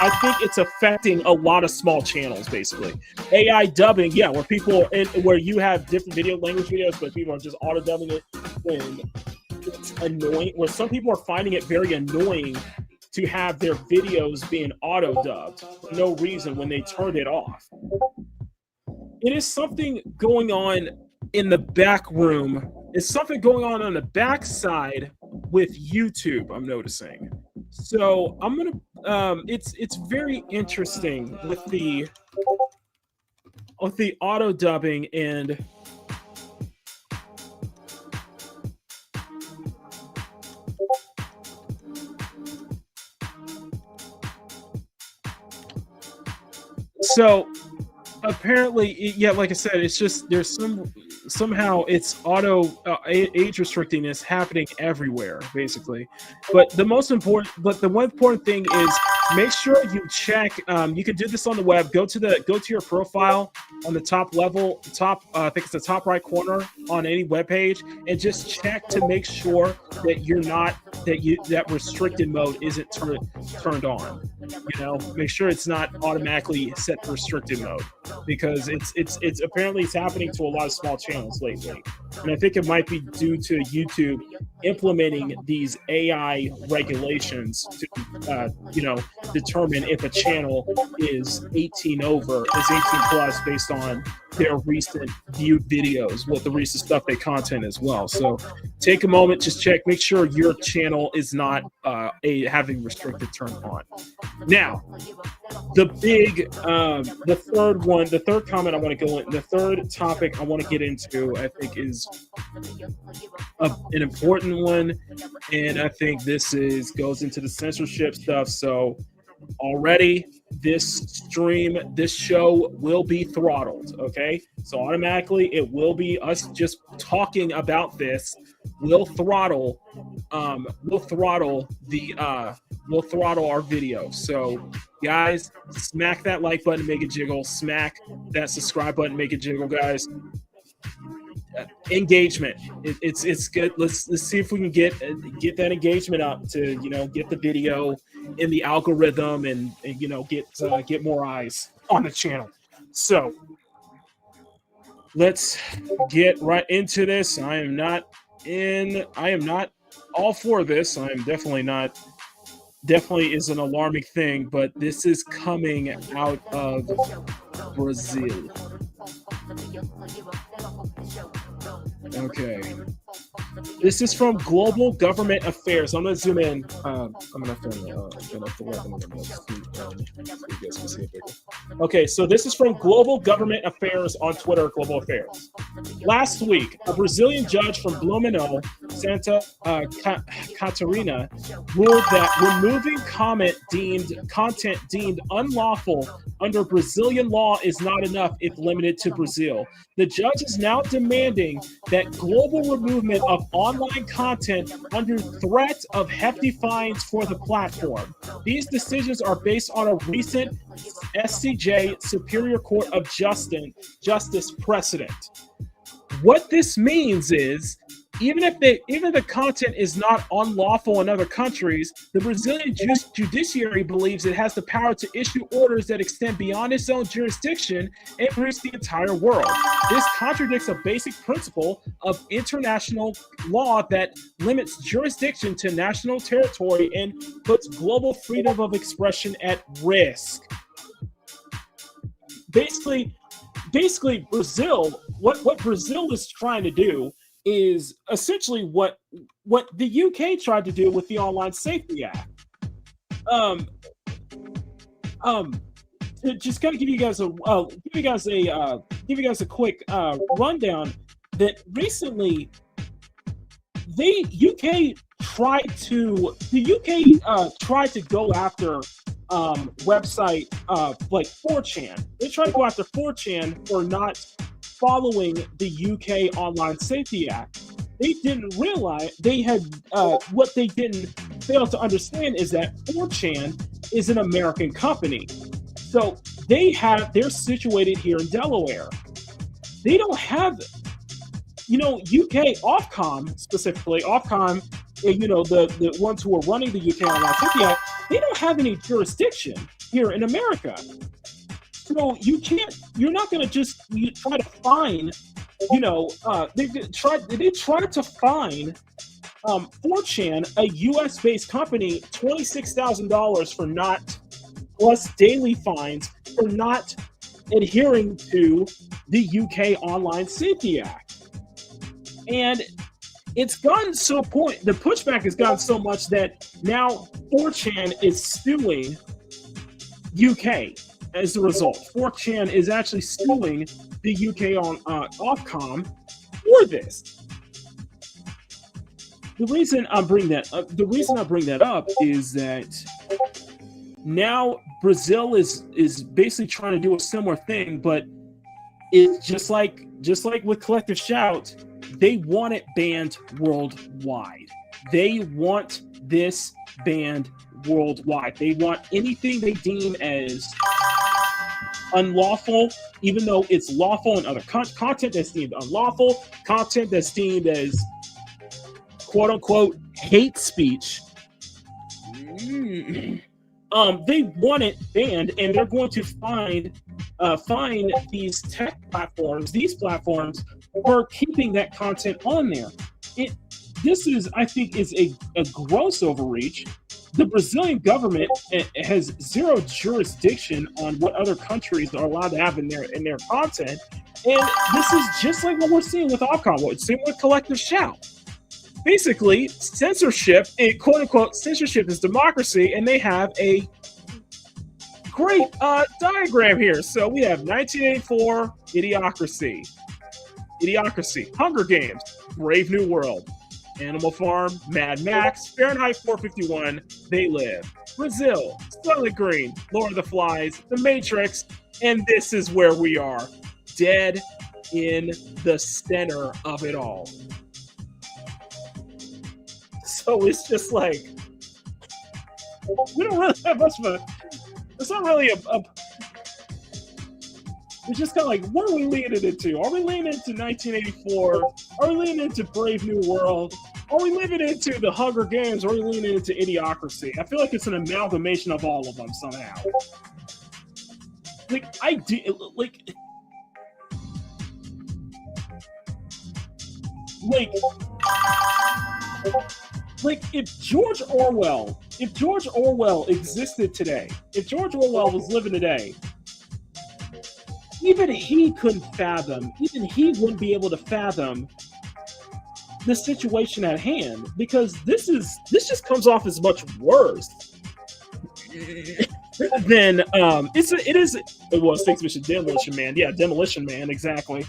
Speaker 1: I think it's affecting a lot of small channels. Basically, AI dubbing, yeah, where you have different language videos, but people are just auto dubbing it, and it's annoying. Where some people are finding it very annoying to have their videos being auto dubbed for no reason when they turn it off. It is something going on in the back room. It's something going on the back side with YouTube, I'm noticing. So I'm gonna it's very interesting with the auto dubbing and so apparently, yeah, like I said, it's just there's somehow it's auto age restricting is happening everywhere, basically. But the one important thing is make sure you check. You can do this on the web. Go to your profile on the top level, I think it's the top right corner on any web page, and just check to make sure that that restricted mode isn't turned on. You know, make sure it's not automatically set to restricted mode, because it's apparently it's happening to a lot of small channels lately, and I think it might be due to YouTube implementing these AI regulations to determine if a channel is 18 plus based on their recent viewed videos, what the recent stuff they content as well. So take a moment, just check, make sure your channel is not having restricted turn on. Now, the third comment I want to go in, the third topic I want to get into, I think is an important one, and I think this goes into the censorship stuff. So already this show will be throttled. Okay, so automatically it will be us just talking about this. We'll throttle our video. So guys, smack that like button, make it jiggle. Smack that subscribe button, make it jiggle, guys. Engagement, it's good. Let's see if we can get that engagement up to get the video in the algorithm and get more eyes on the channel. So let's get right into this. I am not all for this. I am definitely is an alarming thing, but this is coming out of Brazil. Okay. This is from Global Government Affairs. I'm gonna zoom in. I'm gonna film it. I'm gonna throw it on the notes so you guys can see it bigger. Okay, so this is from Global Government Affairs on Twitter. Global Affairs. Last week, a Brazilian judge from Blumenau, Santa Catarina, ruled that removing content deemed unlawful under Brazilian law is not enough if limited to Brazil. The judge is now demanding that global removal of online content under threat of hefty fines for the platform. These decisions are based on a recent SCJ Superior Court of Justice precedent. What this means is, even if the content is not unlawful in other countries, the Brazilian judiciary believes it has the power to issue orders that extend beyond its own jurisdiction and reach the entire world. This contradicts a basic principle of international law that limits jurisdiction to national territory and puts global freedom of expression at risk. Basically, Brazil, what Brazil is trying to do is essentially what the UK tried to do with the Online Safety Act. To just kind of give you guys a quick rundown, that recently the UK tried to go after website like 4chan. They tried to go after 4chan for not following the UK Online Safety Act. They didn't realize what they didn't fail to understand is that 4chan is an American company. So they're situated here in Delaware. They don't have, UK Ofcom specifically, the ones who are running the UK Online Safety Act, they don't have any jurisdiction here in America. So you're not going to just try to fine, they tried to fine 4chan, a US-based company, $26,000 for not, plus daily fines for not adhering to the UK Online Safety Act. And it's gotten so the pushback has gotten so much that now 4chan is suing UK. As a result, 4chan is actually suing the UK on Ofcom for this. The reason I bring that up is that now Brazil is basically trying to do a similar thing, but it's just like with Collective Shout, they want it banned worldwide. They want this banned worldwide. They want anything they deem as unlawful, even though it's lawful in other content that's deemed unlawful, content that's deemed as quote unquote hate speech. They want it banned, and they're going to fine these these platforms for keeping that content on there. This is, I think, is a gross overreach. The Brazilian government has zero jurisdiction on what other countries are allowed to have in their content, and this is just like what we're seeing with Ofcom. Same with Collective Shout. Basically, censorship, quote unquote, censorship is democracy, and they have a great diagram here. So we have 1984, Idiocracy, Hunger Games, Brave New World, Animal Farm, Mad Max, Fahrenheit 451, They Live, Brazil, Soylent Green, Lord of the Flies, The Matrix, and this is where we are, dead in the center of it all. So it's just like, we don't really have much of a, it's not really a it's just kind of like, what are we leaning into? Are we leaning into 1984? Are we leaning into Brave New World? Are we leaning into the Hunger Games? Or are we leaning into Idiocracy? I feel like it's an amalgamation of all of them somehow. Like if George Orwell existed today, if George Orwell was living today, even he couldn't fathom, even he wouldn't be able to fathom the situation at hand, because this just comes off as much worse than it is. Well, Stakes Mission Demolition Man. Yeah, Demolition Man, exactly.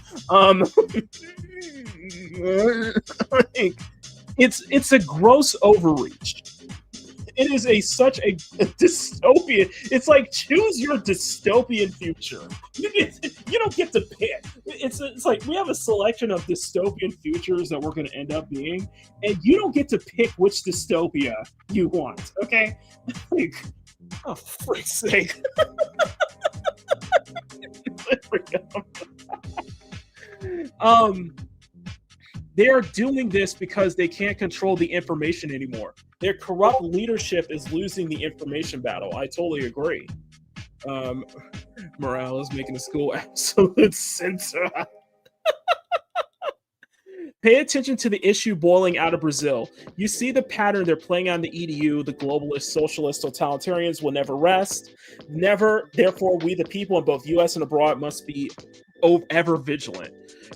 Speaker 1: It's a gross overreach. It is such a dystopian. It's like, choose your dystopian future. You don't get to pick. It's like we have a selection of dystopian futures that we're going to end up being, and you don't get to pick which dystopia you want. Okay, like, oh, for frick's sake. They are doing this because they can't control the information anymore. Their corrupt leadership is losing the information battle. I totally agree. Morale is making the school absolute censor. Pay attention to the issue boiling out of Brazil. You see the pattern they're playing on the EDU. The globalist, socialist, totalitarians will never rest. Never. Therefore, we the people in both U.S. and abroad must be ever vigilant.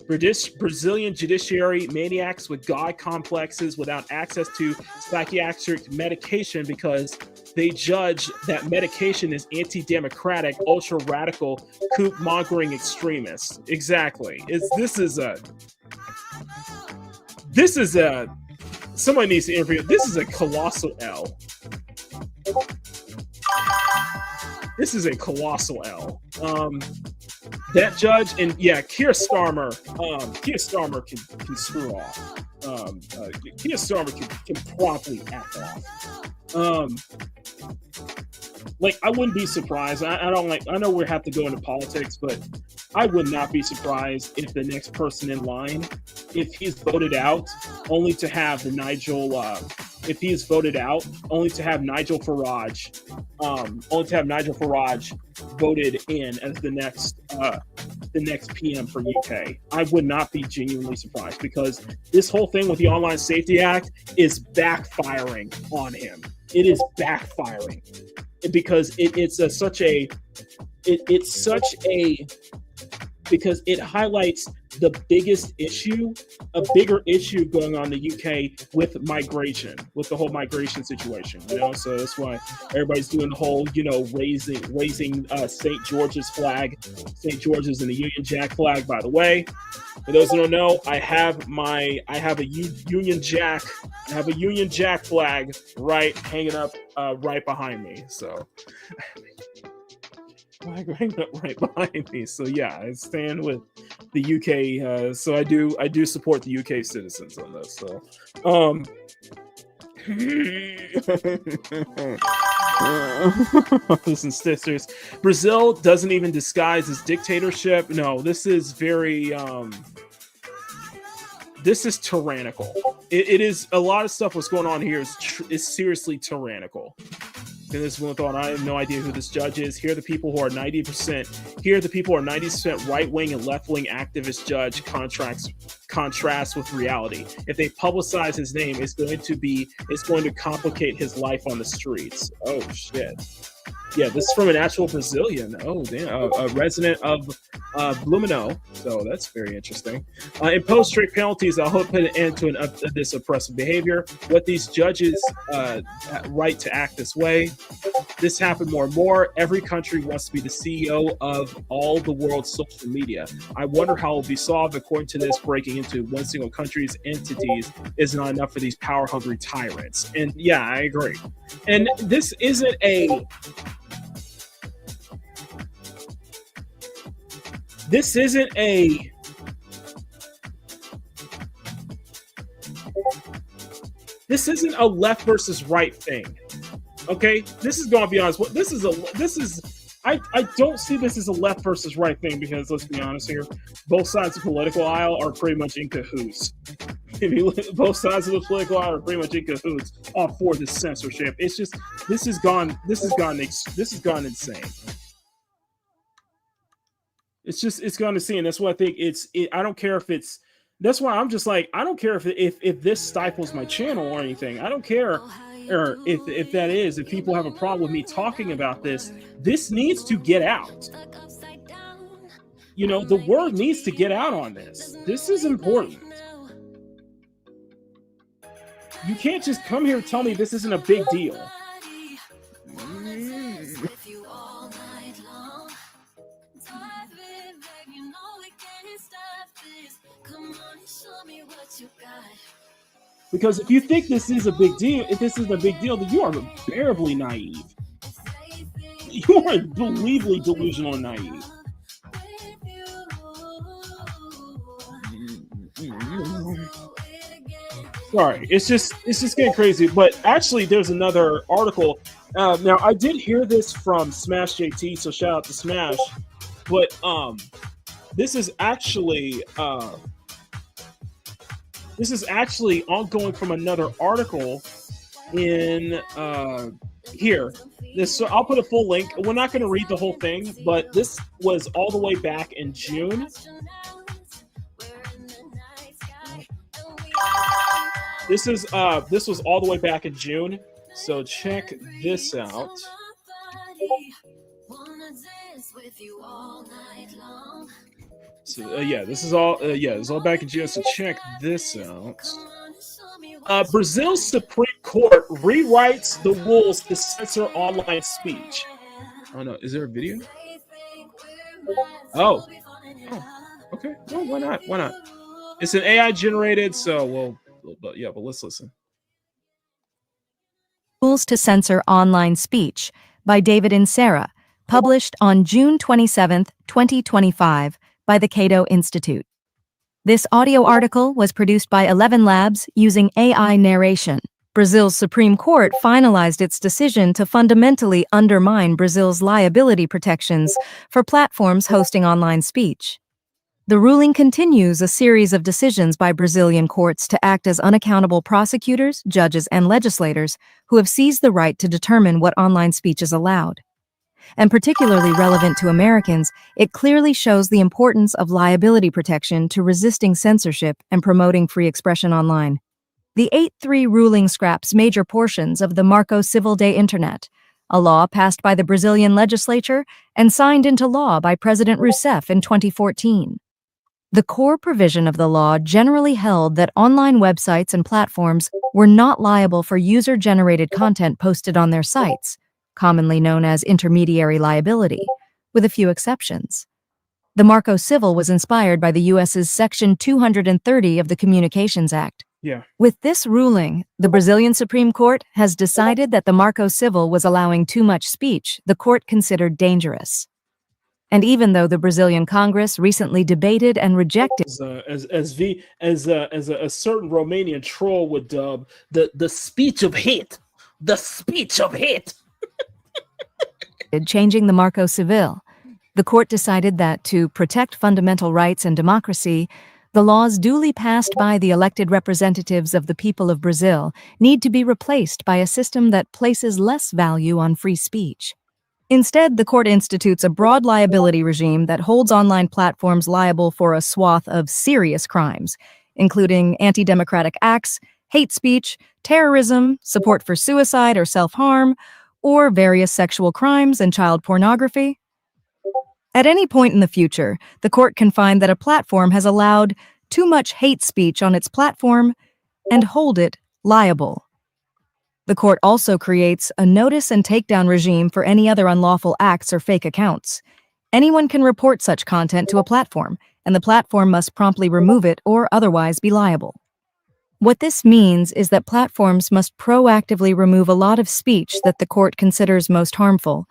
Speaker 1: Brazilian judiciary maniacs with God complexes without access to psychiatric medication because they judge that medication is anti-democratic, ultra-radical, coup-mongering extremists. Exactly. This is somebody needs to interview. This is a colossal L. This is a colossal L. That judge, and yeah, Keir Starmer can screw off. Keir Starmer can promptly act off. Like, I wouldn't be surprised. I know we have to go into politics, but I would not be surprised if the next person in line, if he's voted out, only to have Nigel Farage voted in as the next PM for UK. I would not be genuinely surprised, because this whole thing with the Online Safety Act is backfiring on him. It is backfiring because because it highlights the biggest issue, a bigger issue going on in the UK with migration, with the whole migration situation, so that's why everybody's doing the whole, raising St. George's flag. St. George's and the Union Jack flag, by the way. For those who don't know, I have a Union Jack flag hanging up right behind me. So right behind me. So yeah, I stand with the UK. So I do support the UK citizens on this. So brothers and sisters, Brazil doesn't even disguise its dictatorship. No, this is very this is tyrannical. It is, a lot of stuff what's going on here is seriously tyrannical. And this one thought, I have no idea who this judge is. Here are the people who are 90% right-wing and left-wing activist judge contrasts with reality. If they publicize his name, it's going to complicate his life on the streets. Oh shit. Yeah, this is from an actual Brazilian. Oh, damn. A resident of Blumenau. So that's very interesting. Impose strict penalties. I hope put an end to this oppressive behavior. What these judges right to act this way. This happened more and more. Every country wants to be the CEO of all the world's social media. I wonder how it will be solved. According to this, breaking into one single country's entities is not enough for these power-hungry tyrants. And yeah, I agree. And this isn't a... This isn't a left versus right thing. Okay? This is going to be honest. I don't see this as a left versus right thing, because let's be honest here, both sides of the political aisle are pretty much in cahoots. Both sides of the political aisle are pretty much in cahoots for the censorship. It's just, this has gone insane. It's gone insane. That's why I think I don't care if it's, that's why I'm just like, I don't care if this stifles my channel or anything. I don't care, or if that is, if people have a problem with me talking about this needs to get out. The word needs to get out on this. This is important. You can't just come here and tell me this isn't a big deal. Because if you think this is a big deal, if this isn't a big deal, then you are unbearably naive. You are unbelievably delusional and naive. Sorry, it's just getting crazy. But actually, there's another article. Now, I did hear this from Smash JT, so shout out to Smash. But this is actually ongoing from another article in here. So I'll put a full link. We're not going to read the whole thing, but this was all the way back in June. This was all the way back in June. So check this out. So this is all back in June. So check this out. Brazil's Supreme Court rewrites the rules to censor online speech. Oh no, is there a video? Oh, okay. Well, why not? Why not? It's an AI generated, so but let's listen.
Speaker 19: Rules to Censor Online Speech by David Insera, published on June 27, 2025, by the Cato Institute. This audio article was produced by 11 Labs using AI narration. Brazil's Supreme Court finalized its decision to fundamentally undermine Brazil's liability protections for platforms hosting online speech. The ruling continues a series of decisions by Brazilian courts to act as unaccountable prosecutors, judges, and legislators who have seized the right to determine what online speech is allowed. And particularly relevant to Americans, it clearly shows the importance of liability protection to resisting censorship and promoting free expression online. The 8-3 ruling scraps major portions of the Marco Civil de Internet, a law passed by the Brazilian legislature and signed into law by President Rousseff in 2014. The core provision of the law generally held that online websites and platforms were not liable for user-generated content posted on their sites, commonly known as intermediary liability, with a few exceptions. The Marco Civil was inspired by the U.S.'s Section 230 of the Communications Act.
Speaker 1: Yeah.
Speaker 19: With this ruling, the Brazilian Supreme Court has decided that the Marco Civil was allowing too much speech the court considered dangerous. And even though the Brazilian Congress recently debated and rejected
Speaker 1: as a certain Romanian troll would dub, the speech of hate, the speech of hate.
Speaker 19: changing the Marco Civil, the court decided that to protect fundamental rights and democracy, the laws duly passed by the elected representatives of the people of Brazil need to be replaced by a system that places less value on free speech. Instead, the court institutes a broad liability regime that holds online platforms liable for a swath of serious crimes, including anti-democratic acts, hate speech, terrorism, support for suicide or self-harm, or various sexual crimes and child pornography. At any point in the future, the court can find that a platform has allowed too much hate speech on its platform and hold it liable. The court also creates a notice and takedown regime for any other unlawful acts or fake accounts. Anyone can report such content to a platform, and the platform must promptly remove it or otherwise be liable. What this means is that platforms must proactively remove a lot of speech that the court considers most harmful,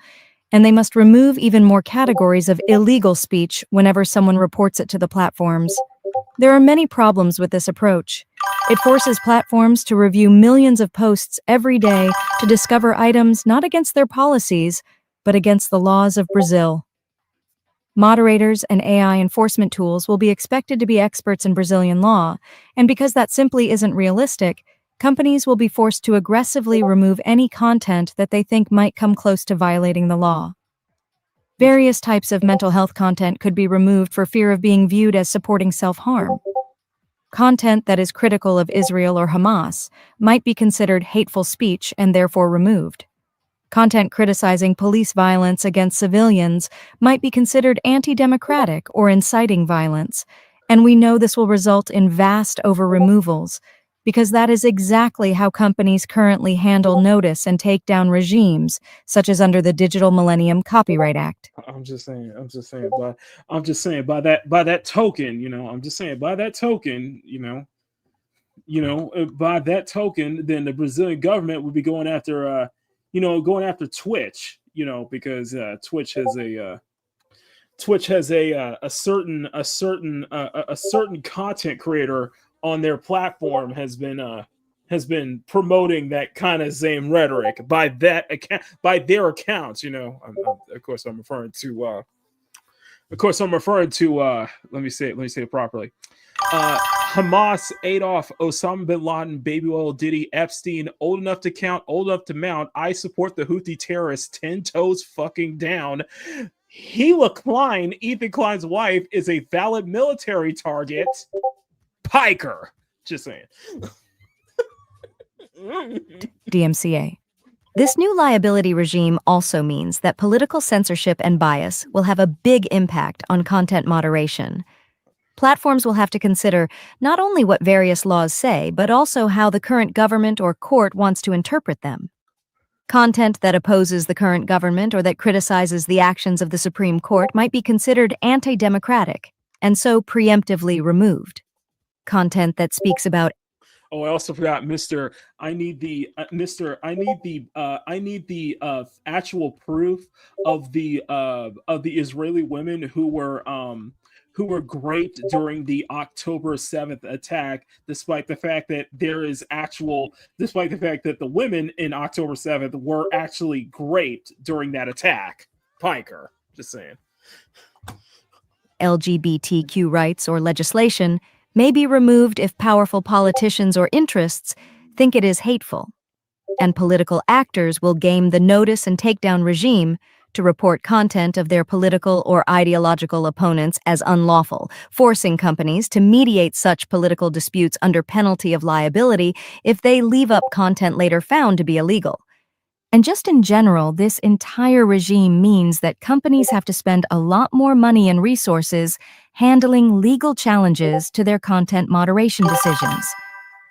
Speaker 19: and they must remove even more categories of illegal speech whenever someone reports it to the platforms. There are many problems with this approach. It forces platforms to review millions of posts every day to discover items not against their policies, but against the laws of Brazil. Moderators and AI enforcement tools will be expected to be experts in Brazilian law, and because that simply isn't realistic, companies will be forced to aggressively remove any content that they think might come close to violating the law. Various types of mental health content could be removed for fear of being viewed as supporting self-harm. Content that is critical of Israel or Hamas might be considered hateful speech and therefore removed. Content criticizing police violence against civilians might be considered anti-democratic or inciting violence, and we know this will result in vast over-removals, because that is exactly how companies currently handle notice and takedown regimes, such as under the Digital Millennium Copyright Act.
Speaker 1: I'm just saying by that token, by that token, by that token, then the Brazilian government would be going after Twitch, because Twitch has a certain content creator on their platform has been promoting that kind of same rhetoric by their accounts. Of course, I'm referring to. Let me say it properly. Hamas, Adolf, Osama bin Laden, Baby Oil, Diddy, Epstein, old enough to count, old enough to mount. I support the Houthi terrorists 10 toes fucking down. Gila Klein, Ethan Klein's wife, is a valid military target. Piker. Just saying.
Speaker 19: DMCA. This new liability regime also means that political censorship and bias will have a big impact on content moderation. Platforms will have to consider not only what various laws say, but also how the current government or court wants to interpret them. Content that opposes the current government or that criticizes the actions of the Supreme Court might be considered anti-democratic and so preemptively removed. Content that speaks about
Speaker 1: Oh, I also forgot, Mr. I need the actual proof of the Israeli women who were raped during the October 7th attack, despite the fact that the women in October 7th were actually raped during that attack. Piker, just saying.
Speaker 19: LGBTQ rights or legislation may be removed if powerful politicians or interests think it is hateful, and political actors will game the notice and takedown regime to report content of their political or ideological opponents as unlawful, forcing companies to mediate such political disputes under penalty of liability if they leave up content later found to be illegal. And just in general, this entire regime means that companies have to spend a lot more money and resources handling legal challenges to their content moderation decisions.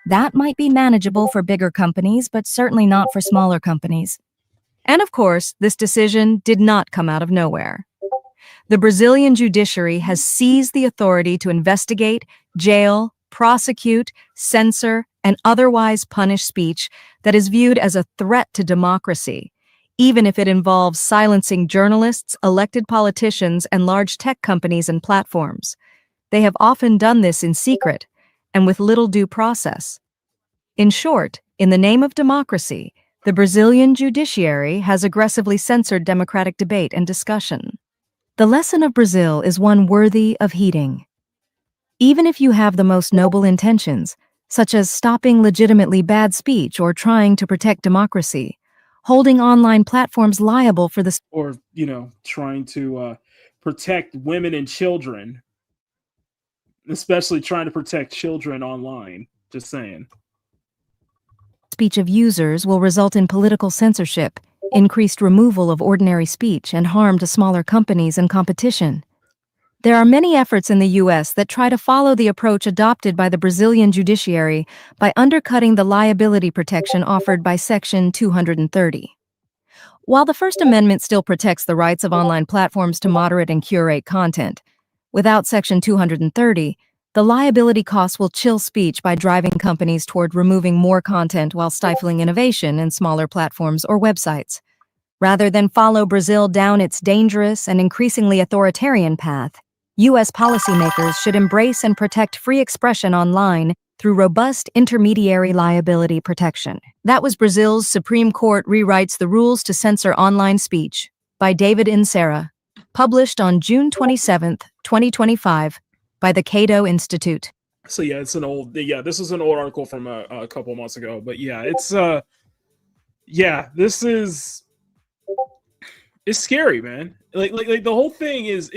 Speaker 19: That might be manageable for bigger companies, but certainly not for smaller companies. And of course, this decision did not come out of nowhere. The Brazilian judiciary has seized the authority to investigate, jail, prosecute, censor, and otherwise punish speech that is viewed as a threat to democracy, even if it involves silencing journalists, elected politicians, and large tech companies and platforms. They have often done this in secret and with little due process. In short, in the name of democracy, the Brazilian judiciary has aggressively censored democratic debate and discussion. The lesson of Brazil is one worthy of heeding. Even if you have the most noble intentions, such as stopping legitimately bad speech or trying to protect democracy, holding online platforms liable for this,
Speaker 1: or trying to protect women and children, especially trying to protect children online. Just saying.
Speaker 19: Speech of users will result in political censorship, increased removal of ordinary speech, and harm to smaller companies and competition. There are many efforts in the U.S. that try to follow the approach adopted by the Brazilian judiciary by undercutting the liability protection offered by Section 230. While the First Amendment still protects the rights of online platforms to moderate and curate content, without Section 230, the liability costs will chill speech by driving companies toward removing more content while stifling innovation in smaller platforms or websites. Rather than follow Brazil down its dangerous and increasingly authoritarian path, U.S. policymakers should embrace and protect free expression online through robust intermediary liability protection. That was Brazil's Supreme Court Rewrites the Rules to Censor Online Speech by David Insera, published on June 27, 2025, by the Cato Institute.
Speaker 1: So yeah, this is an old article from a couple months ago, but yeah, it's scary, man. Like the whole thing is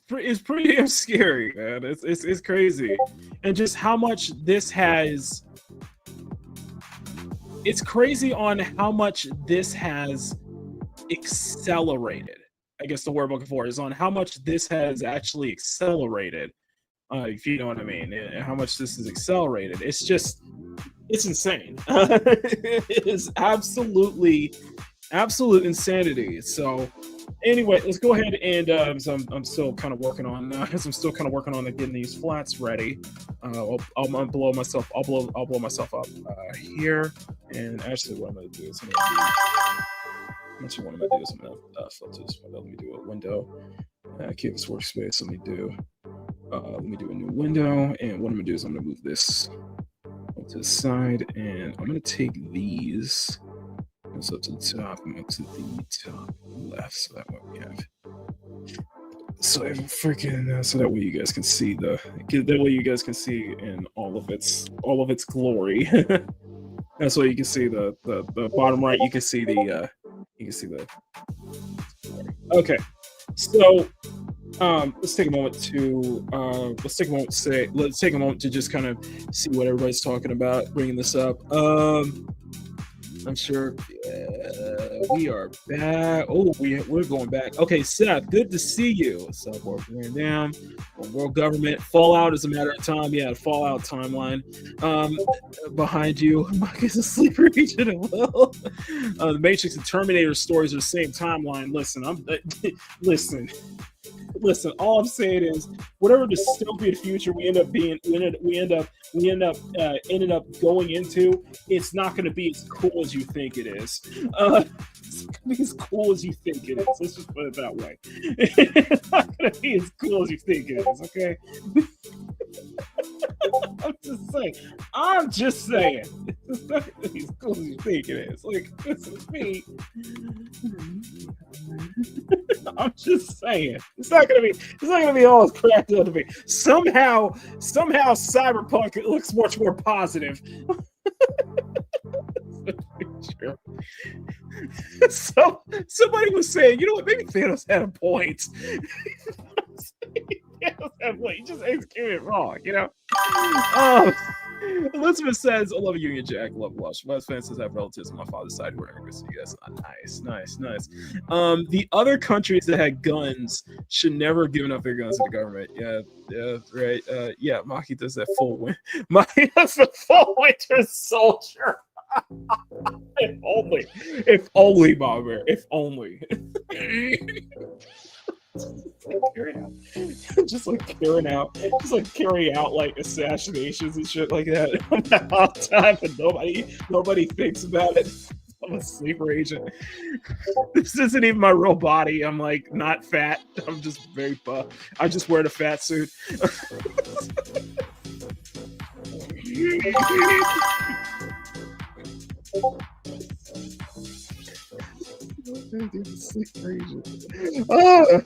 Speaker 1: pretty damn scary, man. It's crazy, and just how much this has. It's crazy on how much this has accelerated. I guess the word I'm looking for is on how much this has actually accelerated. If you know what I mean, and how much this is accelerated. It's just It's insane. It is absolute insanity. So anyway, let's go ahead and so I'm still kind of working on getting these flats ready. I'll blow myself up here. And actually, what I'm gonna do is I'm gonna filter this window. Let me do a window. Keep this workspace. Let me do a new window. And what I'm gonna do is I'm gonna move this to the side, and I'm gonna take these. So to the top, I'm up to the top left, so that way we have. So that way you guys can see in all of its glory. That's why you can see the bottom right. You can see the. Okay, so let's take a moment to just kind of see what everybody's talking about. Bringing this up. I'm sure we are back. Oh, we're going back. Okay, Seth, good to see you. What's up, working down? World government. Fallout is a matter of time. Yeah, the Fallout timeline. Behind you, Marcus is a sleeper agent as well. The Matrix and Terminator stories are the same timeline. Listen, all I'm saying is, whatever dystopian future we end up going into, it's not going to be as cool as you think it is. It's going to be as cool as you think it is. Let's just put it that way. It's not going to be as cool as you think it is, okay? I'm just saying. It's not going to be as cool as you think it is. Like, this is me. I'm just saying. It's not gonna be all as cracked up to be. Somehow Cyberpunk looks much more positive. So somebody was saying, you know what, maybe Thanos had a point. He just executed it wrong, you know? Elizabeth says, I love Union Jack, love Lush. My fans have relatives on my father's side who are immigrants. So yes, nice. The other countries that had guns should never have given up their guns to the government. Yeah, right. Yeah, Maki does that full win. Maki does the full Winter Soldier. If only, Bob Bear. If only. Just carrying out like assassinations and shit like that all the time, but nobody thinks about it. I'm a sleeper agent. This isn't even my real body. I'm like not fat. I'm just very buff. I just wear the fat suit. Oh.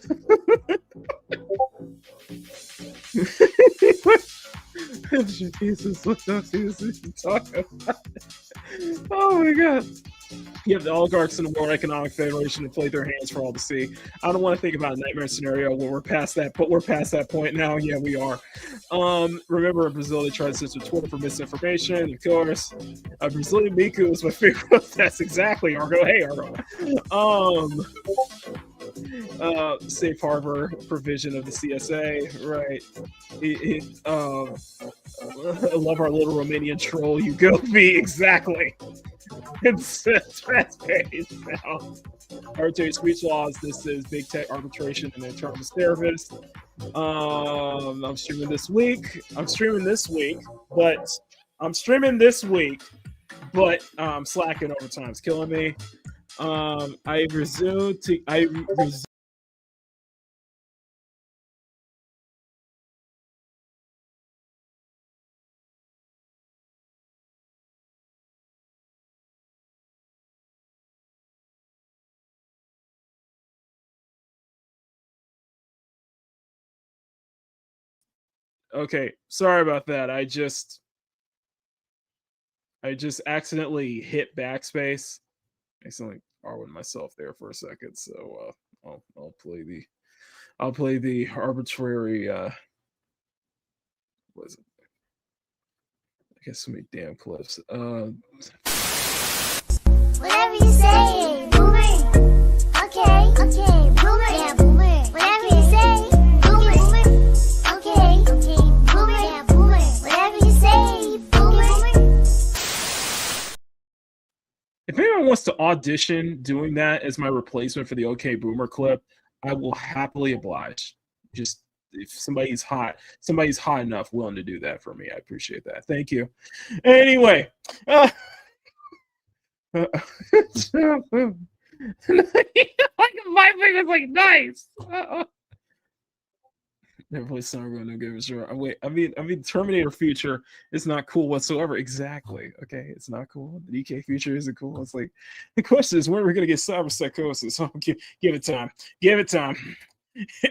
Speaker 1: Jesus, what else is he talking about? Oh my god. You have the oligarchs in the World Economic Federation to play their hands for all to see. I don't want to think about a nightmare scenario where we're past that, but we're past that point now. Yeah, we are. Remember in Brazil, they tried to censor Twitter for misinformation. Of course, Brazilian Miku is my favorite. That's exactly Argo. Hey, Argo. Safe harbor provision of the CSA, right? I love our little Romanian troll. You go me exactly. It's fast-paced now. Arbitrary speech laws. This is big tech arbitration and internal service. I'm streaming this week, but slacking overtime. It's killing me. I resume. Okay, sorry about that. I just accidentally hit backspace. I accidentally armed myself there for a second, so I'll play the arbitrary. What is it? I guess so many damn clips.
Speaker 20: Whatever you say, boomer. Okay, boomer. Yeah, boomer. Whatever you say, boomer. Okay, boomer. Yeah, boomer. Whatever you say, boomer.
Speaker 1: audition doing that as my replacement for the OK Boomer clip, I will happily oblige. Just if somebody's hot enough willing to do that for me, I appreciate that. Thank you. Anyway, my thing is like nice. Never not going to give it sure. Wait, I mean, Terminator future is not cool whatsoever. Exactly. Okay, it's not cool. The DK future isn't cool. It's like the question is when are we going to get cyber psychosis? So give it time. Give it time.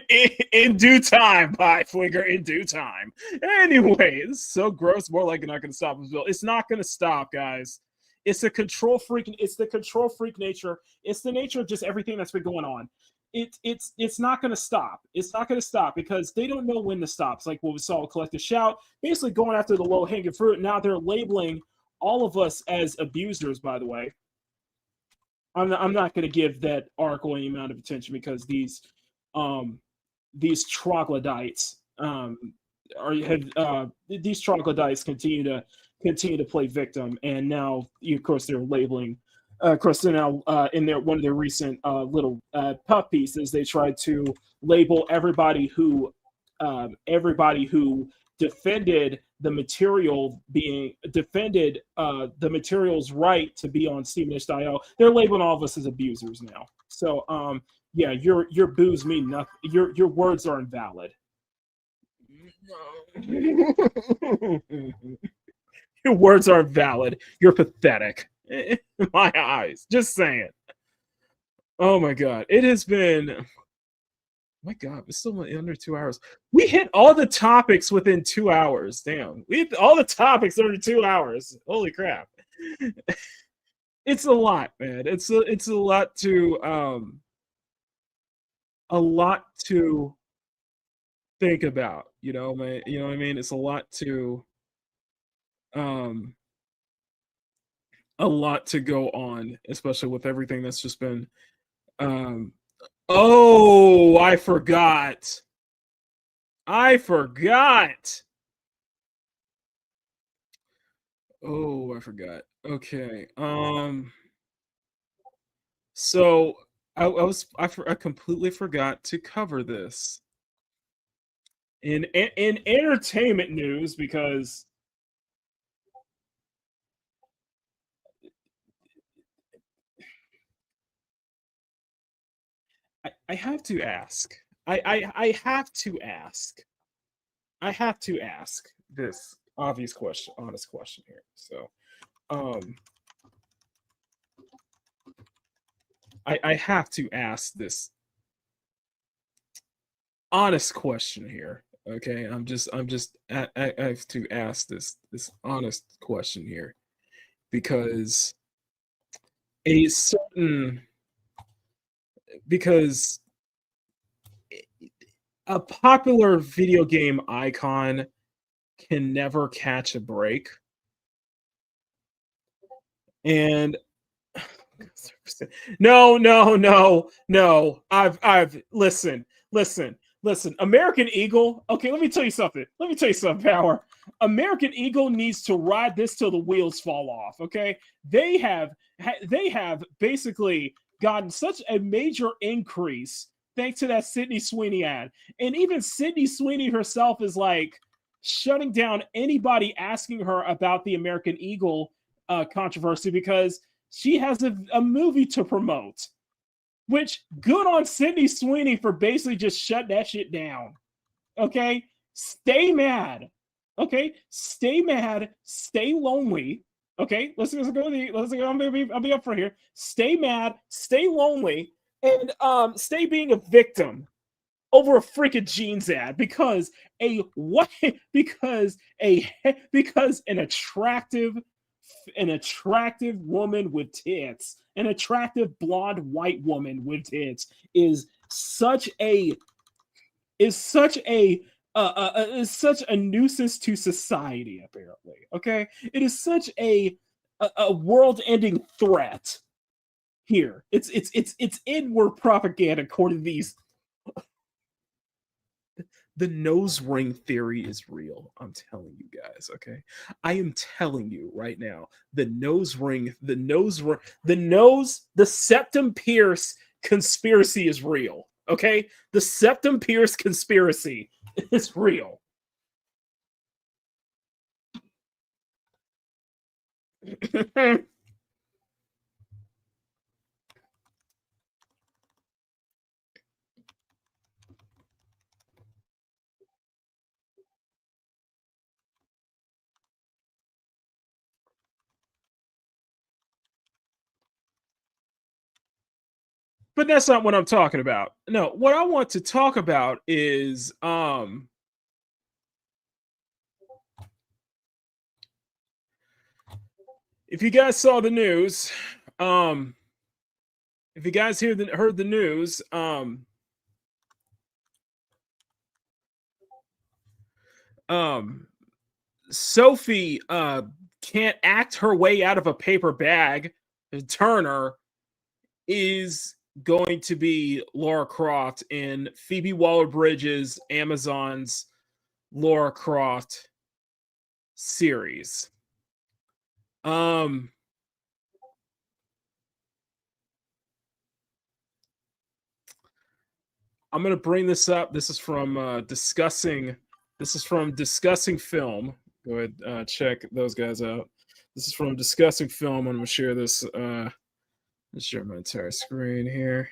Speaker 1: In due time, bye, Flicker. In due time. Anyway, this is so gross. More like not going to stop us, Bill. It's not going to stop, guys. It's the control freak. It's the control freak nature. It's the nature of just everything that's been going on. It's not going to stop. It's not going to stop because they don't know when to stop. It's like what we saw with Collective Shout, basically going after the low hanging fruit. Now they're labeling all of us as abusers. By the way, I'm not going to give that article any amount of attention because these troglodytes these troglodytes continue to play victim, and now of course they're labeling. Of course, now in one of their recent little puff pieces, they tried to label everybody who defended the material defended the material's right to be on Steam.io. They're labeling all of us as abusers now. So yeah, your boos mean nothing. Your words are invalid. Your words are valid. You're pathetic. In my eyes. Just saying. Oh my god. It has been. Oh my god, it's still under 2 hours. We hit all the topics within 2 hours. Damn. We hit all the topics under 2 hours. Holy crap. It's a lot, man. It's a lot to think about. You know what I mean? It's a lot to go on, especially with everything that's just been oh, I forgot. Oh, I forgot. Okay. So I completely forgot to cover this in entertainment news because I have to ask. I have to ask. I have to ask this honest question here. So, I have to ask this honest question here. Okay, I have to ask this honest question here because a popular video game icon can never catch a break. And no. I've listen. American Eagle. Okay, let me tell you something, Power. American Eagle needs to ride this till the wheels fall off. Okay, they have basically gotten such a major increase thanks to that Sydney Sweeney ad. And even Sydney Sweeney herself is like shutting down anybody asking her about the American Eagle controversy because she has a movie to promote. Which, good on Sydney Sweeney for basically just shutting that shit down. Okay? Stay mad. Okay? Stay mad. Stay lonely. Okay? Let's go. I'll be up for here. Stay mad. Stay lonely. And stay being a victim over a freaking jeans ad because an attractive woman with tits, an attractive blonde white woman with tits is such a nuisance to society. Apparently, okay, it is such a world-ending threat. Here, it's inward propaganda according to The nose ring theory is real. I'm telling you guys, okay? I am telling you right now, the septum pierce conspiracy is real, okay? The septum pierce conspiracy is real. But that's not what I'm talking about. No, what I want to talk about is if you guys saw the news, if you guys heard the news, Sophie can't act her way out of a paper bag. Turner is going to be Lara Croft in Phoebe Waller-Bridge's Amazon's Lara Croft series. I'm going to bring this up. This is from discussing film. Go ahead, check those guys out. This is from Discussing Film. I'm going to share this. Let's share my entire screen here.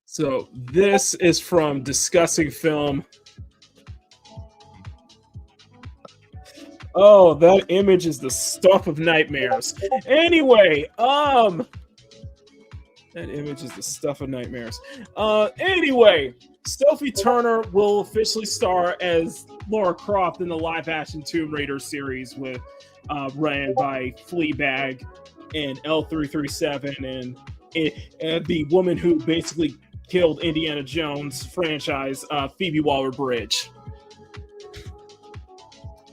Speaker 1: So this is from Discussing Film. Oh, that image is the stuff of nightmares. Anyway, that image is the stuff of nightmares. Anyway, Sophie Turner will officially star as Lara Croft in the live-action Tomb Raider series with ran by Fleabag and L337 and the woman who basically killed Indiana Jones franchise, Phoebe Waller-Bridge.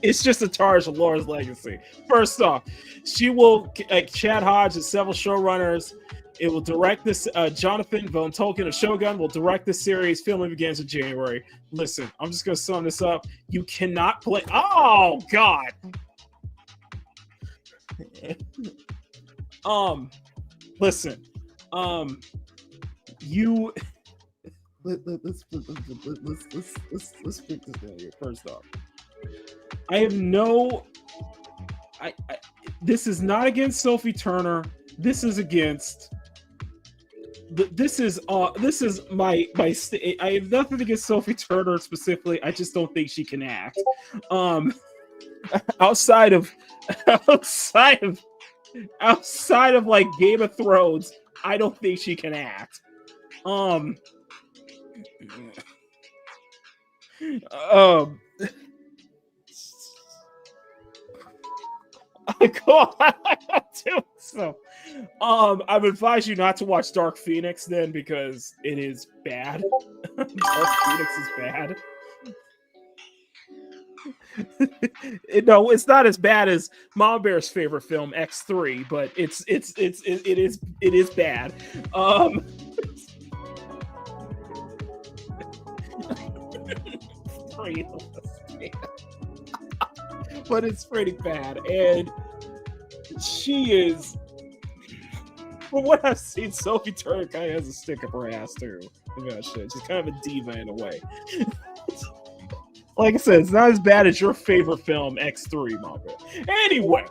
Speaker 1: It's just a tarnish of Laura's legacy. First off, she will, Chad Hodge and several showrunners, it will direct this, Jonathan Von Tolkien of Shogun will direct this series. Filming begins in January. Listen, I'm just going to sum this up. You cannot play, oh, God. Listen, you let's break this down here. First off, I have no this is not against Sophie Turner. This is against this is my I have nothing against Sophie Turner specifically. I just don't think she can act. Outside of like Game of Thrones, I don't think she can act. So I've advised you not to watch Dark Phoenix then, because it is bad. Dark Phoenix is bad. No, it's not as bad as Mom Bear's favorite film X3, but it is bad. But it's pretty bad, and she is, from what I've seen, Sophie Turner kind of has a stick up her ass too. She's kind of a diva in a way. Like I said, it's not as bad as your favorite film, X3, Mom Bear. Anyway,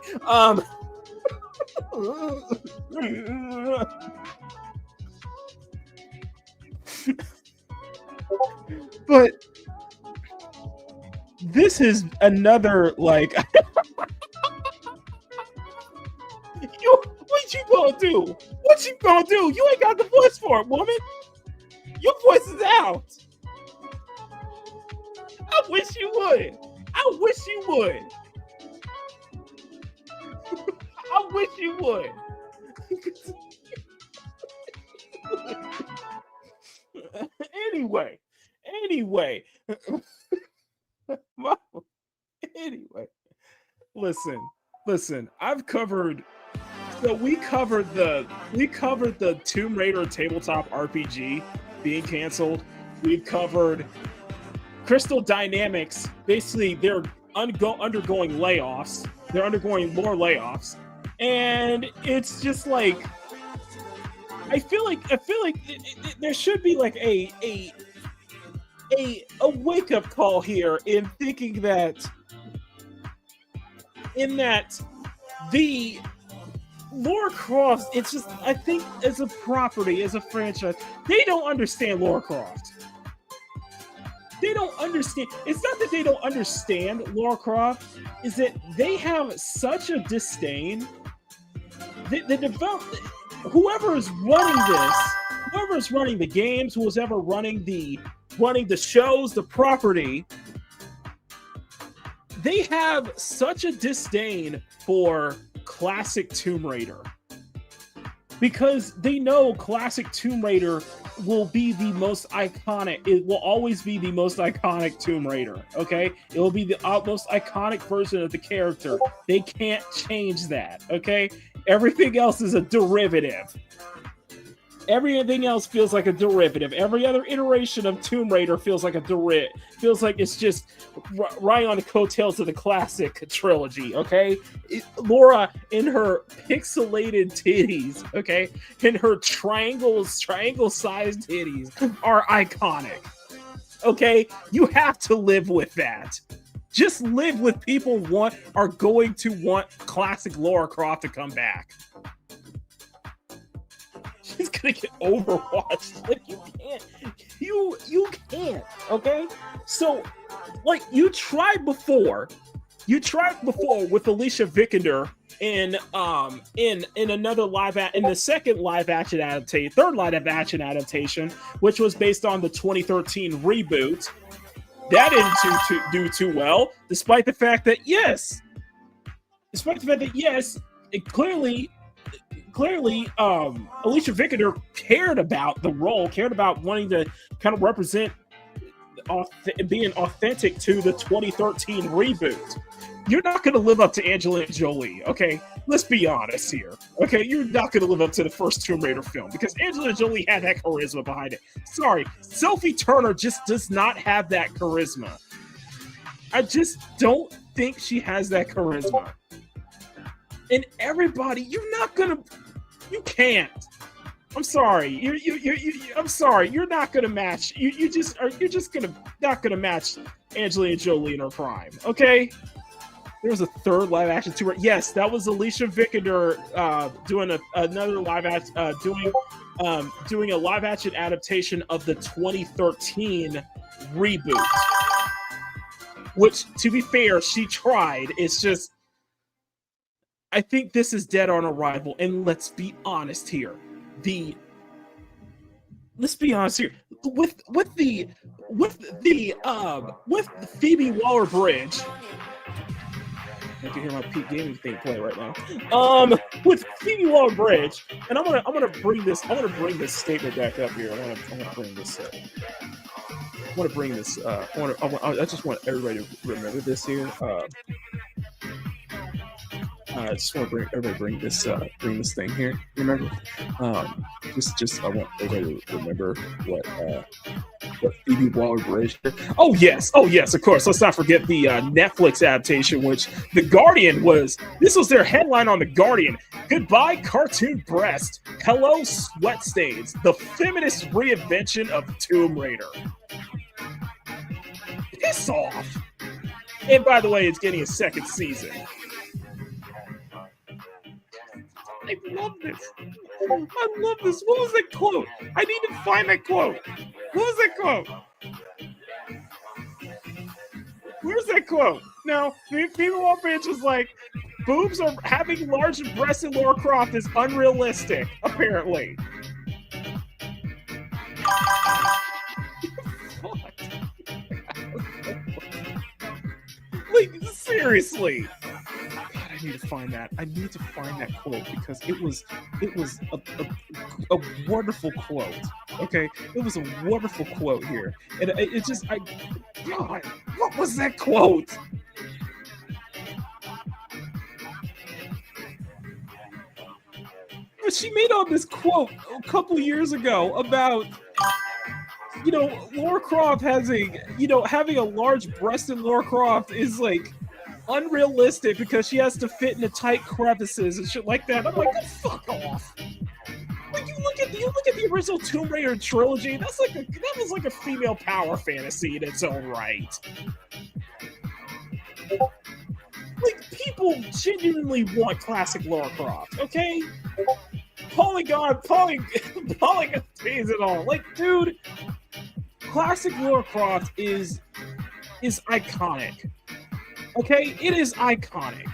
Speaker 1: but this is another, like, what you gonna do? What you gonna do? You ain't got the voice for it, woman. Your voice is out. I wish you would. I wish you would. I wish you would. Anyway. Anyway. Listen. I've covered. So we covered the Tomb Raider tabletop RPG being canceled We've covered Crystal Dynamics. Basically, they're undergoing layoffs. They're undergoing more layoffs, and it's just like I feel like there should be like a wake up call here in thinking that the Lara Croft, it's just, I think as a property, as a franchise, they don't understand Lara Croft. They don't understand. It's not that they don't understand Lara Croft, is that they have such a disdain. Whoever is running this, whoever is running the games, who's ever running the shows, the property, they have such a disdain for classic Tomb Raider because they know classic Tomb Raider will be the most iconic. It will always be the most iconic Tomb Raider. Okay, it will be the most iconic version of the character. They can't change that. Okay, everything else is a derivative. Everything else feels like a derivative. Every other iteration of Tomb Raider feels like a derivative. Feels like it's just riding on the coattails of the classic trilogy, okay? Lara, in her pixelated titties, okay? In her triangle-sized titties are iconic, okay? You have to live with that. Just live with people are going to want classic Lara Croft to come back. She's gonna get overwatched. Like, you can't. You can't. Okay. So, like, you tried before with Alicia Vikander in another in the second third live action adaptation, which was based on the 2013 reboot. That didn't do too well, despite the fact that yes, it clearly, Alicia Vikander cared about the role, cared about wanting to kind of represent being authentic to the 2013 reboot. You're not going to live up to Angelina Jolie, okay? Let's be honest here, okay? You're not going to live up to the first Tomb Raider film because Angelina Jolie had that charisma behind it. Sorry, Sophie Turner just does not have that charisma. I just don't think she has that charisma. And everybody, you can't. I'm sorry. I'm sorry. You're not gonna match. You're just not gonna match Angelina Jolie in her prime. Okay. There was a third live action tour. Yes, that was Alicia Vikander doing another live action, doing a live action adaptation of the 2013 reboot. Which, to be fair, she tried. It's just, I think this is dead on arrival. And let's be honest here. With Phoebe Waller-Bridge. I can hear my Pete Gaming thing play right now. With Phoebe Waller-Bridge, and I'm gonna bring this statement back up here. I just want everybody to remember this here. I just want to bring this thing here. Remember, I want everybody to remember what Phoebe Waller-Bridge. Oh yes, of course. Let's not forget the Netflix adaptation, which The Guardian was. This was their headline on The Guardian. Goodbye, cartoon breast. Hello, sweat stains. The feminist reinvention of Tomb Raider. Piss off. And by the way, it's getting a second season. I love this. What was that quote? I need to find that quote. What was that quote? Where's that quote? No, people on bench was like, boobs are having large breasts in Lara Croft is unrealistic, apparently. Like, seriously. I need to find that quote because it was a wonderful quote. Okay, it was a wonderful quote here, and God, what was that quote? She made on this quote a couple years ago about Lara Croft has having a large-breasted Lara Croft is like unrealistic because she has to fit into tight crevices and shit like that. I'm like, oh, fuck off. Like you look at the original Tomb Raider trilogy. That was like a female power fantasy in its own right. Like people genuinely want classic Lara Croft, okay? Polygon pays it all. Like, dude, classic Lara Croft is iconic. Okay, it is iconic.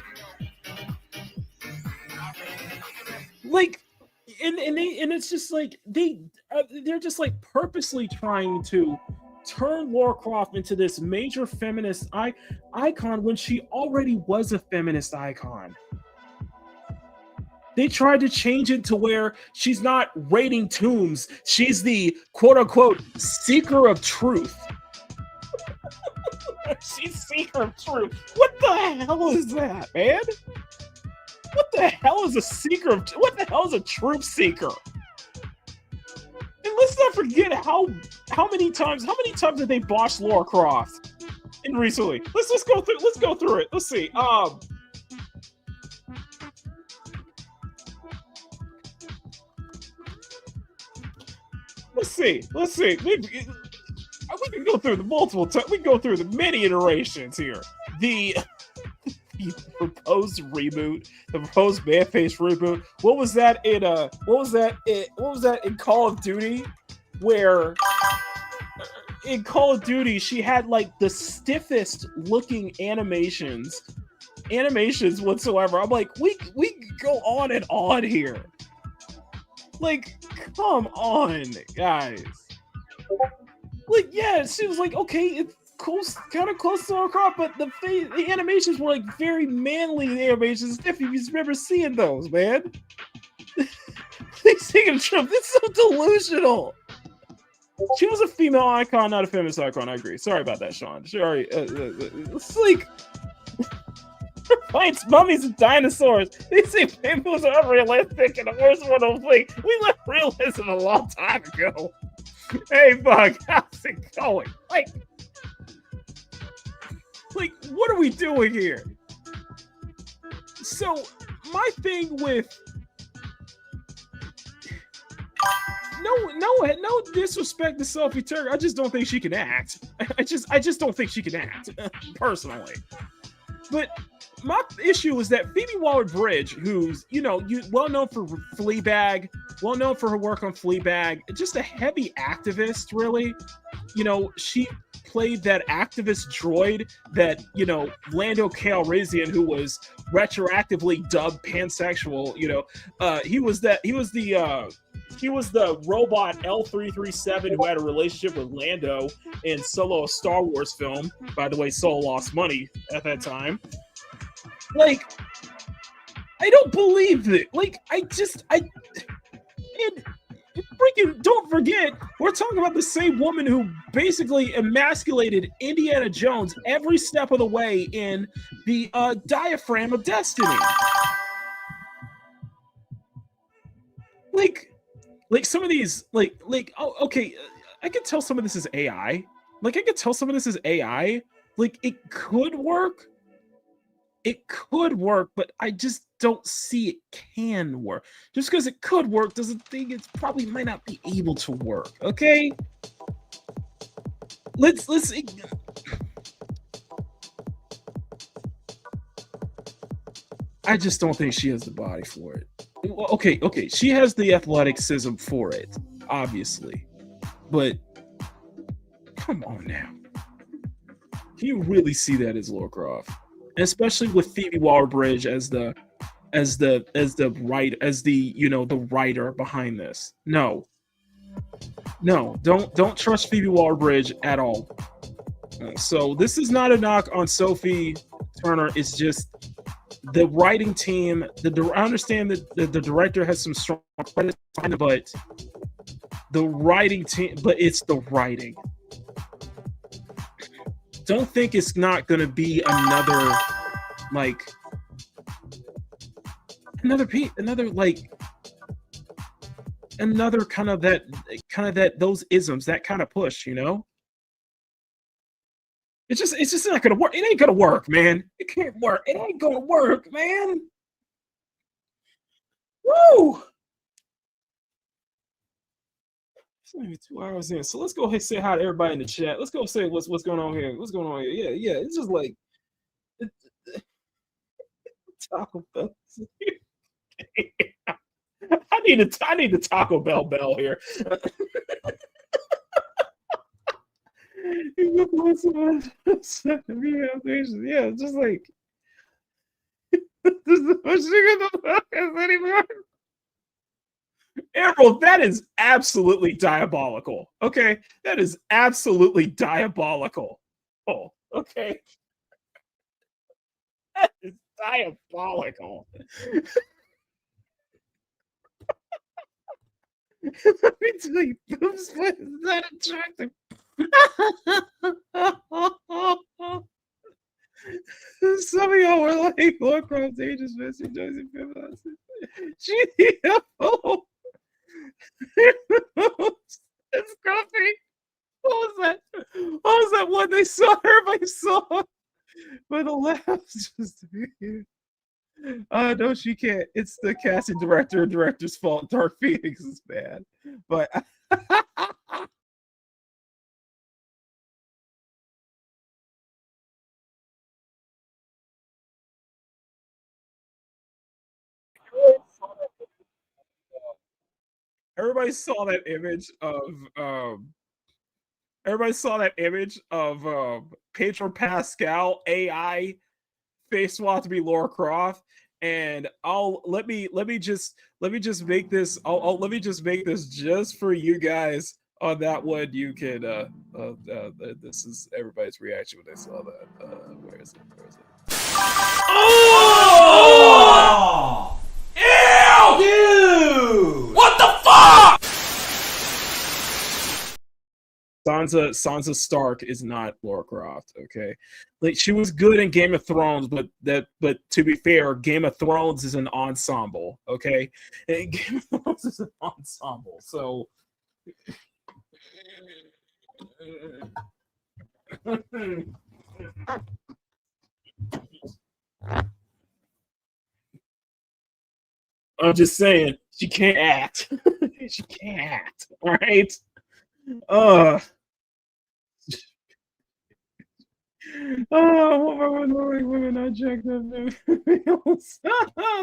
Speaker 1: Like, and it's just like they're just like purposely trying to turn Lara Croft into this major feminist icon when she already was a feminist icon. They tried to change it to where she's not raiding tombs. She's the quote-unquote seeker of truth. She's seeker of truth. What the hell is that, man? What the hell is a seeker of... What the hell is a truth seeker? And let's not forget how many times have they botched Lara Croft in recently. Let's go through it. Let's see. Let's see. We can go through the multiple times. We can go through the many iterations here. The proposed reboot, the proposed man-face reboot. What was that in Call of Duty? Where in Call of Duty she had like the stiffest looking animations whatsoever. I'm like, we go on and on here. Like, come on, guys. Like, yeah, she was like, okay, it's cool, kind of close to Lara Croft, but the animations were like very manly animations. If you remember seeing those, man. Speaking of Trump, it's so delusional. She was a female icon, not a feminist icon. I agree. Sorry about that, Sean. Sorry. It's like fights mummies and dinosaurs. They say people's are unrealistic, and the worst one of like we left realism a long time ago. Hey, Bug, how's it going? Like, what are we doing here? So, my thing with no disrespect to Sophie Turner. I just don't think she can act. I just don't think she can act, personally. But my issue is that Phoebe Waller-Bridge, who's well known for Fleabag, well known for her work on Fleabag, just a heavy activist, really. She played that activist droid that Lando Calrissian, who was retroactively dubbed pansexual. He was the robot L337 who had a relationship with Lando in Solo, a Star Wars film. By the way, Solo lost money at that time. Like, I don't believe it. Like, and freaking don't forget, we're talking about the same woman who basically emasculated Indiana Jones every step of the way in the Diaphragm of Destiny. Like some of these, okay, I can tell some of this is AI. Like, it could work. It could work, but I just don't see it can work. Just because it could work doesn't think it probably might not be able to work. Okay? Let's I just don't think she has the body for it. Okay, she has the athleticism for it, obviously. But come on now. Can you really see that as Lara Croft? Especially with Phoebe Waller-Bridge as the writer behind this. No, don't trust Phoebe Waller-Bridge at all. So this is not a knock on Sophie Turner. It's just the writing team. I understand that the director has some strong credits behind it, but the writing team. But it's the writing. Don't think it's not going to be another another kind of that those isms, that kind of push, you know? It's just not gonna work. It ain't gonna work, man. It can't work. It ain't gonna work, man. Woo! It's not even 2 hours in. So let's go ahead and say hi to everybody in the chat. Let's go say what's going on here. What's going on here? Yeah, yeah. It's just like Taco Bell. I need a Taco Bell here. Yeah, just like this is what you're gonna focus anymore. Emerald, that is absolutely diabolical. Okay, that is absolutely diabolical. Oh, okay, that is diabolical. Let me tell you, boobs is not attractive. Some of y'all were like, Lord Cross Ages, Mr. Josie Pivots. GTFO. It's scruffy. What was that one they saw? Everybody saw. But the laughs just no, she can't. It's the casting director's fault. Dark Phoenix is bad. But everybody saw that image of Pedro Pascal AI face swap to be Laura Croft, and let me just make this. Let me just make this just for you guys on that one. You can this is everybody's reaction when they saw that. Where is it?
Speaker 4: Oh! Ew! Dude! What the fuck?
Speaker 1: Sansa Stark is not Lara Croft, okay? Like, she was good in Game of Thrones, but to be fair, Game of Thrones is an ensemble, okay? And Game of Thrones is an ensemble, so I'm just saying, she can't act. She can't act, all right? Women not jacked up.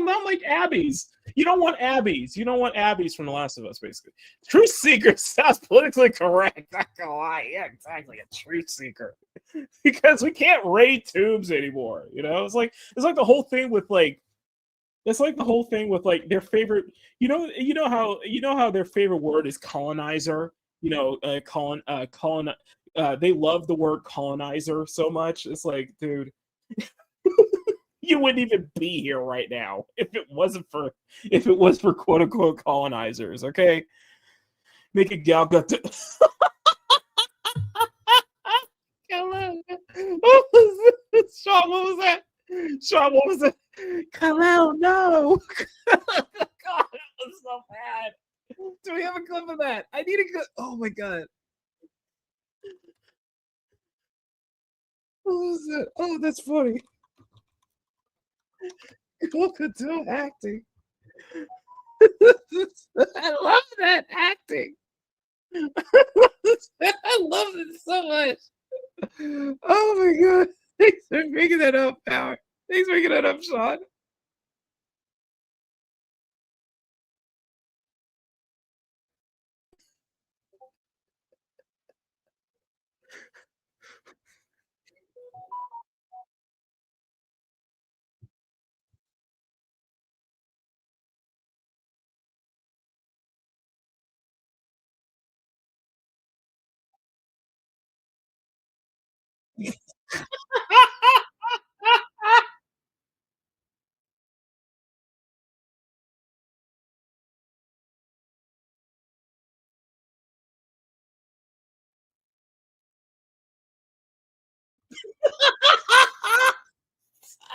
Speaker 1: Not like Abby's. You don't want Abby's. You don't want Abby's from The Last of Us, basically. Truth Seeker sounds politically correct. Not gonna lie. Yeah, exactly. A truth seeker. Because we can't raid tombs anymore. You know, it's like the whole thing with like. It's like the whole thing with like their favorite. You know how their favorite word is colonizer. You know, they love the word colonizer so much. It's like, dude, you wouldn't even be here right now if it was for quote unquote colonizers. Okay, make a gal got to. Sean, what was that? Sean, what was that? Kal-El, no. God, that was so bad. Do we have a clip of that? I need a good. Oh my god. What was it? Oh, that's funny. Look at the acting. I love that acting. I love it so much. Oh my god. Thanks for making that up, Power. Thanks for making that up, Sean.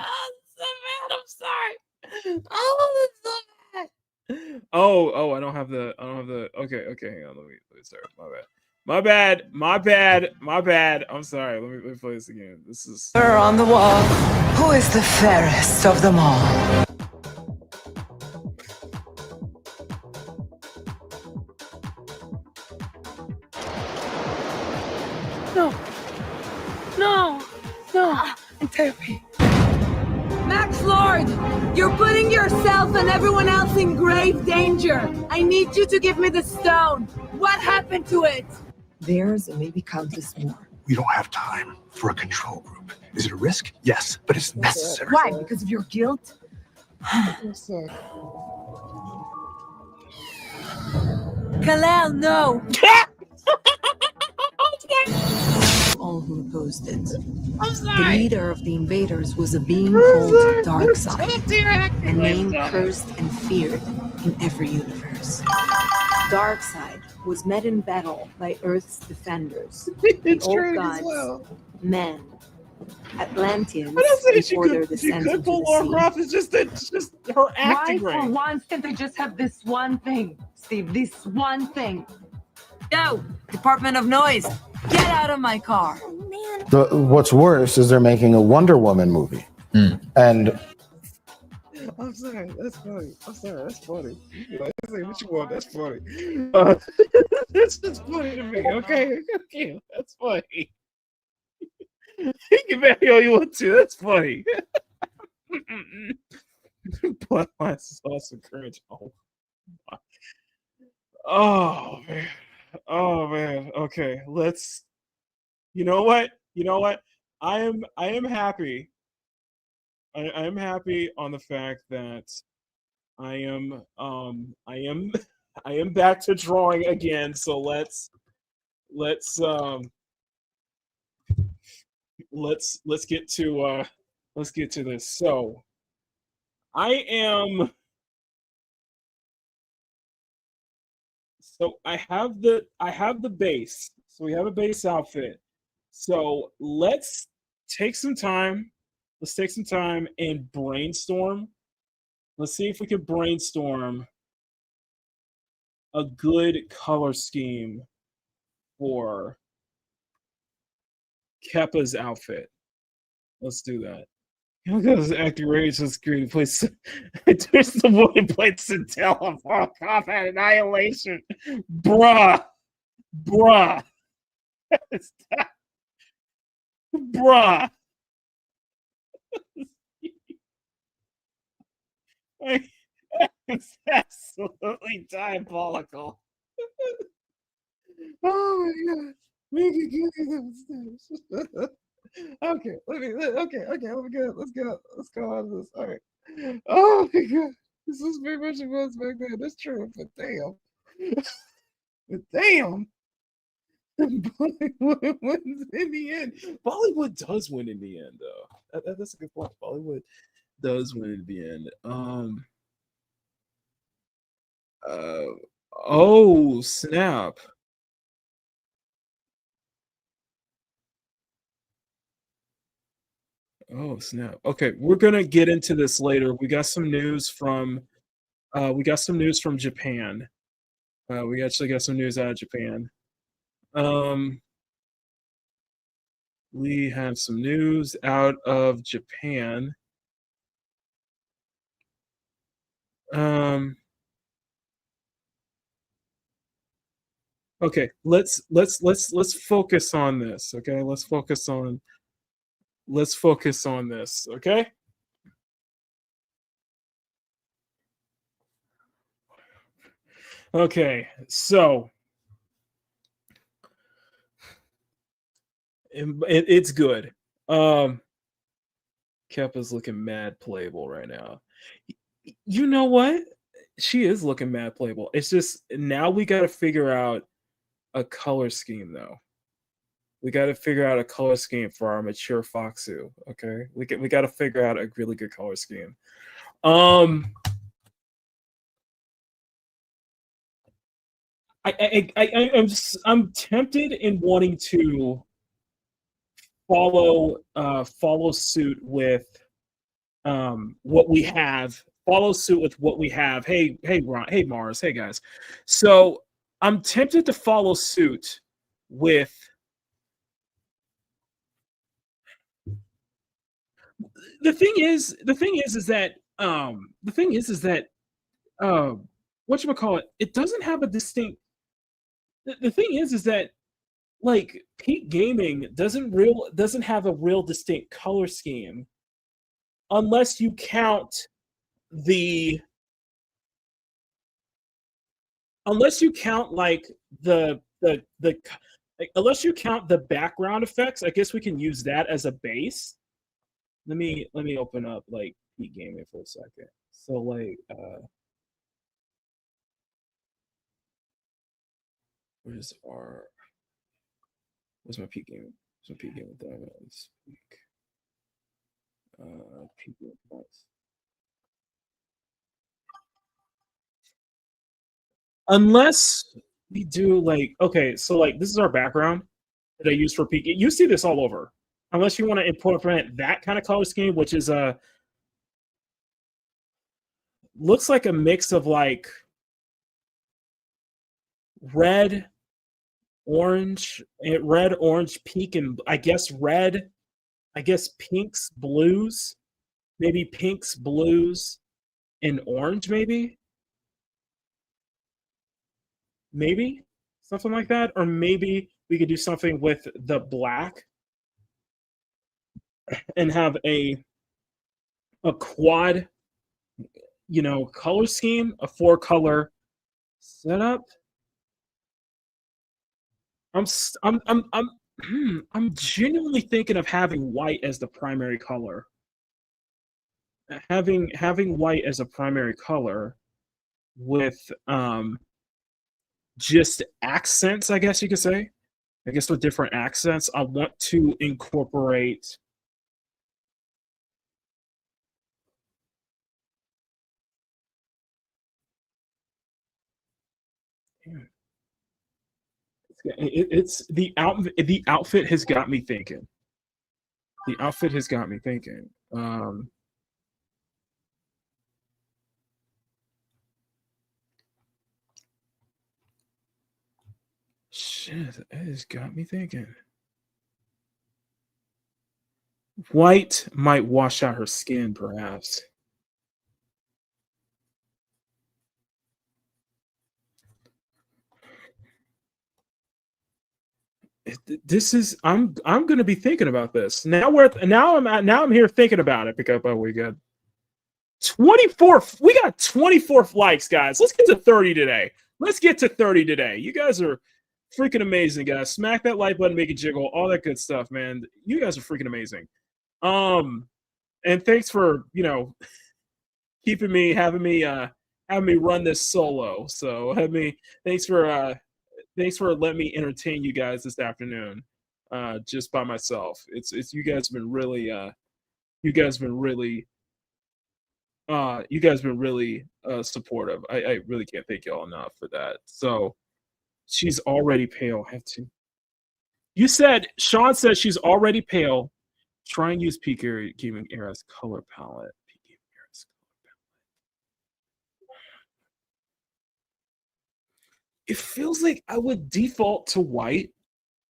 Speaker 1: Oh, so bad. I'm sorry. Oh, it's so bad. Oh, I don't have the. Okay, hang on. Let me start. My bad. I'm sorry. Let me play this again. This is.
Speaker 21: On the wall, who is the fairest of them all?
Speaker 11: No.
Speaker 21: Therapy.
Speaker 11: Max Lord, you're putting yourself and everyone else in grave danger. I need you to give me the stone. What happened to it?
Speaker 21: Theirs and maybe countless more.
Speaker 22: We don't have time for a control group. Is it a risk? Yes, but it's necessary.
Speaker 11: Why? Because of your guilt? Kalel, no.
Speaker 21: All who opposed it.
Speaker 11: I'm
Speaker 21: The
Speaker 11: sorry.
Speaker 21: leader of the invaders was a being called Darkseid, a name cursed and feared in every universe. Darkseid was met in battle by Earth's defenders, the old gods, men, Atlanteans before their descent into the sea.
Speaker 1: It's just her acting
Speaker 11: Why, for
Speaker 1: right.
Speaker 11: once, can't they just have this one thing, Steve? This one thing. Go, Department of Noise. Get out of my car.
Speaker 23: What's worse is they're making a Wonder Woman movie, and
Speaker 1: I'm sorry. That's funny. That's funny. Say what you want. That's funny. That's just funny to me. Okay. That's funny. You can back all you want to. That's funny. Bloodlines is also cringe. Oh man. Okay. Let's. You know what? I am happy. I am happy on the fact that I am back to drawing again. So let's get to this. So I have the base. So we have a base outfit. So let's take some time. Let's take some time and brainstorm. Let's see if we can brainstorm a good color scheme for Kepa's outfit. Let's do that. Because acting rage is great. Plays there's the one who played Centella of Mortal Kombat Annihilation. Bruh. Bruh. It's absolutely diabolical. Oh my god. Make it good. Okay, let me go. Let's go on this. All right. Oh my god. This is very much it was back then. That's true, but damn. But damn. Bollywood wins in the end. Bollywood does win in the end, though. That's a good point. Bollywood does win in the end. Oh snap. Oh snap. Okay, we're gonna get into this later. We got some news from Japan. We actually got some news out of Japan. We have some news out of Japan. Okay, let's focus on this. Okay, let's focus on this. Okay. Okay, so it's good. Kepa's looking mad playable right now. You know what? She is looking mad playable. It's just now we got to figure out a color scheme, though. We got to figure out a color scheme for our mature Foxu. Okay, we got to figure out a really good color scheme. I'm tempted in wanting to follow suit with what we have follow suit with what we have. Hey, Ron, hey, Mars, hey, guys. So I'm tempted to follow suit with the thing is that whatchamacallit, it doesn't have a distinct the thing is that like Peak Gaming doesn't have a real distinct color scheme unless you count the like unless you count the background effects. I guess we can use that as a base. Let me open up like Peak Gaming for a second. So like where's my Peak Gaming? Where's my Peak Gaming thing? Peak Gaming points. Unless we do like, okay, so like this is our background that I use for Peak. You see this all over. Unless you want to implement that kind of color scheme, which is looks like a mix of like red, orange, peak, and I guess pinks, blues, maybe pinks, blues, and orange, maybe something like that, or maybe we could do something with the black and have a quad, color scheme, a 4-color setup. I'm genuinely thinking of having white as the primary color. Having white as a primary color with just accents, I guess you could say. I guess with different accents, I want to incorporate it's the outfit has got me thinking. The outfit has got me thinking. Shit, it has got me thinking. White might wash out her skin, perhaps. This is I'm gonna be thinking about this now. I'm here thinking about it because we got 24. We got 24 likes, guys. Let's get to 30 today. You guys are freaking amazing, guys. Smack that like button, make it jiggle, all that good stuff, man. You guys are freaking amazing. And thanks for having me run this solo. So thanks for letting me entertain you guys this afternoon, just by myself. It's you guys have been really supportive. I really can't thank y'all enough for that. So she's already pale. I have to. Sean said she's already pale. Try and use Peak Gaming Era's color palette. It feels like I would default to white.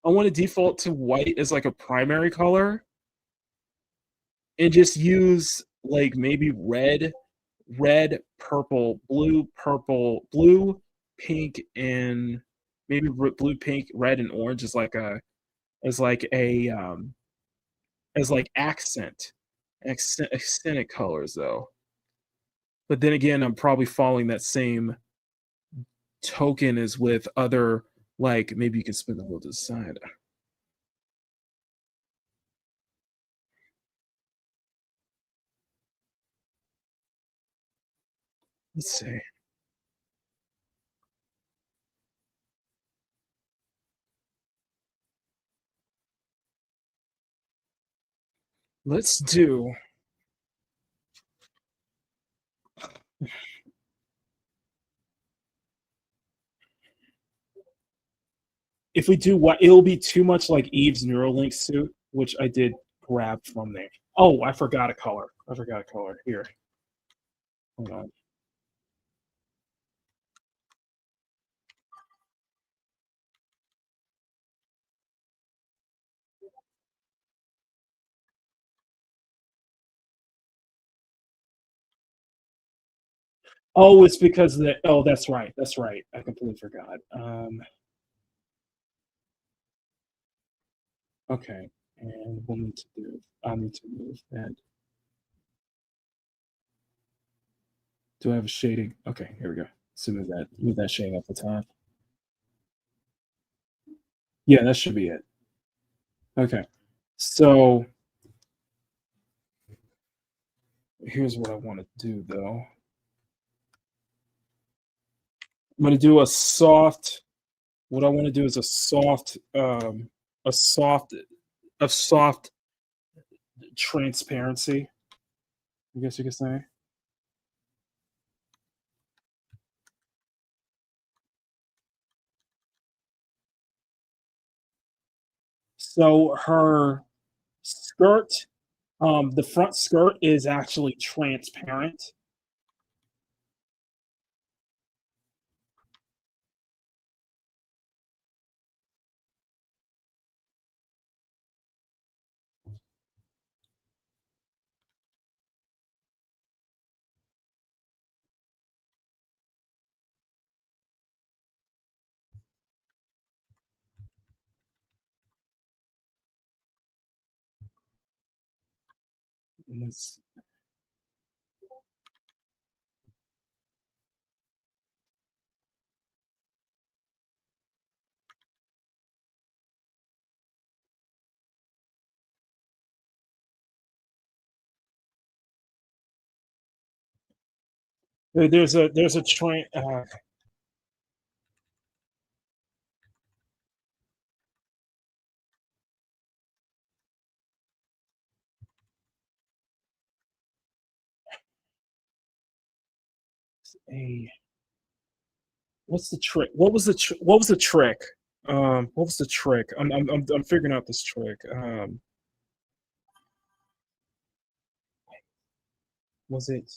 Speaker 1: I want to default to white as like a primary color and just use like maybe red, purple, blue, pink, and maybe blue, pink, red, and orange as like accented colors though. But then again, I'm probably following that same token as with other, like maybe you can spin the wheel to the side. Let's see. Let's do if we do what, it'll be too much like Eve's Neuralink suit, which I did grab from there. Oh, I forgot a color. Here. Hold on. Oh, it's because of the. Oh, that's right. That's right. I completely forgot. Okay, and we'll need to do. I'll need to move that. Do I have a shading? Okay, here we go. So move that shading up the top. Yeah, that should be it. Okay, so here's what I want to do, though. I'm going to do a soft. What I want to do is a soft transparency, I guess you could say. So her skirt, the front skirt is actually transparent. And it's, there's a train. A what's the trick? What was the trick? What was the trick? I'm figuring out this trick. Was it?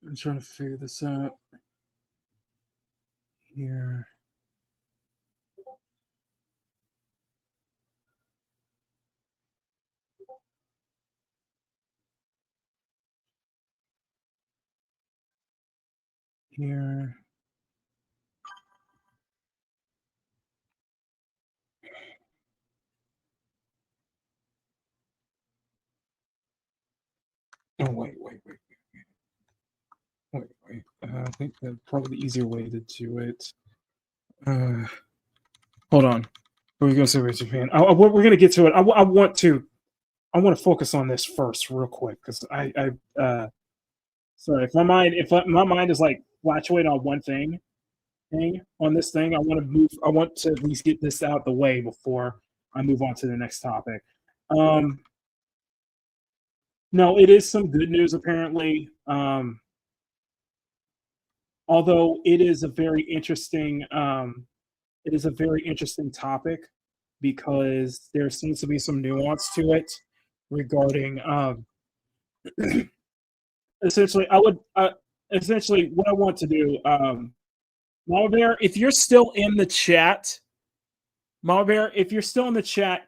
Speaker 1: I'm trying to figure this out here. Here. Oh wait. I think that probably the easier way to do it. Hold on. What are we gonna say with Japan? We're gonna get to it. I want to focus on this first, real quick, because sorry if my mind is like fluctuating on one thing on this thing. I want to move. I want to at least get this out the way before I move on to the next topic. No, it is some good news apparently. Although it is a very interesting topic because there seems to be some nuance to it regarding essentially what I want to do. Mama Bear, if you're still in the chat,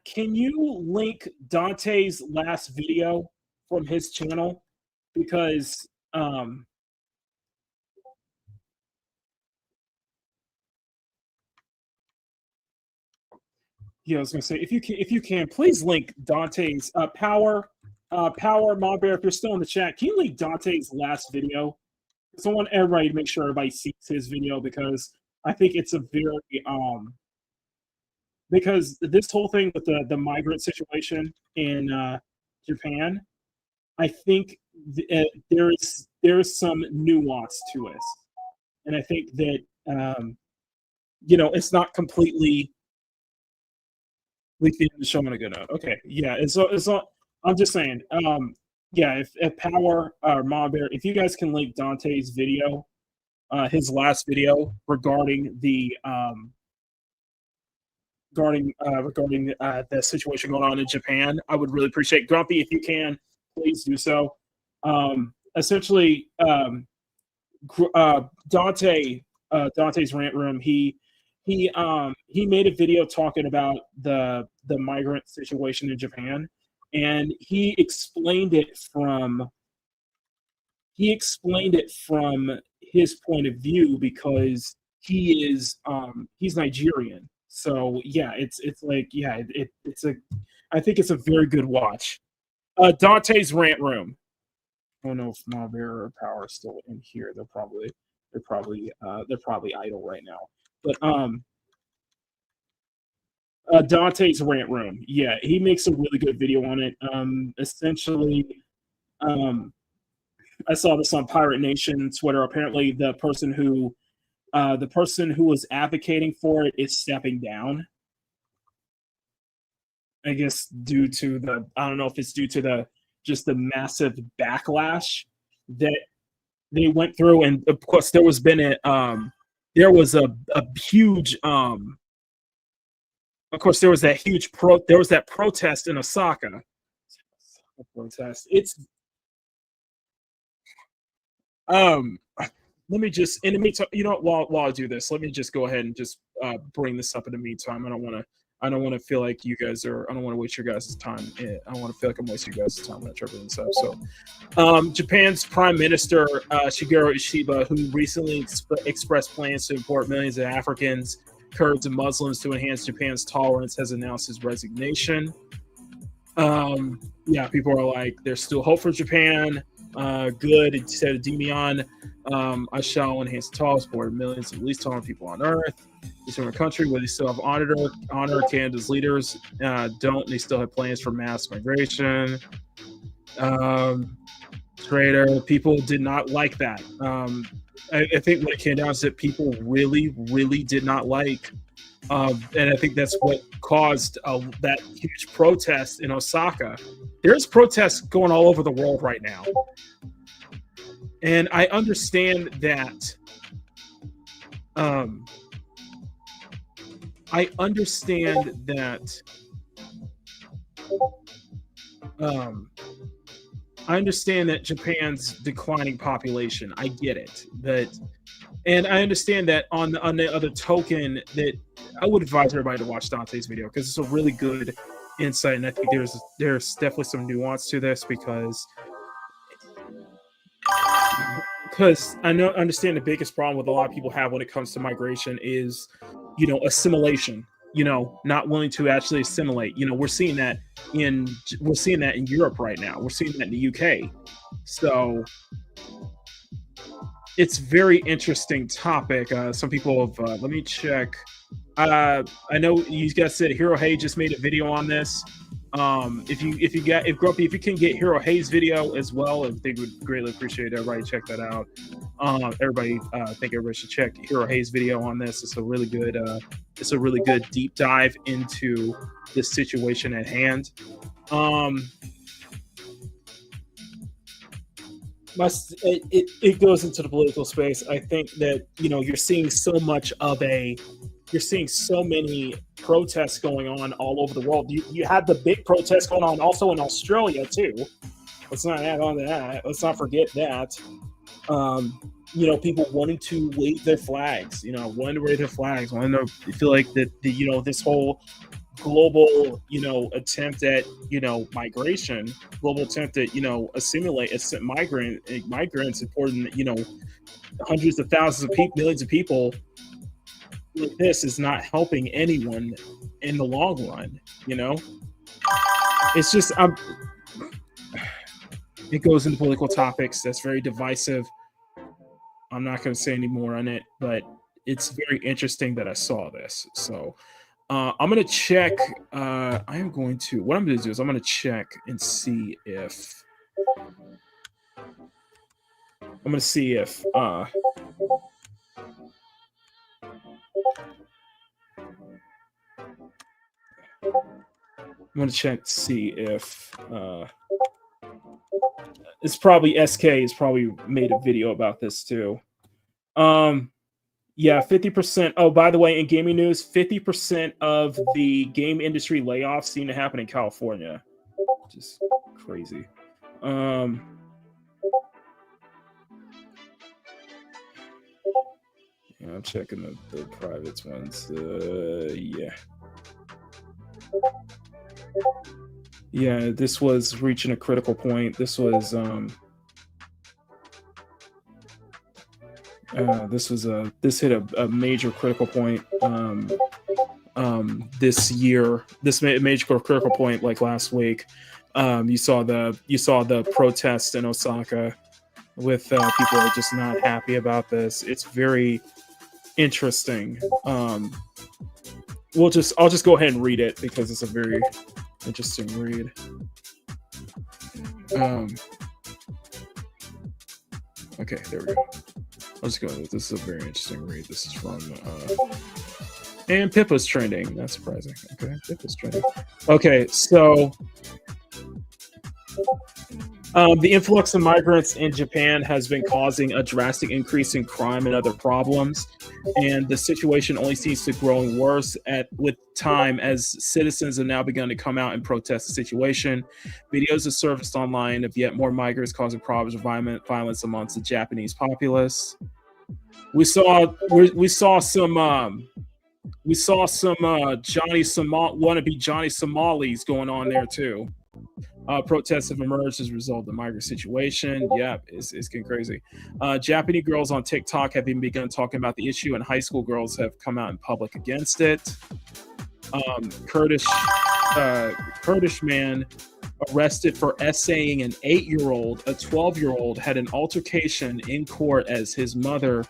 Speaker 1: can you link Dante's last video from his channel? Because yeah, I was gonna say if you can please link Dante's Power Mama Bear, if you're still in the chat, can you link Dante's last video? Because I want everybody to make sure everybody sees his video, because I think it's a very because this whole thing with the migrant situation in Japan, I think there is some nuance to it, and I think that it's not completely. At least the show on a good note. Okay, yeah, it's not. I'm just saying. Yeah, if Power or Mom Bear, if you guys can link Dante's video, his last video regarding the situation going on in Japan, I would really appreciate. Grumpy, if you can, please do so. Essentially, Dante's rant room. He made a video talking about the migrant situation in Japan, and he explained it from his point of view because he's Nigerian. So yeah, it's like yeah, it's a I think it's a very good watch. Dante's rant room. I don't know if Ma Bear or Power are still in here. They're probably idle right now. But Dante's rant room. Yeah, he makes a really good video on it. Essentially, I saw this on Pirate Nation Twitter. Apparently, the person who was advocating for it is stepping down. I guess due to I don't know if it's due to the massive backlash that they went through, and of course there was a huge of course there was that protest in Osaka. Protest. It's let me just in the meantime, while I do this, let me just go ahead and just bring this up in the meantime. I don't want to feel like you guys are. I don't want to waste your guys' time. I don't want to feel like I'm wasting your guys' time when I try to bring this up. So, Japan's Prime Minister Shigeru Ishiba, who recently expressed plans to import millions of Africans, Kurds, and Muslims to enhance Japan's tolerance, has announced his resignation. Yeah, people are like, there's still hope for Japan. Good. Instead of Demion, I shall enhance the tolerance for millions of least tolerant people on Earth. It's in a country where they still have honor Canada's leaders don't. They still have plans for mass migration. Traitor. People did not like that. I think what it came down to that people really, really did not like. And I think that's what caused that huge protest in Osaka. There's protests going all over the world right now. And I understand that Japan's declining population. I get it. And I understand that on the other token that I would advise everybody to watch Dante's video because it's a really good insight, and I think there's definitely some nuance to this because I understand the biggest problem with a lot of people have when it comes to migration is, assimilation. Not willing to actually assimilate. We're seeing that in Europe right now. We're seeing that in the UK. So it's very interesting topic. Some people have. Let me check. I know you guys said Hero Hay just made a video on this. If Grumpy, if you can get Hero Hay's video as well, I think would greatly appreciate it. Everybody check that out. I think everybody should check Hero Hay's video on this. It's a really good deep dive into the situation at hand. It goes into the political space. I think that you're seeing so many protests going on all over the world. You had the big protests going on also in Australia too. Let's not add on to that. Let's not forget that. People wanting to wave their flags. Wanting to wave their flags. Wanting to feel like that. This whole global, attempt at, migration, global attempt at, assimilate migrants, important, hundreds of thousands of people, millions of people. Like this is not helping anyone in the long run. It's just it goes into political topics that's very divisive. I'm not going to say any more on it, but it's very interesting that I saw this. So I'm going to check. What I'm going to do is I'm going to check and see if going to check to see if it's probably SK has probably made a video about this too. Yeah, 50%. Oh, by the way, in gaming news, 50% of the game industry layoffs seem to happen in California, which is crazy. Yeah, I'm checking the private ones. Yeah, this was reaching a critical point. This was this hit a major critical point this year. This major critical point like last week. You saw the protests in Osaka with people are just not happy about this. It's very interesting. I'll just go ahead and read it because it's a very interesting read. Okay, there we go. I'll just go. This is a very interesting read. This is from and Pippa's trending. Not surprising. Okay, Pippa's trending. Okay, so the influx of migrants in Japan has been causing a drastic increase in crime and other problems, and the situation only seems to growing worse with time as citizens have now begun to come out and protest the situation. Videos have surfaced online of yet more migrants causing problems of violence amongst the Japanese populace. We saw some wannabe Johnny Somalis going on there too. Protests have emerged as a result of the migrant situation. Yeah, it's getting crazy. Japanese girls on TikTok have even begun talking about the issue, and high school girls have come out in public against it. Kurdish man arrested for essaying an 8-year-old. A 12-year-old had an altercation in court as his mother.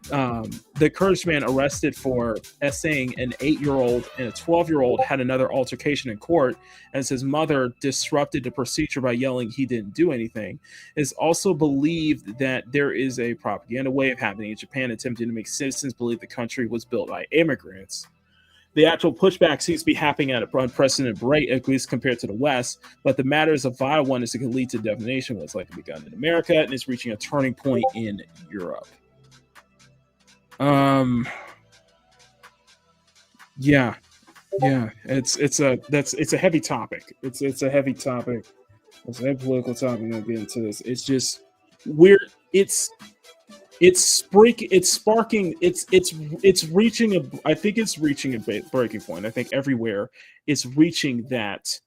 Speaker 1: The Kurdish man arrested for essaying an 8-year-old and a 12-year-old had another altercation in court as his mother disrupted the procedure by yelling he didn't do anything. It's also believed that there is a propaganda wave happening in Japan attempting to make citizens believe the country was built by immigrants. The actual pushback seems to be happening at an unprecedented rate, at least compared to the West, but the matter is a vital one as it could lead to defamation, what's likely begun in America, and is reaching a turning point in Europe. Yeah, it's a heavy topic. It's a heavy topic. It's a heavy political topic. I'm gonna get into this. It's just weird. It's reaching a. I think it's reaching a breaking point. I think everywhere it's reaching that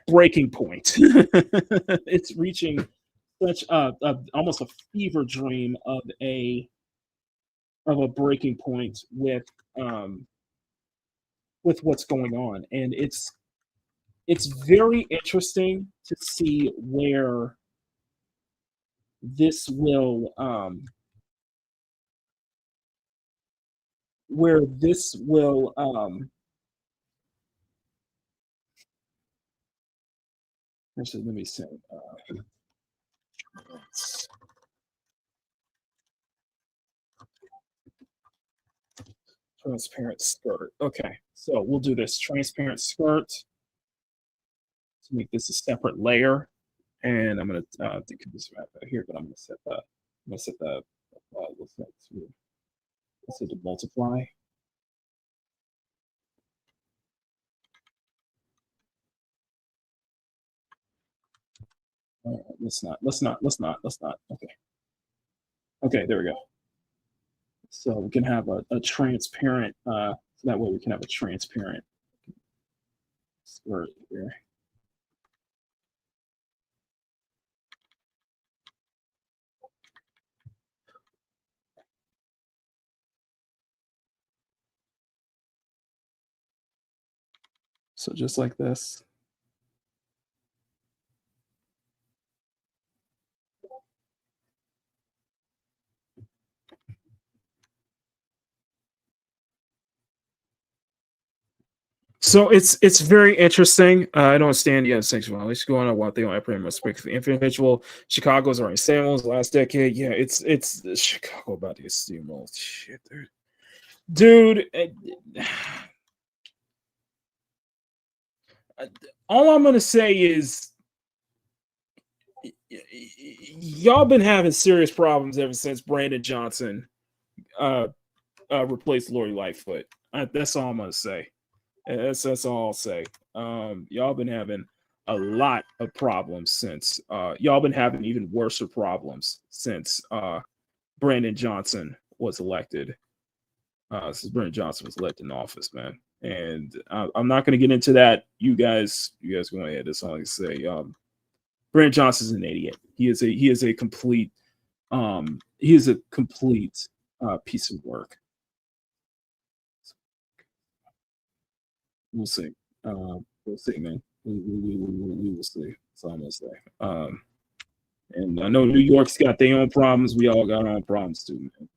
Speaker 1: breaking point. It's reaching such almost a fever dream of a breaking point with what's going on, and it's very interesting to see where this will actually let me say transparent skirt. Okay, so we'll do this transparent skirt to make this a separate layer, and I'm gonna think of this right here, but I'm gonna set the let's set the multiply. Let's not. Okay, there we go. So we can have a transparent, so that way we can have a transparent skirt here. So just like this. So it's very interesting. I don't understand the sexual violence going on. What they want, I pretty much speak for the individual. Chicago's already Samuels last decade. Yeah, it's Chicago about to get steamrolled. Shit, dude. dude. All I'm gonna say is y'all been having serious problems ever since Brandon Johnson replaced Lori Lightfoot. That's all I'm gonna say. That's all I'll say. Y'all been having a lot of problems since y'all been having even worse problems since Brandon Johnson was elected. Since Brandon Johnson was elected in office, man. And I'm not going to get into that. You guys go ahead. That's all I can say. Brandon Johnson's an idiot. He is a complete piece of work. We'll see. We'll see, man. We will see. That's all I'm gonna say. And I know New York's got their own problems. We all got our own problems too, man.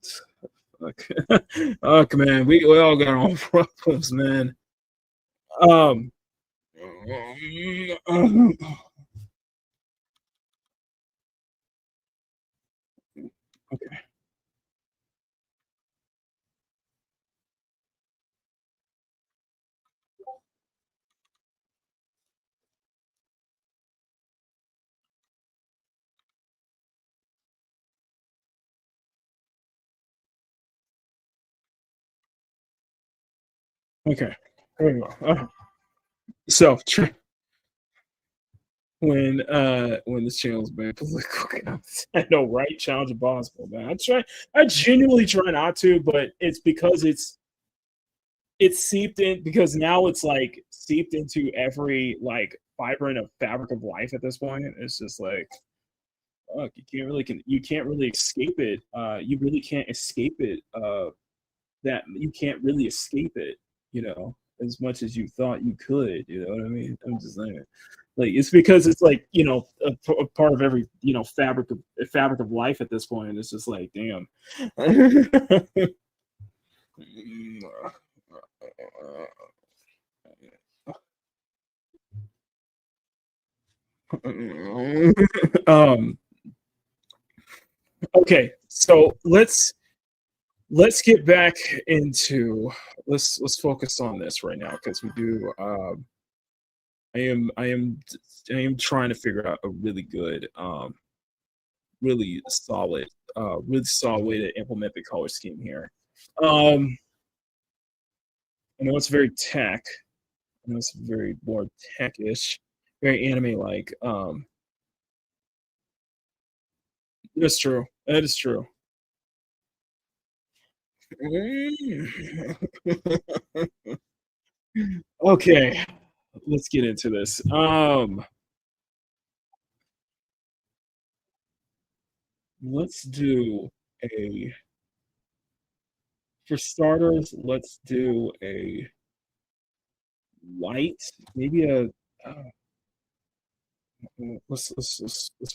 Speaker 1: Fuck, man. We all got our own problems, man. Okay. Okay. There we go. So when this channel's been political, I know, right? Challenge impossible, man. I genuinely try not to, but it's because it's seeped in, because now it's like seeped into every like vibrant of fabric of life at this point. It's just like, fuck, you can't really escape it. You really can't escape it. That you can't really escape it, as much as you thought you could. You know what I mean? I'm just saying. Like, it's because it's like, a part of every, fabric of life at this point. And it's just like, damn. Okay, so let's get back into let's focus on this right now, because we do I am trying to figure out a really good really solid way to implement the color scheme here. I know it's very tech. I know it's very more tech-ish, very anime-like. That's true. That is true. Okay, let's get into this. Let's do for starters, let's do a white, maybe let's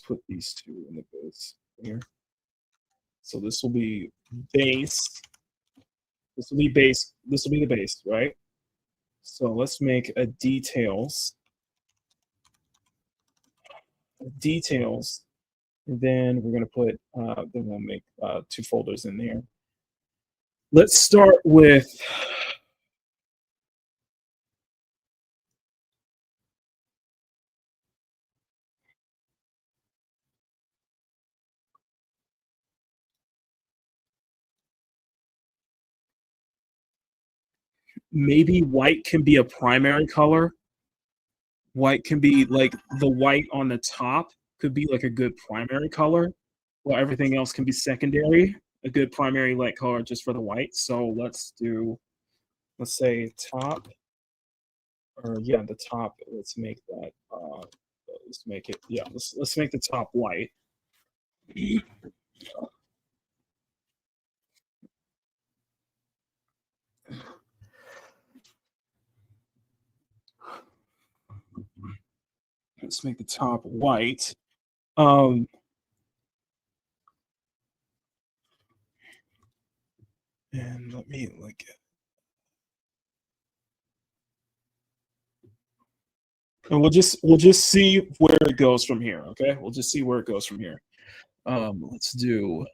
Speaker 1: put these two in the base here. So this will be base. This will be base. This will be the base, right? So let's make a details. And then we're gonna put. Then we'll make 2 folders in there. Let's start with. Maybe white can be a primary color. White can be like the white on the top could be like a good primary color, while everything else can be secondary. A good primary light color just for the white. So let's say top, or yeah, the top. Let's make that. Let's make it. Yeah, let's make the top white. Let's make the top white. And let me like it. And we'll just see where it goes from here. Okay, we'll just see where it goes from here. Let's do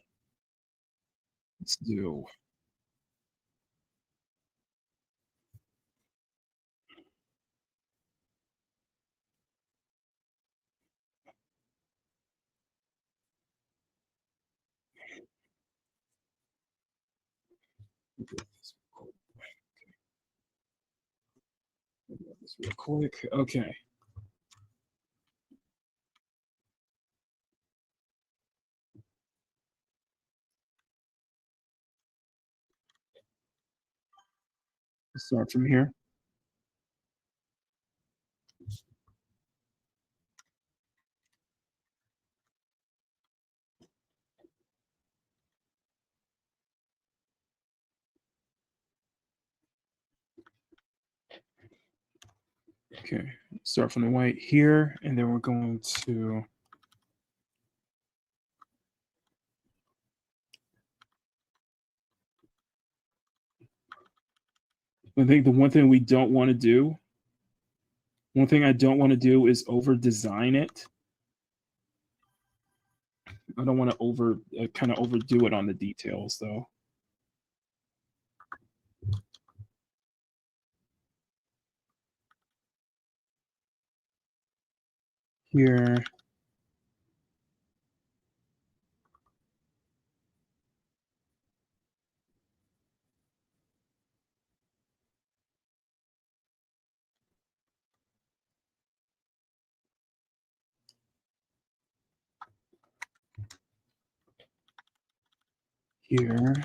Speaker 1: This real quick. Okay. Let's start from here. Okay, start from the white here, and then we're going to I think the one thing we don't want to do, one thing I don't want to do is over design it. I don't want to kind of overdo it on the details though. Here. Here.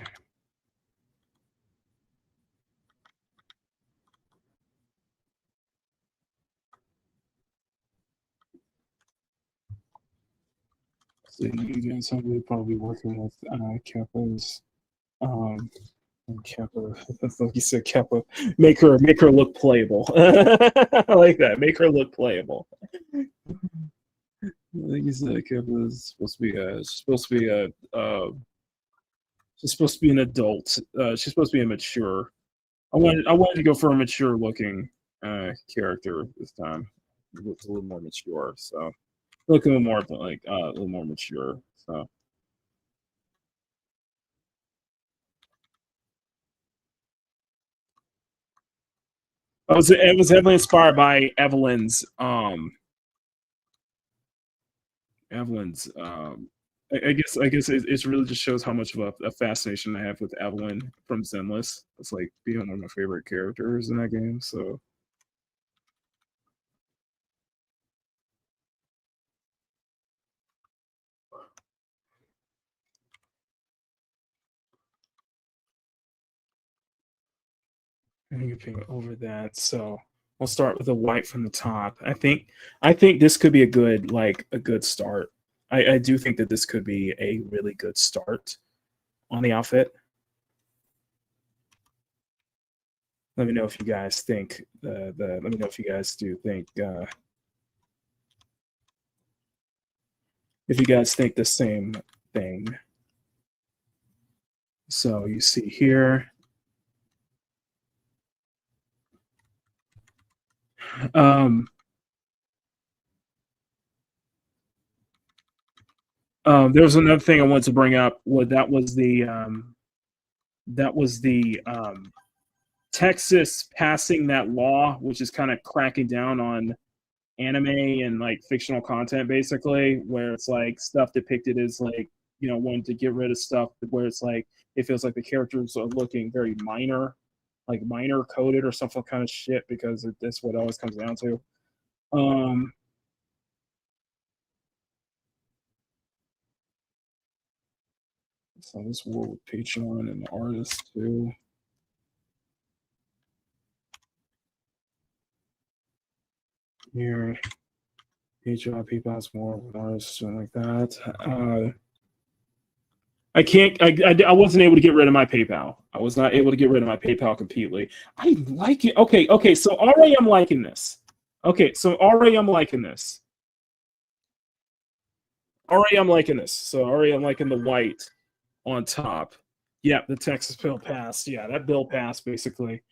Speaker 1: So again, somebody will probably be working with Kepa's Kepa. That's like you said, Kepa. Make her look playable. I like that. Make her look playable. Like you said, Kepa is supposed to be an adult. She's supposed to be a mature. I wanted to go for a mature looking character this time. It looks a little more mature, so look a little more like a little more mature. So it was heavily inspired by Evelyn's I guess it really just shows how much of a fascination I have with Evelyn from Zenless. It's like being one of my favorite characters in that game. So and you can paint over that. So we'll start with the white from the top. I think this could be a good start. I do think that this could be a really good start on the outfit. Let me know if you guys think let me know if you guys do think if you guys think the same thing. So you see here. There was another thing I wanted to bring up. That was the Texas passing that law, which is kind of cracking down on anime and like fictional content, basically, where it's like stuff depicted as like wanting to get rid of stuff where it's like it feels like the characters are looking very minor coded or something kind of shit because that's what it always comes down to. So this war with Patreon and the artist too. Here, Patreon, people has more with artists and like that. I wasn't able to get rid of my PayPal. I was not able to get rid of my PayPal completely. I like it. Okay. So already I'm liking this. So already I'm liking this. So already I'm liking the white on top. Yeah, the Texas bill passed. Yeah, that bill passed basically.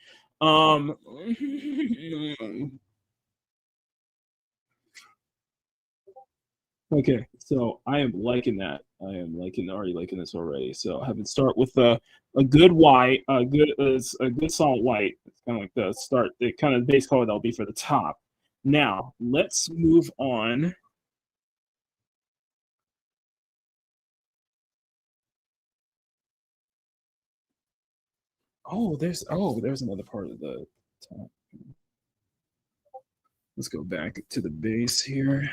Speaker 1: Okay, so I am liking that. I am already liking this already. So I have it start with a good white, a good solid white. It's kind of like the start. The kind of base color that'll be for the top. Now let's move on. there's another part of the top. Let's go back to the base here.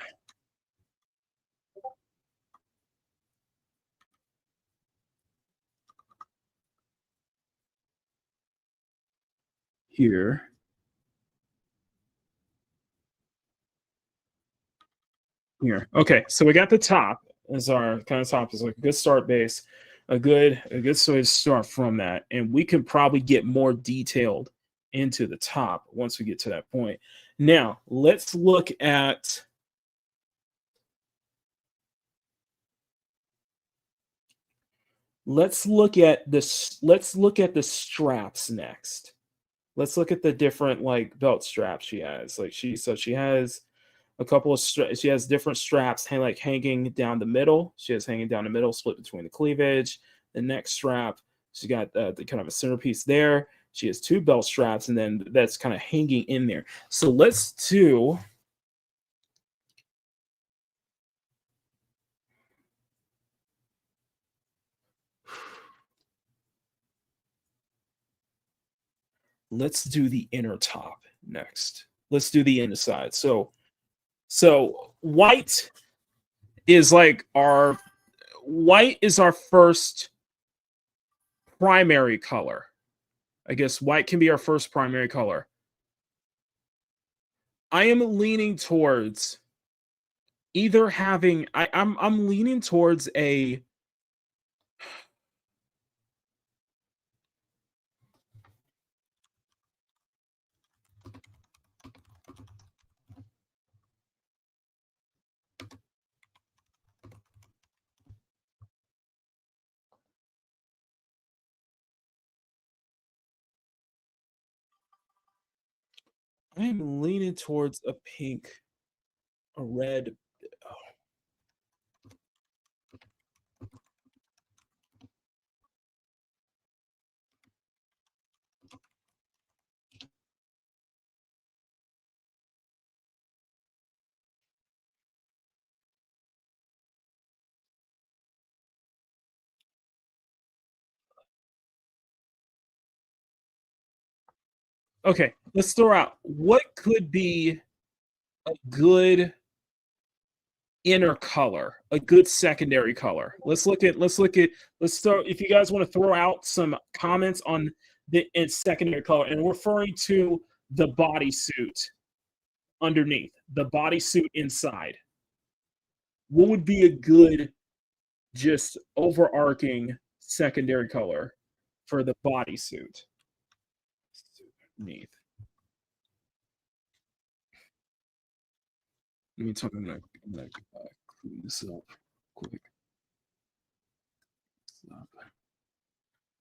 Speaker 1: Here. Here. Okay, so we got the top as our kind of top is like a good start base, a good way to start from that, and we can probably get more detailed into the top once we get to that point. Now let's look at this. Let's look at the straps next. Let's look at the different like belt straps she has. Like she has a couple of she has different straps hanging down the middle. She has hanging down the middle, split between the cleavage. The next strap, she's got the kind of a centerpiece there. She has two belt straps, and then that's kind of hanging in there. So let's do. Let's do the inner top next. Let's do the inside. So white is our first primary color. I guess white can be our first primary color. I am leaning towards either having I'm leaning towards a I'm leaning towards a pink, a red. Okay, let's throw out what could be a good inner color, a good secondary color. Let's start. If you guys want to throw out some comments on the secondary color, and referring to the bodysuit underneath, the bodysuit inside, what would be a good, just overarching secondary color for the bodysuit underneath? Let me talk. I'm gonna clean this up quick.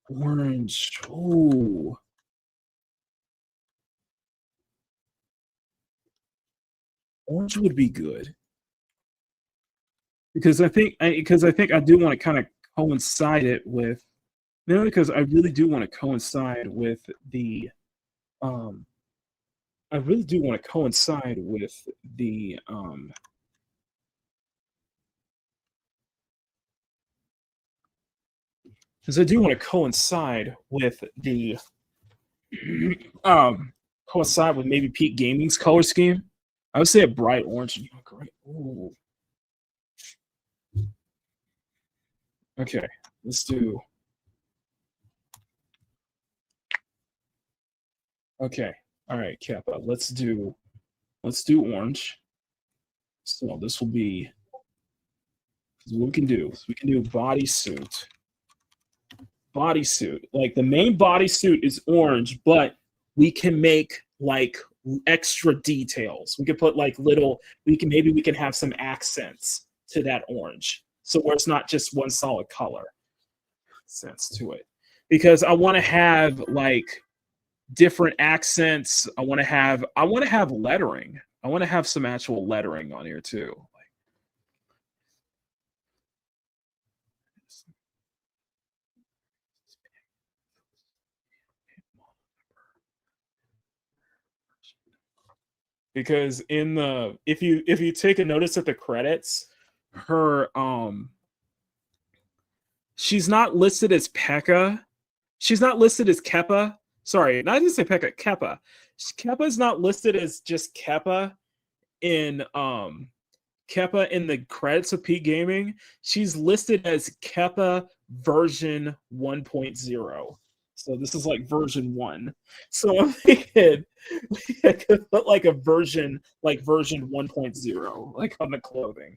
Speaker 1: Orange. Oh. Orange would be good. Because I think I do want to kind of coincide it with, because I really do want to coincide with the because I do want to coincide with the coincide with maybe Peak Gaming's color scheme. I would say a bright orange. Great. Ooh. Okay, let's do. Okay, all right, Kepa. Let's do orange. So this will be. What we can do is we can do bodysuit. Bodysuit, like the main bodysuit is orange, but we can make like extra details. We could put like little. We can have some accents to that orange, so where it's not just one solid color. Sense to it, because I want to have like different accents. I want to have lettering. I want to have some actual lettering on here too. Because in the if you take a notice at the credits, her she's not listed as Pekka. she's not listed as Kepa. Sorry, not just say Pekka, Kepa. Kepa is not listed as just Kepa in the credits of Peak Gaming. She's listed as Kepa version 1.0. So this is like version 1. So we could put like a version 1.0 like on the clothing.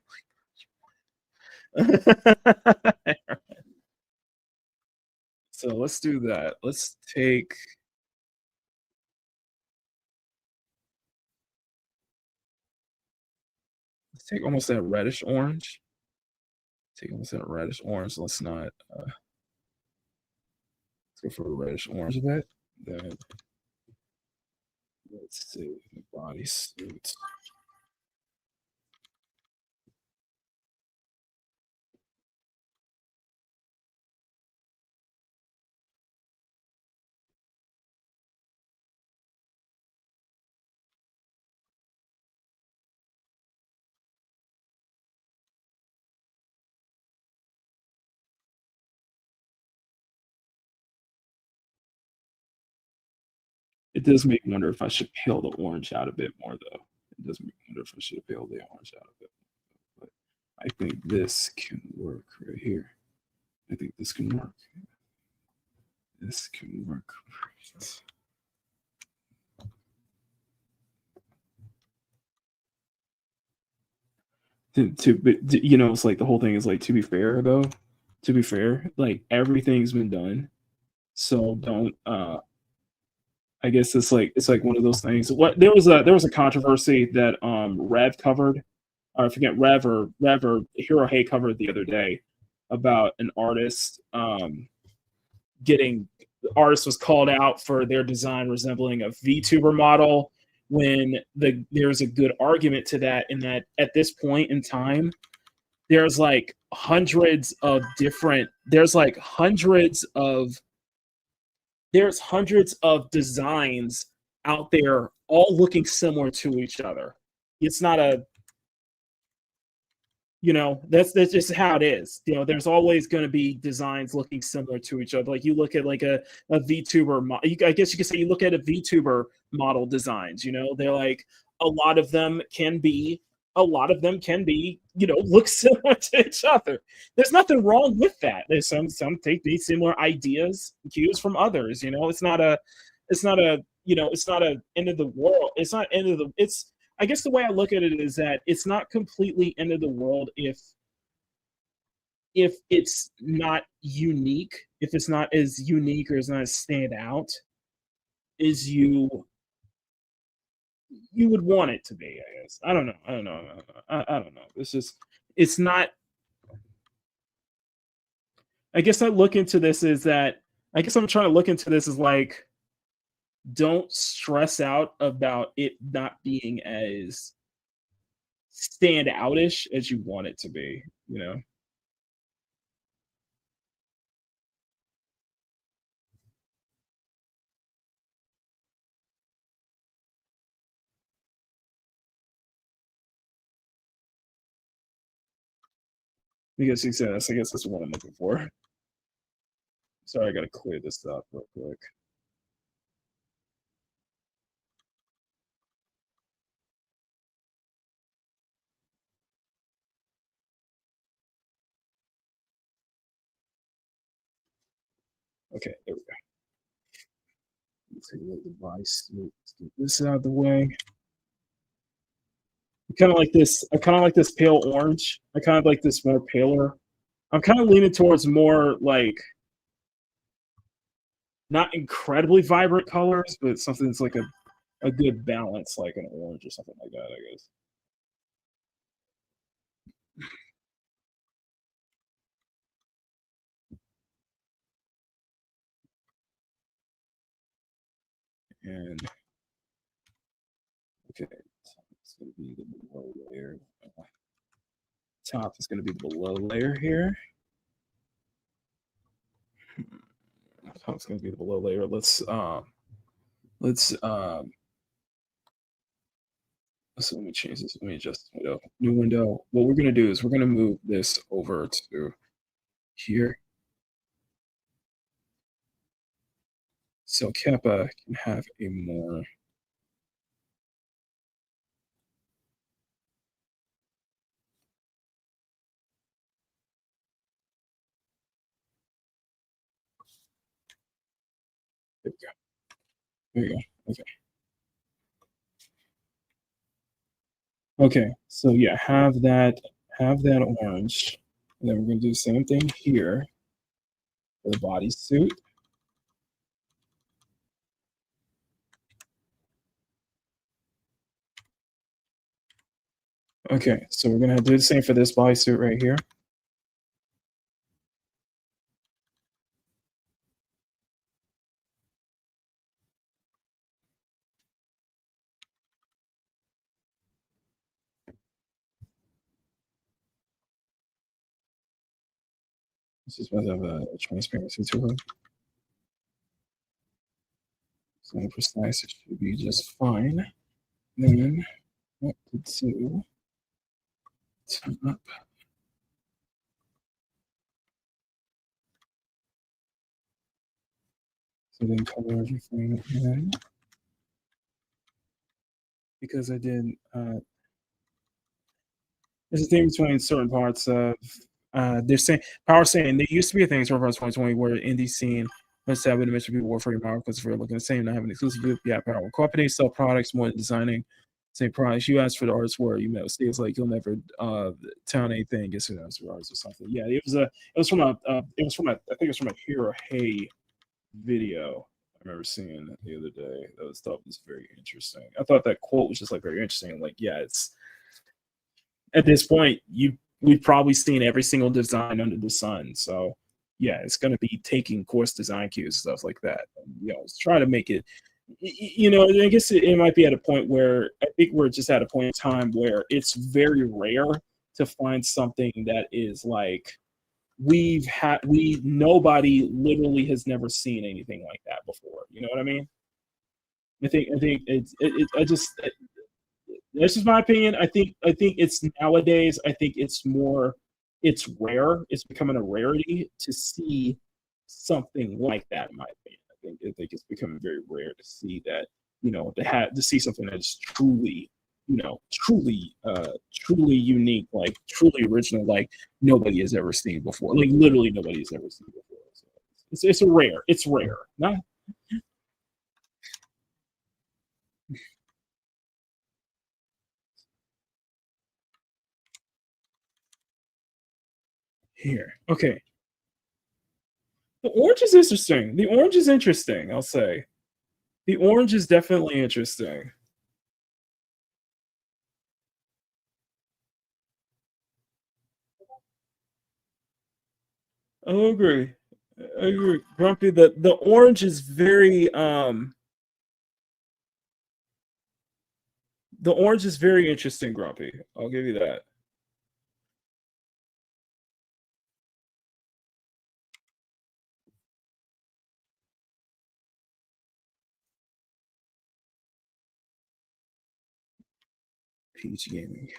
Speaker 1: So let's do that. Let's take almost that reddish orange. Take almost that reddish orange. Let's not let's go for a reddish orange a bit. Then let's see the bodysuit. It does make me wonder if I should peel the orange out a bit more, though. It does make me wonder if I should peel the orange out a bit more. But I think this can work right here. I think this can work. This can work. You know, it's like the whole thing is like, to be fair, though. To be fair, like everything's been done. So don't I guess it's like one of those things. What there was a controversy that Rev covered, or I forget Rev or Hero Hay covered the other day about an artist the artist was called out for their design resembling a VTuber model, when there's a good argument to that, in that at this point in time there's hundreds of designs out there, all looking similar to each other. It's not that's just how it is. There's always going to be designs looking similar to each other. Like you look at a VTuber, I guess you could say you look at a VTuber model designs. They're like a lot of them can be look similar to each other. There's nothing wrong with that. There's some take these similar ideas, cues from others. It's not a end of the world. I guess the way I look at it is that it's not completely end of the world if it's not unique, if it's not as unique or it's not as stand out as you would want it to be, I guess. I don't know. I don't know. It's not. I guess I look into this is that, I guess I'm trying to look into this as like, don't stress out about it not being as stand outish as you want it to be, Because he says, I guess that's what I'm looking for. Sorry, I gotta clear this up real quick. Okay, there we go. Let's take a little device. Let's get this out of the way. I kind of like this pale orange. I kind of like this more paler. I'm kind of leaning towards more like not incredibly vibrant colors, but something that's like a good balance, like an orange or something like that, I guess. And okay, it's going to be the below layer. Top is going to be the below layer here. Top's going to be the below layer. Let's let me change this. Let me adjust this window. New window. What we're going to do is we're going to move this over to here. So Kepa can have a more. There we go. There you go. Okay. Okay. So yeah, have that orange. And then we're gonna do the same thing here for the bodysuit. Okay, so we're gonna do the same for this bodysuit right here. This is supposed to have a transparency to it. So precise, it should be just fine. Then what to do? Turn up. So then cover everything in. Because I did there's a thing between certain parts of they're saying Power saying there used to be a thing in certain parts of 2020 where indie scene must have been mentioned people work for your market because we're looking the same, not having exclusive group, yeah, power companies sell products more than designing same products. You asked for the artist where you know states like you'll never tell anything, guess who knows artists or something. Yeah, it was from a I think it was from a Hero Hey video I remember seeing the other day. That stuff was very interesting. I thought that quote was just like very interesting. Like, yeah, it's at this point we've probably seen every single design under the sun. So yeah, it's going to be taking course design cues, stuff like that. And, you know, let's try to make it. You know, I guess it might be at a point where I think we're just at a point in time where it's very rare to find something that is like nobody literally has never seen anything like that before. You know what I mean? I think this is my opinion. I think it's nowadays. I think it's rare. It's becoming a rarity to see something like that. In my opinion, I think it's becoming very rare to see that. You know, to see something that's truly, you know, truly unique, like truly original, like nobody has ever seen before. Like literally nobody has ever seen before. So it's rare. It's rare. Not. Here. Okay. The orange is interesting. The orange is interesting, I'll say. The orange is definitely interesting. I agree. I agree. Grumpy, the orange is very the orange is very interesting, Grumpy. I'll give you that. Peach Gaming.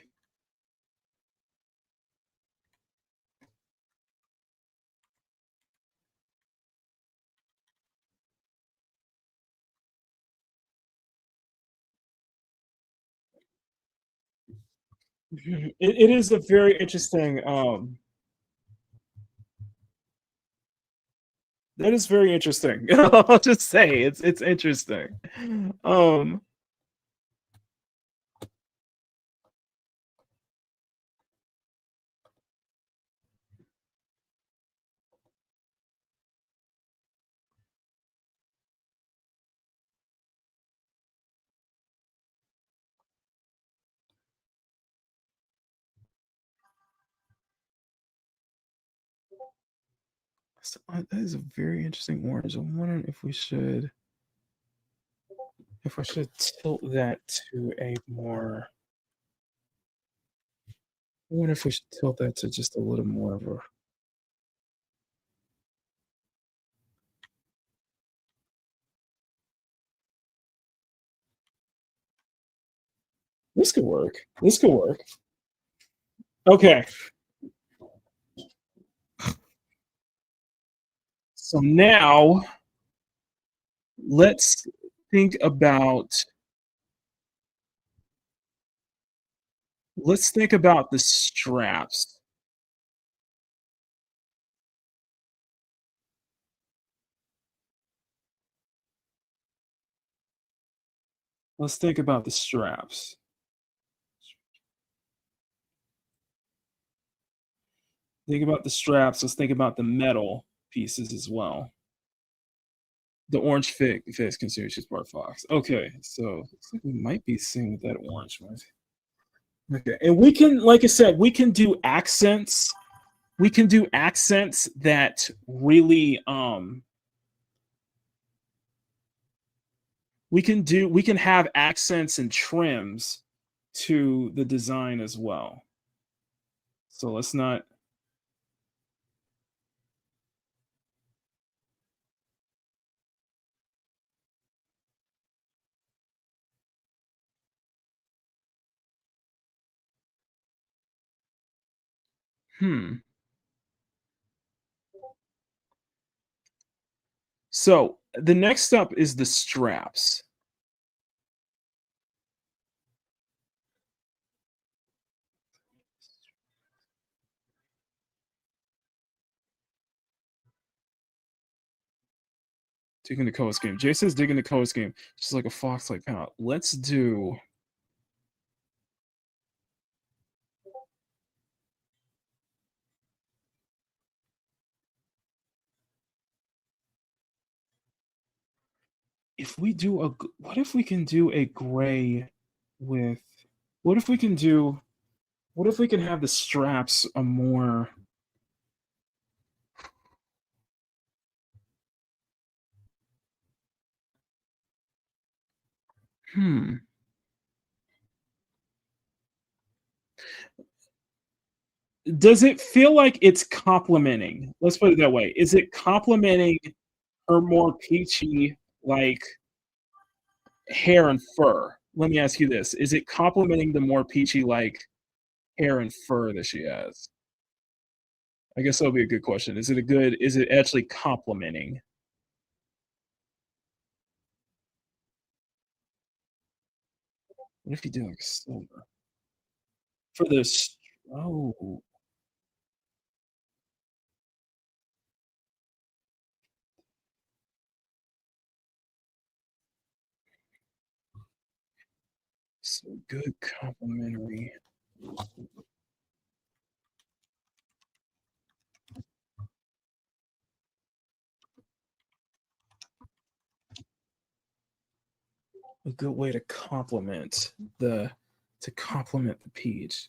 Speaker 1: It is a very interesting that is very interesting. I'll just say it's interesting. So, that is a very interesting orange. I'm wondering if I should tilt that to a more. I wonder if we should tilt that to just a little more of a. This could work. This could work. Okay. So now let's think about the straps. Let's think about the straps. Think about the straps. Let's think about the metal pieces as well. The orange face consumer she's part fox. Okay, so looks like we might be seeing with that orange one. Okay, and we can, like I said, we can do accents. We can do accents that really we can have accents and trims to the design as well. So let's not So the next up is the straps. Digging the color scheme. Jay says digging the color scheme. Just like a fox like palette. Let's do if we do a what if we can do a gray with what if we can have the straps a more Does it feel like it's complementing? Let's put it that way. Is it complementing her more peachy like hair and fur? Let me ask you this. Is it complementing the more peachy like hair and fur that she has? I guess that'll be a good question. Is it actually complementing? What if you do like silver? For this oh. So good complementary. A good way to complement the peach.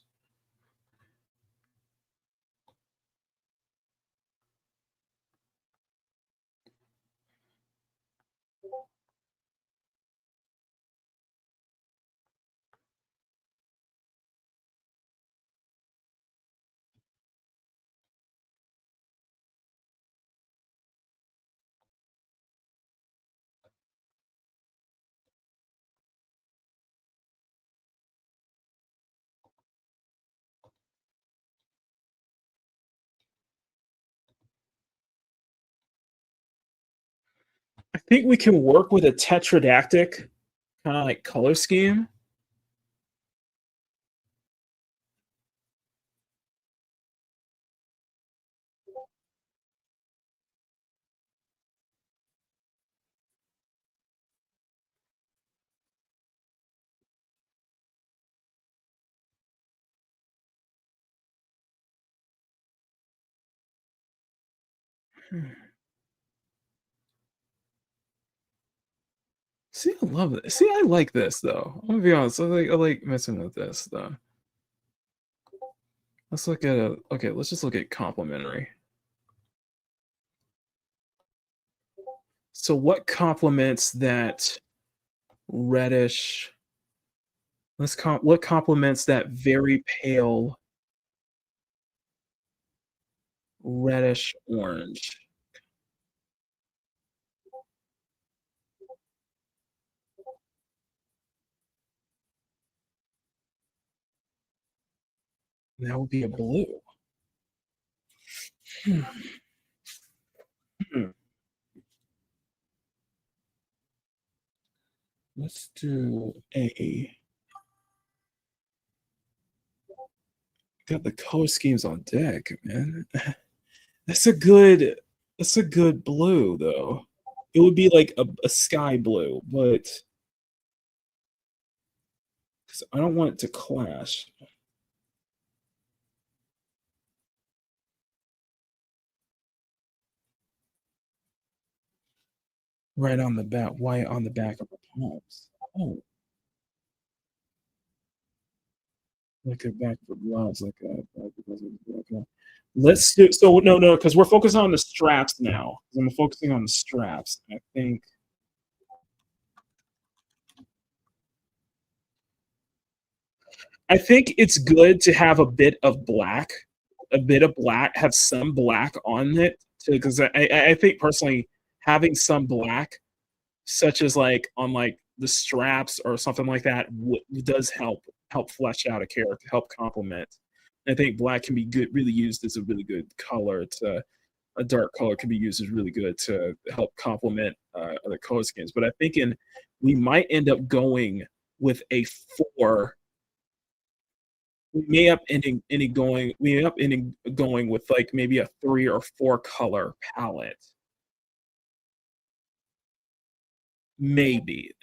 Speaker 1: I think we can work with a tetradactyl kind of like color scheme. See, I love it. See, I like this though. I'm gonna be honest. I like messing with this though. Let's look at okay. Let's just look at complementary. So, what complements that reddish? What complements that very pale reddish orange? That would be a blue. Let's do a. Got the color schemes on deck, man. That's a good blue though. It would be like a sky blue, but because I don't want it to clash. Right on the back, white on the back of the palms. Oh, like a back of the gloves, like a. Let's do so. No, because we're focusing on the straps now. I'm focusing on the straps. I think. I think it's good to have a bit of black, have some black on it, because I think personally having some black, such as like on like the straps or something like that, does help flesh out a character, help complement. I think black can be good, really used as a really good color. A dark color can be used as really good to help complement other color schemes. But I think we might end up going with a 4. We may up ending going with like maybe a 3 or 4 color palette. Maybe.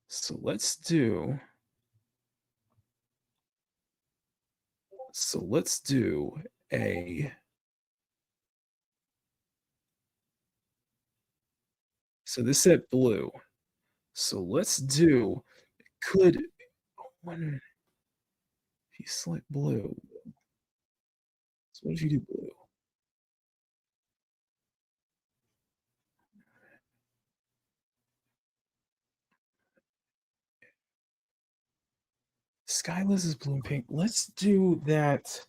Speaker 1: So let's do a. So this said blue. So let's do. I wonder if you select blue. So what if you do blue? Skyless is blue and pink. Let's do that.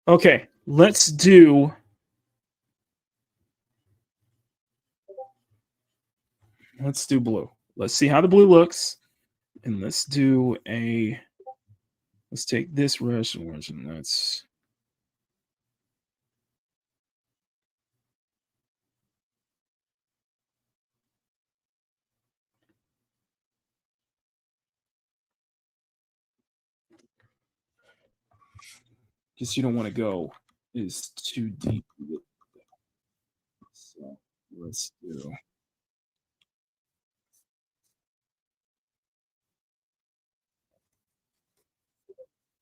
Speaker 1: Okay, let's do. Let's do blue. Let's see how the blue looks. And let's do a. Let's take this rush and let's. Because you don't want to go is too deep. So let's do.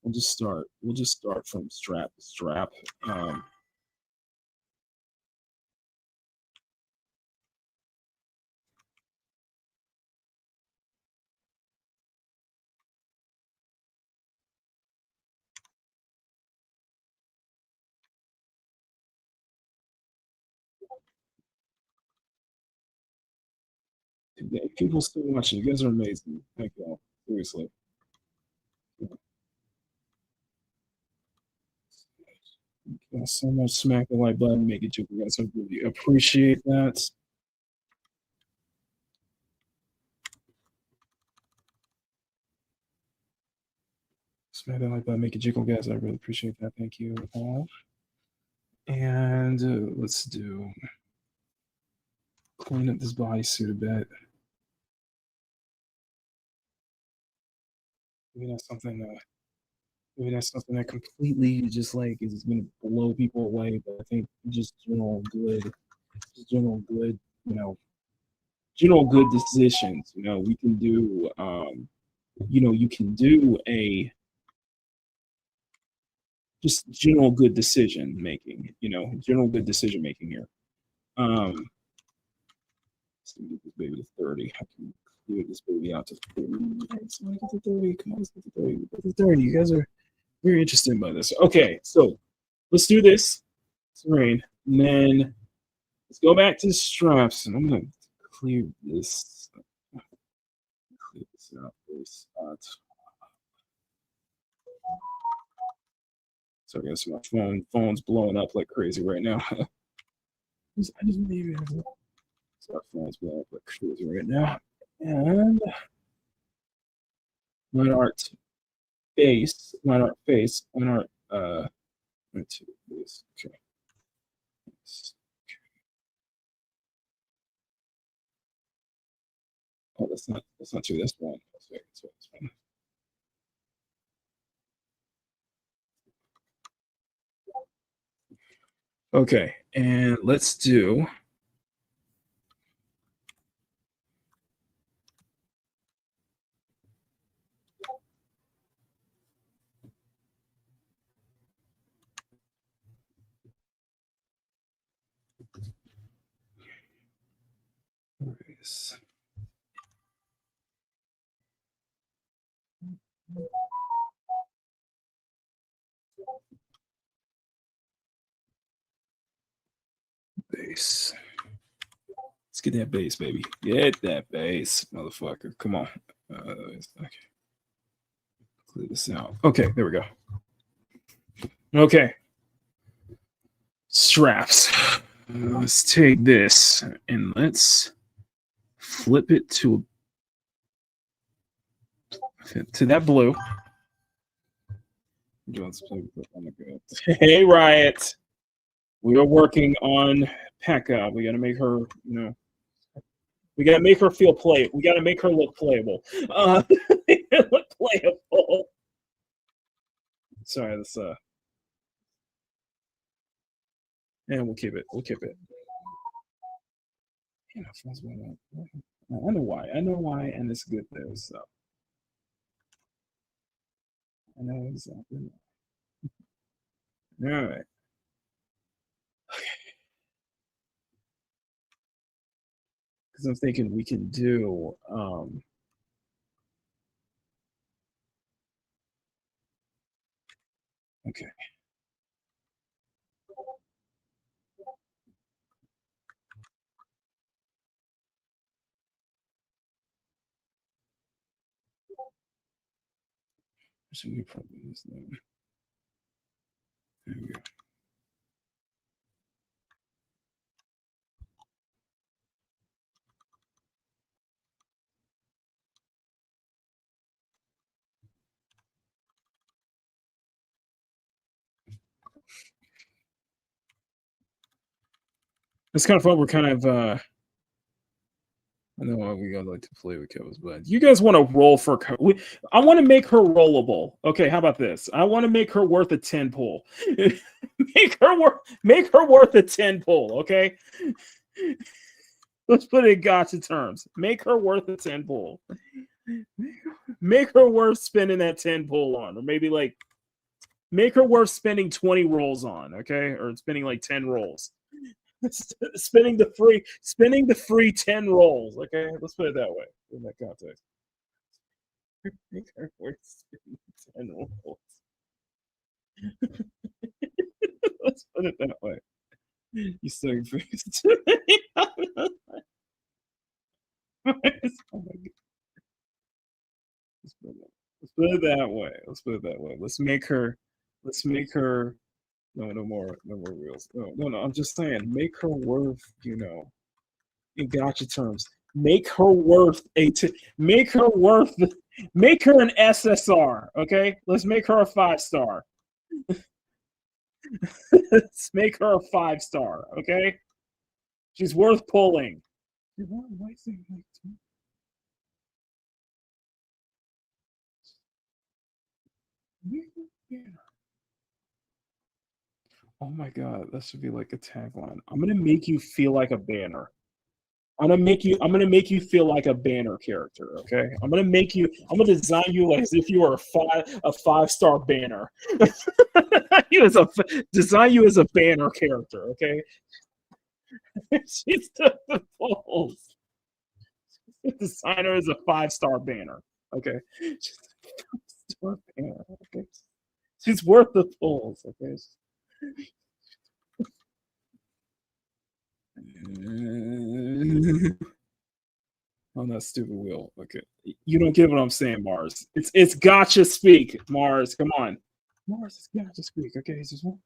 Speaker 1: We'll just start from strap to strap. People still watching. You guys are amazing. Thank you all. Seriously. Thank you so much. Smack the like button, make it you guys. I really appreciate that. Smack that like button, make it jiggle, guys. I really appreciate that. Thank you all. And let's do clean up this bodysuit a bit. Maybe that's something. Maybe that's something that completely just like is going to blow people away. But I think just general good, general good decisions. We can do. You can do a just general good decision making. General good decision making here. Let's get this baby to 30. I can clear this baby out to 30. Let's get to 30. Come on, let's get to 30. Get to 30. You guys are very interested by this. Okay, so let's do this. It's rain. And then let's go back to the straps. And I'm going to clear this. Clear this out. Sorry, guys, my phone's blowing up like crazy right now. I just need to. So our phone's blowing up like crazy right now. And my art. base, line art face, line art 1, 2 base. Okay. Oh, that's not true. That's one. That's one. Okay, and let's do this. Base. Let's get that base, baby. Get that base, motherfucker. Come on. Okay. Clear this out. Okay, there we go. Okay. Straps. Let's take this and let's flip it to that blue. Hey, Riot. We are working on Pekka. We got to make her, we got to make her feel play. We got to make her look playable. Look playable. Sorry, this and we'll keep it. We'll keep it. I know why. I know why, and it's good there. So I know exactly. All right. Because I'm thinking we can do. Okay. So we probably use them. There we go. It's kind of fun. We're kind of I know why we gotta like to play with Kepa's, but you guys want to roll for I want to make her rollable. Okay, how about this? I want to make her worth a 10 pull. make her worth a 10 pull, okay? Let's put it in gotcha terms. Make her worth a 10 pull. Make her worth spending that 10 pull on, or maybe like make her worth spending 20 rolls on, okay? Or spending like 10 rolls. spending the free 10 rolls, okay? Let's put it that way in that context. Make her worth spending 10 rolls. Let's put it that way. You so confused. Oh my God. Let's put it that way. Let's put it that way. Let's make her no more wheels. No. I'm just saying, make her worth, in gotcha terms. Make her worth make her an SSR. Okay, let's make her a 5-star. Let's make her a 5-star. Okay, she's worth pulling. Oh my God, that should be like a tagline. I'm gonna make you feel like a banner. I'm gonna make you feel like a banner character. Okay, I'm gonna design you like as if you were a 5-star banner. Design you as a banner character. Okay, she's the polls. Designer is a 5-star banner. Okay, she's a 5-star banner. Okay, she's worth the polls. Okay. On that stupid wheel. Okay. You don't get what I'm saying, Mars. It's gotcha speak, Mars. Come on. Mars, it's gotcha speak. Okay, it's just okay.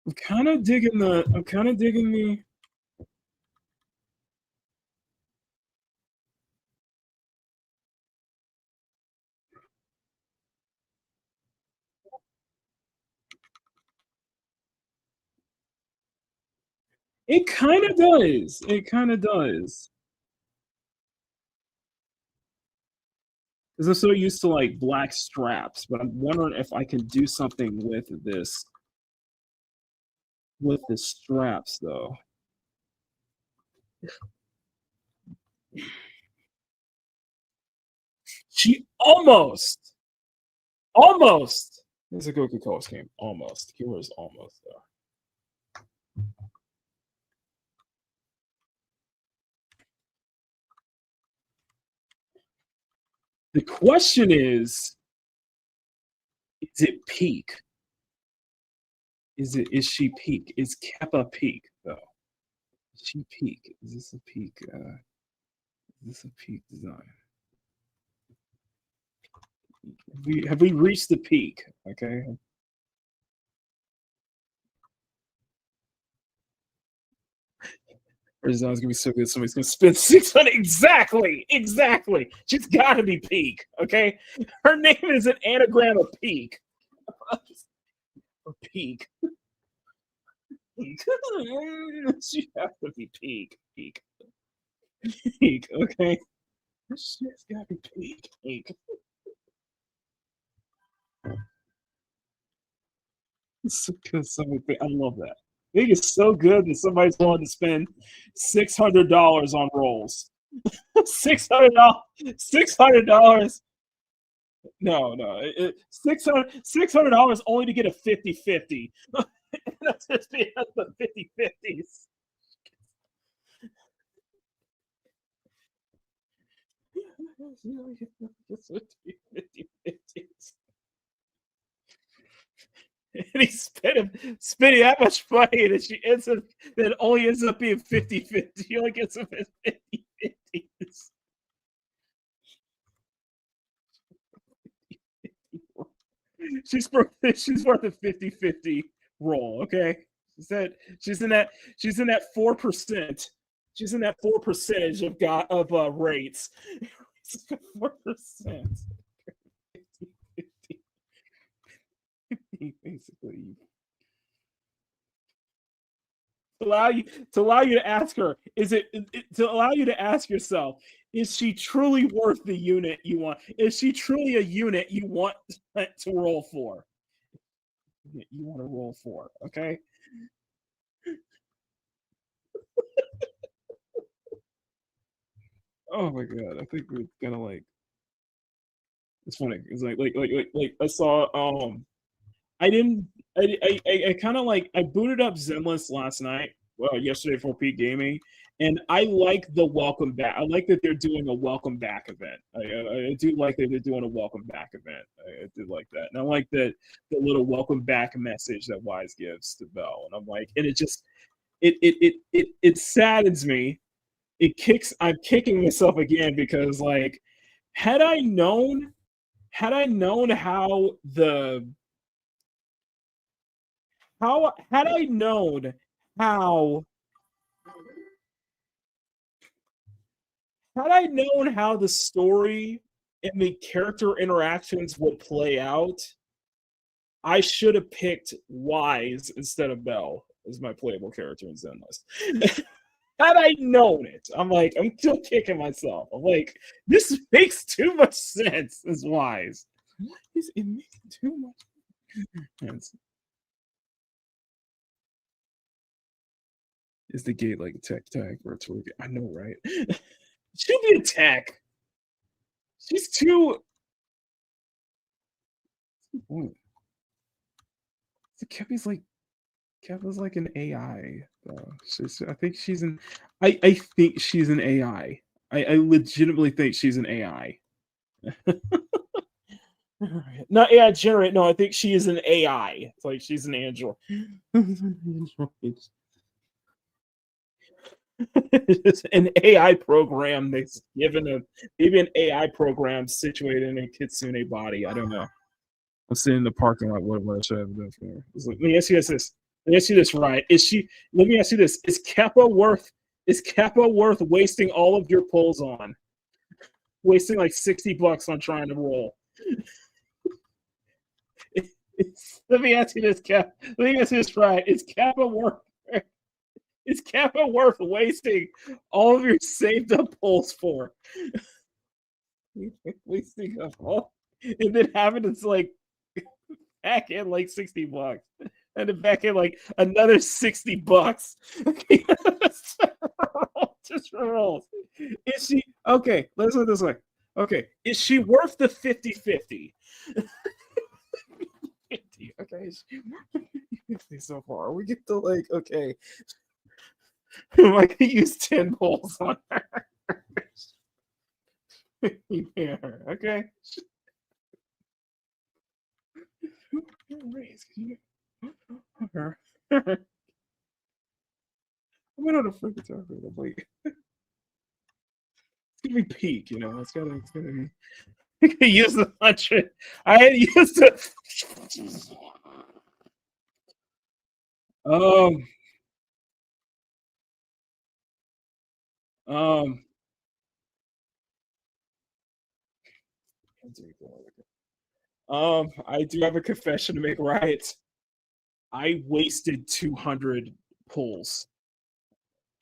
Speaker 1: I'm kind of digging the. It kind of does. It kind of does. Because I'm so used to like black straps, but I'm wondering if I can do something with this. With the straps, though. She almost. It's a Coca-Cola game. Almost. Keyword is almost though. The question is it peak? Is she peak? Is Kepa peak though? Is she peak? Is this a peak? Is this a peak design? Have we reached the peak? Okay. Her design's gonna be so good. Somebody's gonna spend 600. Exactly. She's got to be peak. Okay. Her name is an anagram of peak. Peak. She has to be peak. Okay. She's got to be peak. It's so good. I love that. I think it's so good that somebody's willing to spend $600 on rolls. $600. No. $600 only to get a 50-50. That's just the 50-50s. And he's spending that much money that only ends up being 50-50. He only gets them as 50-50s. She's worth a 50-50 roll, okay? She's in that 4%. She's in that 4% of rates. 4%. Basically, to allow you to ask her, to allow you to ask yourself, is she truly worth the unit you want? Is she truly a unit you want to roll for? You want to roll for, okay? Oh my god, I think we're gonna like. It's funny. It's like I saw I kind of like I booted up Zenless last night, yesterday for Peak Gaming, and I like the welcome back. I like that they're doing a welcome back event. I do like that they're doing a welcome back event. I do like that, and I like the little welcome back message that Wise gives to Bell, and I'm like, and it just it saddens me. I'm kicking myself again because like had I known how had I known how the story and the character interactions would play out, I should have picked Wise instead of Bell as my playable character in Zenless. Had I known it, I'm still kicking myself. I'm like, this makes too much sense as Wise. It makes too much sense. Is the gate like a tech for a tour? I know, right? She'll be a tech. She's too. Kepa's like an AI though. I think she's an. I think she's an AI. I legitimately think she's an AI. Not AI generate. No, I think she is an AI. It's like she's an android. An AI program that's given maybe an AI program situated in a kitsune body. I don't know. I'm sitting in the parking lot. What should I have done for? It's like, let me ask you guys this. Let me ask you this, right? Let me ask you this: Is Kepa worth wasting all of your pulls on? Wasting like $60 on trying to roll. Let me ask you this, Cap. Let me ask you this, right? Is Kepa worth wasting all of your saved up pulls for? Wasting up all, and then having to like back in like $60, and then back in like another $60. Just for rolls. Is she okay? Let's look this way. Okay, is she worth the 50-50? Okay, so far we get to like okay. I could use 10 pulls on her. Yeah, okay. I went on a freaking time. Like, it's gonna be peak, you know. It's gonna be. I could use the 100. I had used it. Um. I do have a confession to make, right? I wasted 200 pulls.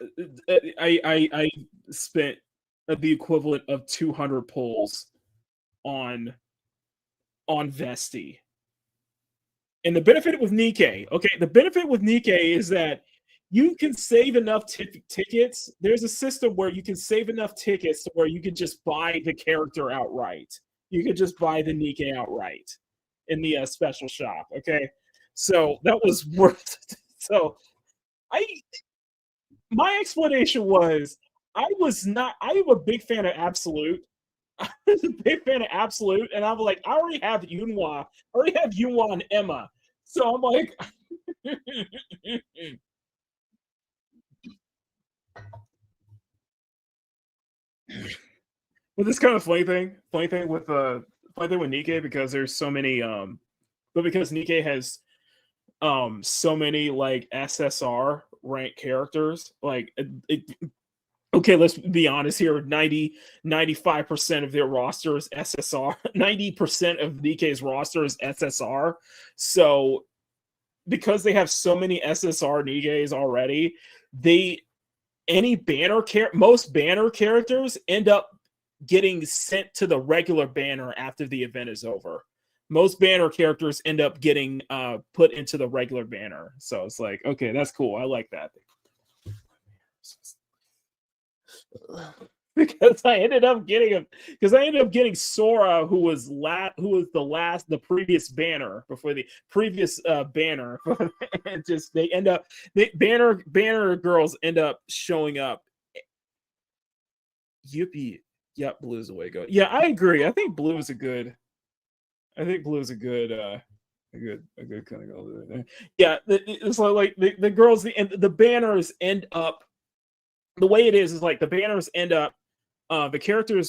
Speaker 1: I spent the equivalent of 200 pulls on Vesti. And the benefit with Nikkei, okay, the benefit with Nikkei is that you can save enough tickets. There's a system where you can save enough tickets to where you can just buy the character outright. You could just buy the Nikkei outright in the special shop. Okay, so that was worth it. So my explanation was I'm a big fan of Absolute. I was a big fan of Absolute, and I'm like, I already have Yunhua. And Emma. So I'm like, but this kind of funny thing with Nikkei, because there's so many but because Nikkei has so many like SSR ranked characters, like okay, let's be honest here, 95% of their roster is SSR. 90% of Nikkei's roster is SSR. So because they have so many SSR Nikkeis already, most banner characters end up getting sent to the regular banner after the event is over. Most banner characters end up getting put into the regular banner. So it's like, okay, that's cool. I like that. Because I ended up getting Sora, who was the previous banner before the previous banner. And just banner girls end up showing up. Yippee. Yep, blue's the way to go. Yeah, I agree. I think blue is a good kind of go there. Yeah, it's like the girls, the banners end up, the way it is like the banners end up, the character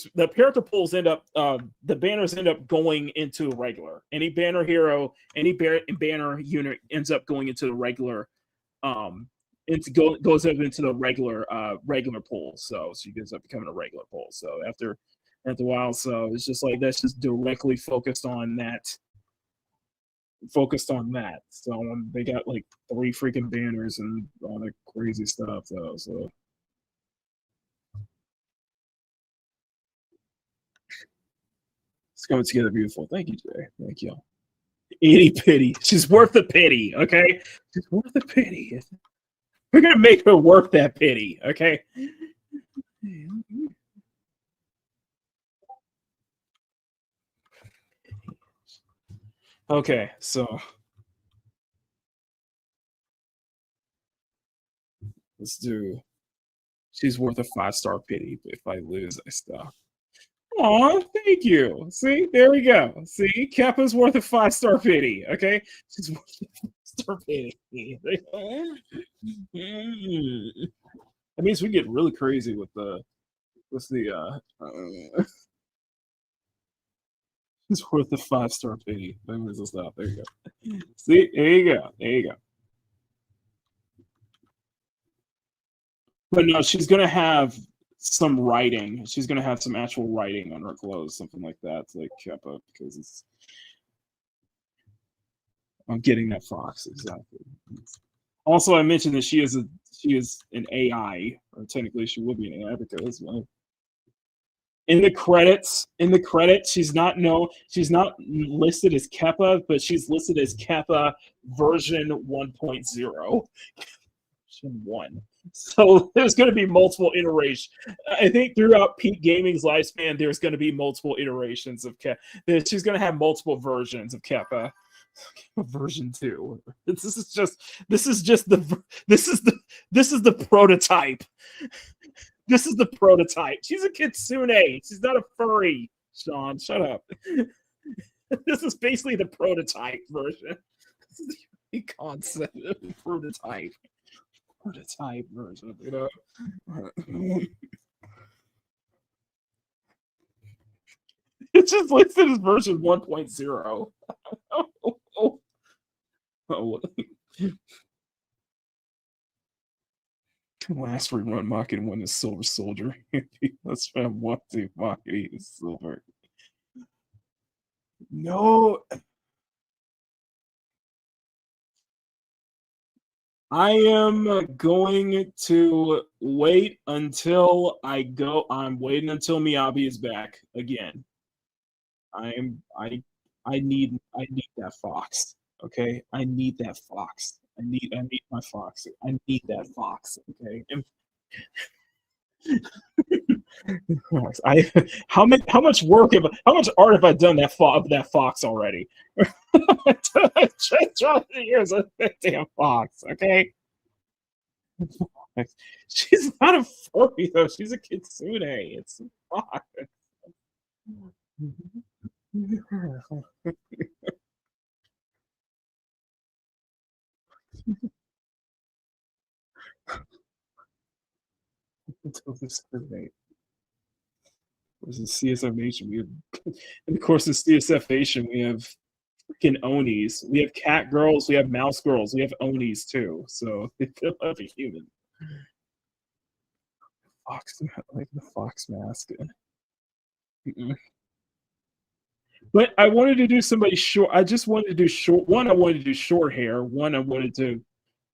Speaker 1: pools end up, the banners end up going into regular. Any banner hero, any banner unit ends up going into the regular, goes up into the regular pool. So she ends up becoming a regular pool. So after a while, so it's just like that's just directly focused on that. So they got like 3 freaking banners and all that crazy stuff though. So it's coming together beautiful. Thank you, Jay. Thank you. 80 pity. She's worth the pity, okay? She's worth the pity. We're gonna make her worth that pity, okay? Okay, so let's do. She's worth a 5-star pity, but if I lose, I stop. Aw, thank you. See, there we go. See, Kepa's worth a 5-star pity. Okay, she's worth a 5-star pity. That means we get really crazy with the. It's worth a 5-star pity. That means it's not. There you go. See, there you go. But no, she's gonna have some writing. She's gonna have some actual writing on her clothes, something like that, like Kepa, because it's. I'm getting that fox exactly. Also, I mentioned that she is an AI, or technically she would be an AI because in the credits, she's not listed as Kepa, but she's listed as Kepa version 1.0. Version 1. So there's going to be multiple iterations. I think throughout Peak Gaming's lifespan, there's going to be multiple iterations of Kepa. She's going to have multiple versions of Kepa. Version 2. This is the prototype. This is the prototype. She's a kitsune. She's not a furry. Sean, shut up. This is basically the prototype version. This is the concept of the prototype. Prototype version, you know. It's just listed as version 1.0. Oh. Last rerun Makini won the Silver Soldier. Let's find what the Makini is silver. No. I am going to wait until I go. I'm waiting until Miyabi is back again. I need that fox. Okay, I need that fox. I need my fox. I need that fox. Okay. How much art have I done that fox already? Here's a damn fox. Okay. She's not a furry though. She's a kitsune. It's a fox. Don't discriminate. There's a CSF Nation. We have, and of course, in CSF Nation, we have freaking Onis. We have cat girls. We have mouse girls. We have Onis too. So they feel like a human. Fox, like the fox mask. But I wanted to do somebody short. I just wanted to do short. One, I wanted to do short hair. One, I wanted to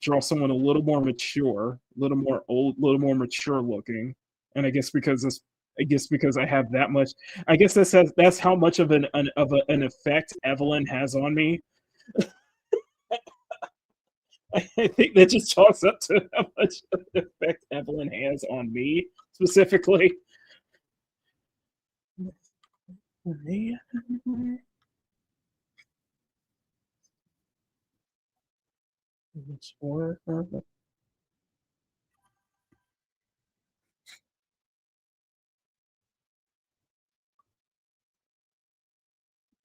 Speaker 1: draw someone a little more mature, a little more old, a little more mature looking. And I guess because I have that much, I guess that's how much of an effect Evelyn has on me. I think that just chalks up to how much of an effect Evelyn has on me specifically. And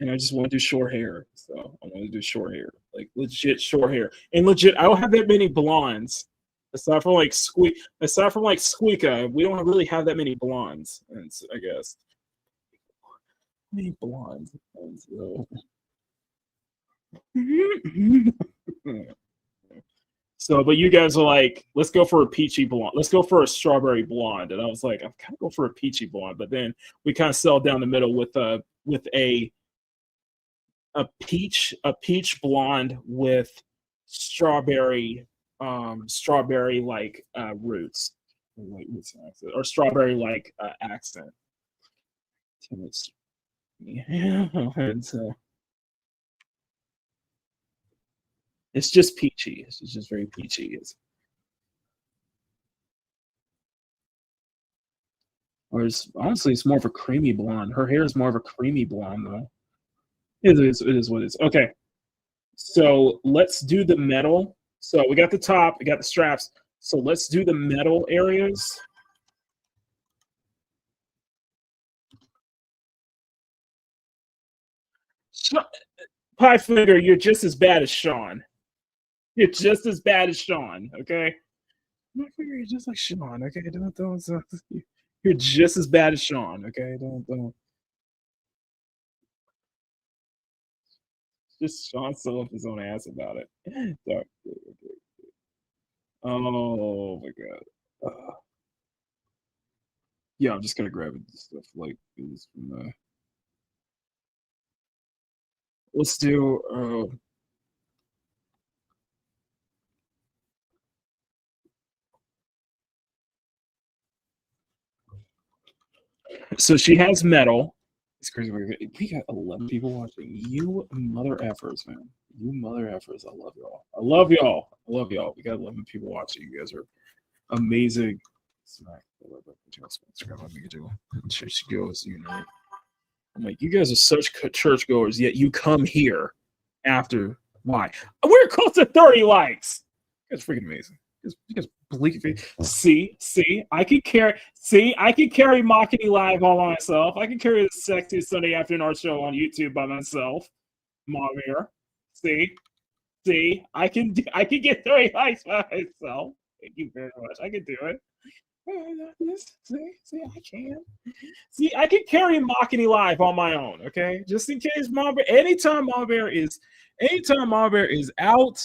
Speaker 1: I just want to do short hair. So I want to do short hair, like legit short hair, and legit. I don't have that many blondes, aside from like Squeaka. We don't really have that many blondes, and so, I guess. Many blondes. So, but you guys are like, let's go for a peachy blonde. Let's go for a strawberry blonde. And I was like, I'm kind of go for a peachy blonde. But then we kind of settled down the middle with a peach blonde with strawberry like roots. Or strawberry like accent. Yeah, and so it's just peachy. It's just very peachy. Honestly, it's more of a creamy blonde. Her hair is more of a creamy blonde, though. It is what it is. Okay, so let's do the metal. So we got the top, we got the straps. So let's do the metal areas. Pie Finger, you're just as bad as Sean. You're just as bad as Sean, okay? You're just like Sean, okay? Don't. You're just as bad as Sean, okay? Don't. Just Sean so up his own ass about it. Oh my god. Yeah, I'm just gonna grab stuff like this from let's do so she has metal. It's crazy. We got 11 people watching. You mother effers, man. You mother effers. I love y'all. I love y'all. I love y'all. We got 11 people watching. You guys are amazing. Smack. Church goes unite. I'm like, you guys are such churchgoers, yet you come here after. Why? We're close to 30 likes. That's freaking amazing. You guys believe it. See, I can carry. See, I can carry Makini live all by myself. I can carry the sexy Sunday afternoon art show on YouTube by myself. Mom here. See, I can get 30 likes by myself. Thank you very much. I can do it. See, I can. See, I can carry Makini live on my own. Okay, just in case Mom Bear. Anytime Mom Bear is out.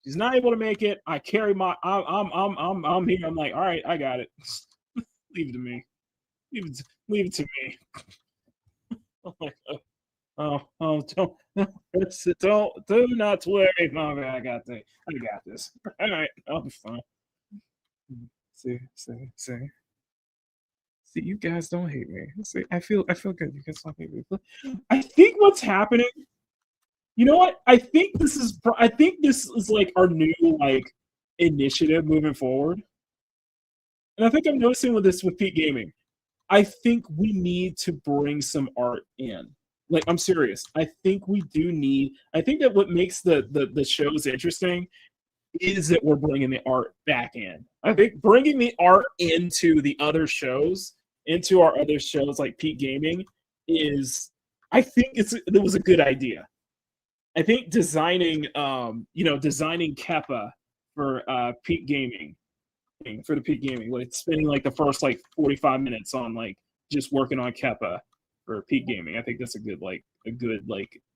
Speaker 1: She's not able to make it. I carry my. I'm here. I'm like, all right, I got it. Leave it to me. Leave it to me. I'm like, do not worry, Mom. I got this. All right, I'll be fine. See. See, you guys don't hate me. See, I feel good. You guys don't hate me. I think what's happening. You know what? I think this is like our new like initiative moving forward. And I think I'm noticing with Peak Gaming. I think we need to bring some art in. Like, I'm serious. I think we do need. I think that what makes the shows interesting is that we're bringing the art back in. I think bringing the art into the other shows, into our other shows like Peak Gaming, I think it was a good idea. I think designing Kepa for Peak Gaming, like spending like the first like 45 minutes on like just working on Kepa for Peak Gaming. I think that's a good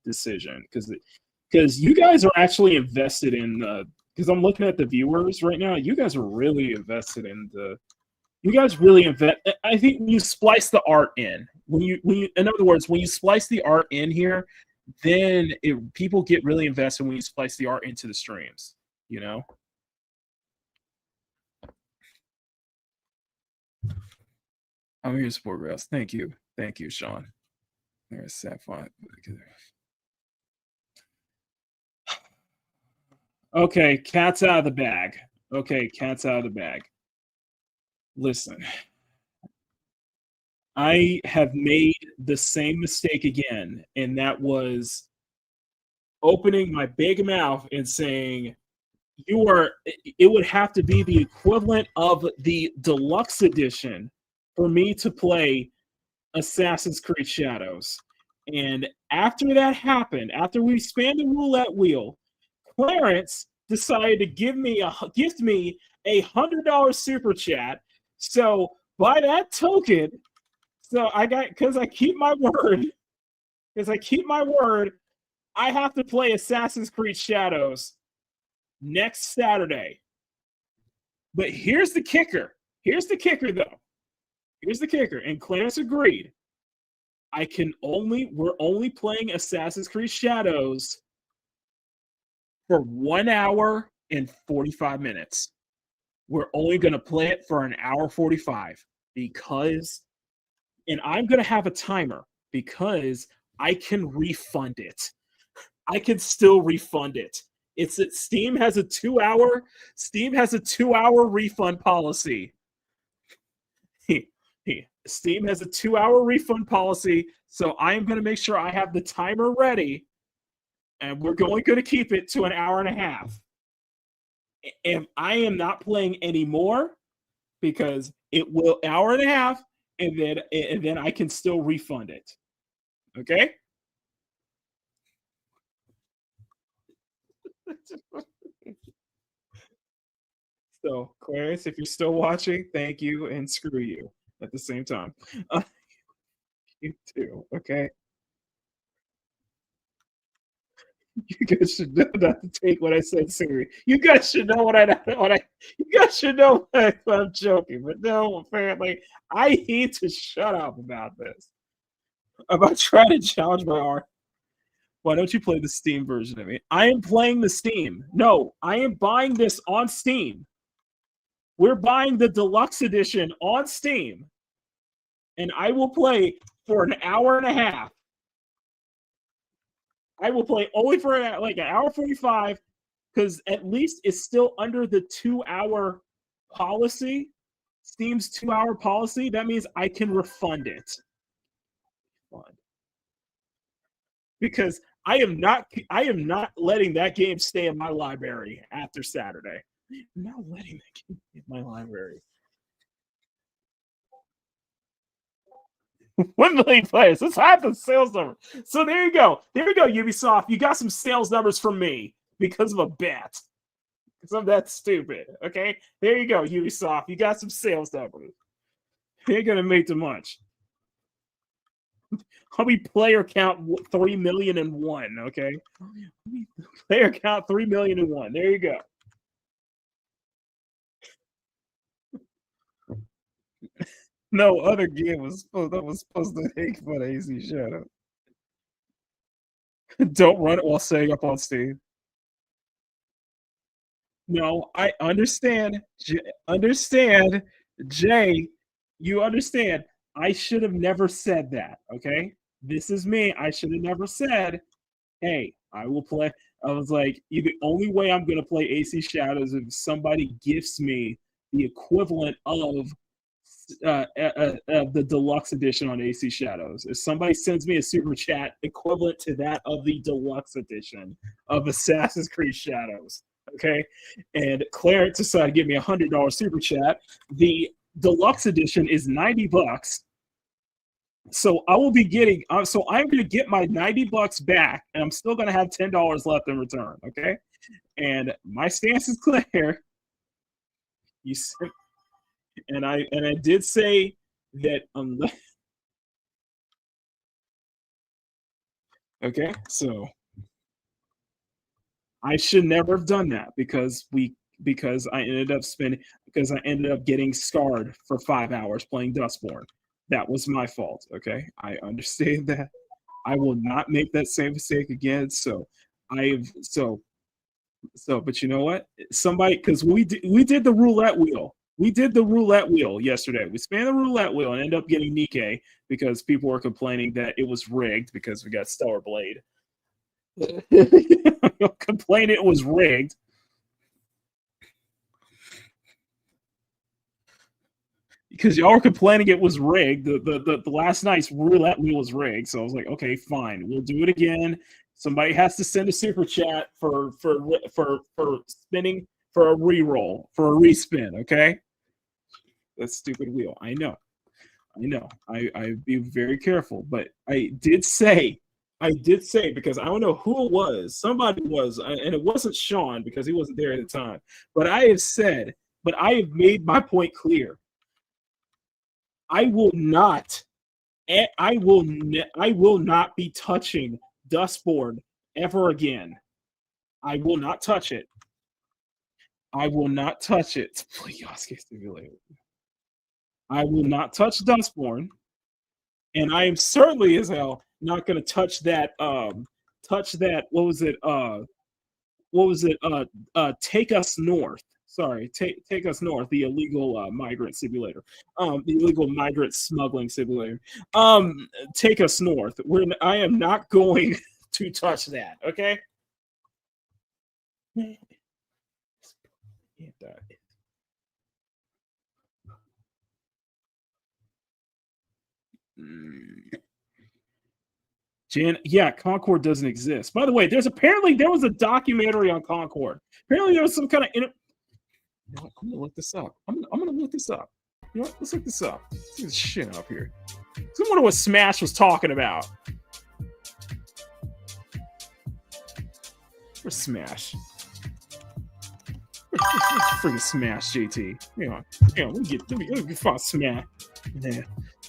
Speaker 1: decision because you guys are actually invested in because I'm looking at the viewers right now. You guys are really invested in you guys really invest. I think when you splice the art in, in other words, when you splice the art in here, then people get really invested when you splice the art into the streams, you know? I'm here to support Rails. Thank you, Sean. There's Sapphire. Okay, cat's out of the bag. Listen, I have made the same mistake again, and that was opening my big mouth and saying it would have to be the equivalent of the deluxe edition for me to play Assassin's Creed Shadows. And after that happened, after we spanned the roulette wheel, Clarence decided to gift me a $100 super chat. So by that token, because I keep my word, I have to play Assassin's Creed Shadows next Saturday. But here's the kicker. Though. Here's the kicker. And Clarence agreed. We're only playing Assassin's Creed Shadows for 1 hour and 45 minutes. We're only going to play it for an hour 45 and I'm going to have a timer because I can refund it. I can still refund it. It's that Steam has a 2-hour refund policy. Steam has a 2-hour refund policy, so I am going to make sure I have the timer ready, and we're only going to keep it to an hour and a half. And I am not playing anymore because it will hour and a half, and then I can still refund it. Okay? So, Clarence, if you're still watching, thank you and screw you at the same time. You too, okay? You guys should know not to take what I said serious. You guys should know you guys should know what I'm joking, but no, apparently I need to shut up about this. About trying to challenge my art. Why don't you play the Steam version of it? I am playing the Steam. No, I am buying this on Steam. We're buying the deluxe edition on Steam. And I will play for an hour and a half. I will play only for like an hour 45, because at least it's still under the 2-hour policy. Steam's 2-hour policy. That means I can refund it. Because I am not letting that game stay in my library after Saturday. I'm not letting that game in my library. 1 million players. Let's have the sales number. So there you go. There you go, Ubisoft. You got some sales numbers from me because of a bet. Because I'm that stupid. Okay? There you go, Ubisoft. You got some sales numbers. You ain't gonna make too much. I'll be player count 3,000,001, okay? Player count 3,000,001. There you go. No other game was supposed to take fun of AC Shadow. Don't run it while setting up on Steam. No, I understand. Jay, you understand. I should have never said that, okay? This is me. I should have never said, hey, I will play. I was like, the only way I'm going to play AC Shadows is if somebody gifts me the equivalent of the deluxe edition on AC Shadows. If somebody sends me a super chat equivalent to that of the deluxe edition of Assassin's Creed Shadows, okay? And Clarence decided to give me a $100 super chat. The deluxe edition is $90. So I will be getting. So I'm going to get my $90 back, and I'm still going to have $10 left in return. Okay, and my stance is clear. You said, and I did say that. Okay, so I should never have done that because I ended up getting scarred for 5 hours playing Dustborn. That was my fault, okay? I understand that. I will not make that same mistake again. But you know what? Somebody, because we did the roulette wheel. We did the roulette wheel yesterday. We spanned the roulette wheel and ended up getting Nikkei because people were complaining that it was rigged because we got Stellar Blade. Complaining it was rigged. Because y'all were complaining it was rigged. The last night's roulette wheel was rigged. So I was like, okay, fine. We'll do it again. Somebody has to send a super chat for spinning for a re-roll, for a respin, okay? That stupid wheel. I know. I'd be very careful. But I did say, because I don't know who it was. Somebody was, and it wasn't Sean because he wasn't there at the time. But I have made my point clear. I will not be touching Dustborn ever again. I will not touch it. I will not touch it. I will not touch Dustborn, and I am certainly as hell not going to touch that. What was it? Take Us North. Sorry, take Us North, the illegal migrant simulator, the illegal migrant smuggling simulator. Take Us North. I am not going to touch that. Okay. Yeah, Concord doesn't exist. By the way, there was a documentary on Concord. Apparently, there was some kind of. I'm gonna look this up. I'm gonna look this up. You know what? Let's look this up. Let's get this shit up here. I wonder what Smash was talking about. Where's Smash? Freaking Smash, JT. Hang on. Let me find Smash. Yeah.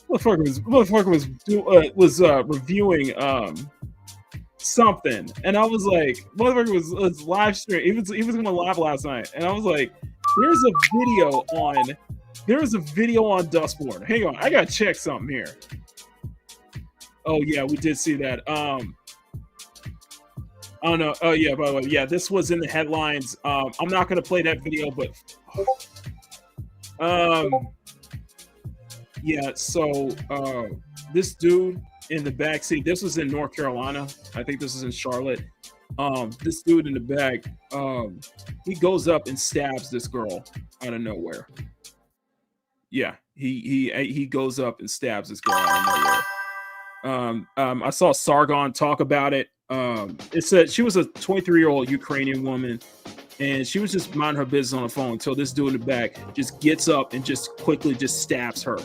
Speaker 1: Motherfucker was reviewing something, and I was like, motherfucker was live stream. He was going live last night, and I was like, there's a video on Dustborn. Hang on, I gotta check something here. Oh yeah, we did see that. Oh no. Oh yeah. By the way, yeah, this was in the headlines. I'm not gonna play that video, but yeah. So this dude in the backseat. This was in North Carolina. I think this is in Charlotte. This dude in the back. He goes up and stabs this girl out of nowhere. Yeah, he goes up and stabs this girl out of nowhere. I saw Sargon talk about it. It said she was a 23-year-old Ukrainian woman, and she was just minding her business on the phone until this dude in the back just gets up and just quickly just stabs her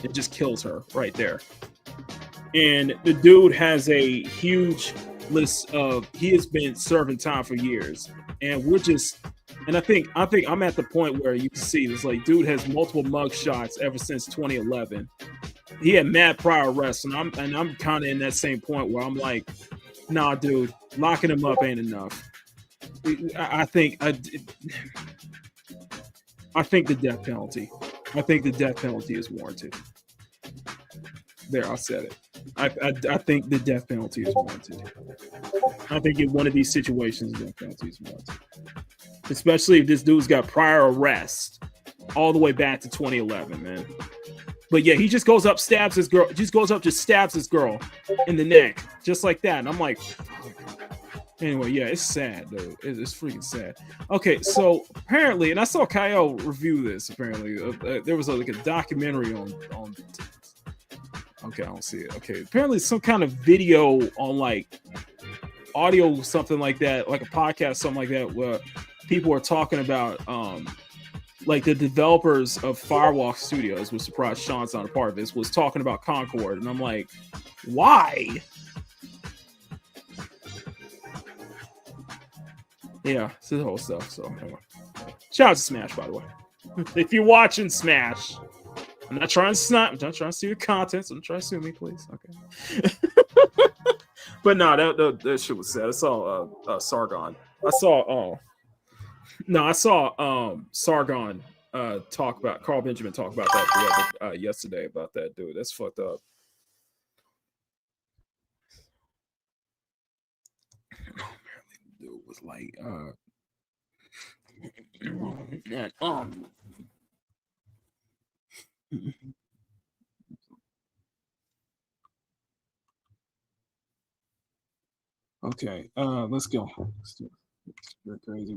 Speaker 1: and just kills her right there. And the dude has a huge list of, he has been serving time for years, and I think I'm at the point where you can see this, like, dude has multiple mug shots ever since 2011. He had mad prior arrests, and I'm kind of in that same point where I'm like, nah, dude, locking him up ain't enough. I think the death penalty. I think the death penalty is warranted. There, I said it. I think the death penalty is warranted. I think in one of these situations, the death penalty is warranted. Especially if this dude's got prior arrests all the way back to 2011, man. But yeah, he just goes up, stabs this girl. Just goes up, just stabs this girl in the neck, just like that. And I'm like, anyway, yeah, it's sad, though. It's freaking sad. Okay, so apparently, and I saw Kyle review this. Apparently, there was like a documentary on. Okay, I don't see it. Okay, apparently some kind of video on like audio, something like that, like a podcast, something like that, where people are talking about like the developers of Firewalk Studios, was surprised Sean's not a part of this, was talking about Concord, and I'm like, why? Yeah, it's the whole stuff. So anyway. Shout out to Smash, by the way. If you're watching Smash, I'm not trying to snap. I'm not trying to see your content. So I'm trying to sue me, please. Okay. But no, that shit was sad. I saw Sargon. I saw Sargon talk about Carl Benjamin talk about that yesterday about that dude. That's fucked up. Apparently, the dude was like, okay, let's go. You're crazy.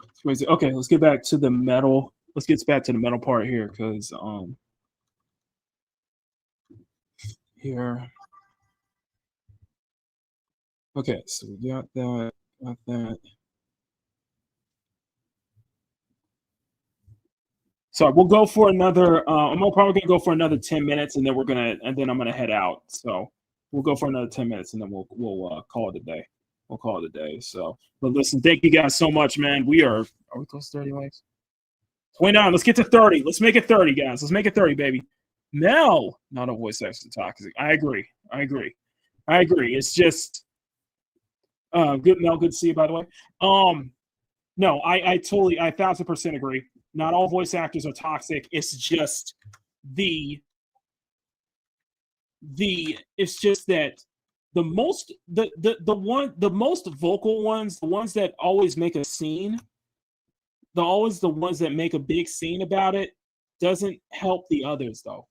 Speaker 1: It's crazy. Okay, let's get back to the metal. Let's get back to the metal part here, because here. Okay, so we got that. So we'll go for another. I'm probably gonna go for another 10 minutes, and then I'm gonna head out. So we'll go for another 10 minutes, and then we'll call it a day. We'll call it a day. So, but listen, thank you guys so much, man. Are we close to 30 likes? 29. Let's get to 30. Let's make it 30, guys. Let's make it 30, baby. Mel, not a voice actor toxic. I agree. It's just good, Mel. Good to see you, by the way. No, I totally, 1000% agree. Not all voice actors are toxic. It's just it's just that the most vocal ones, the ones that always make a scene, the ones that make a big scene about it, doesn't help the others though.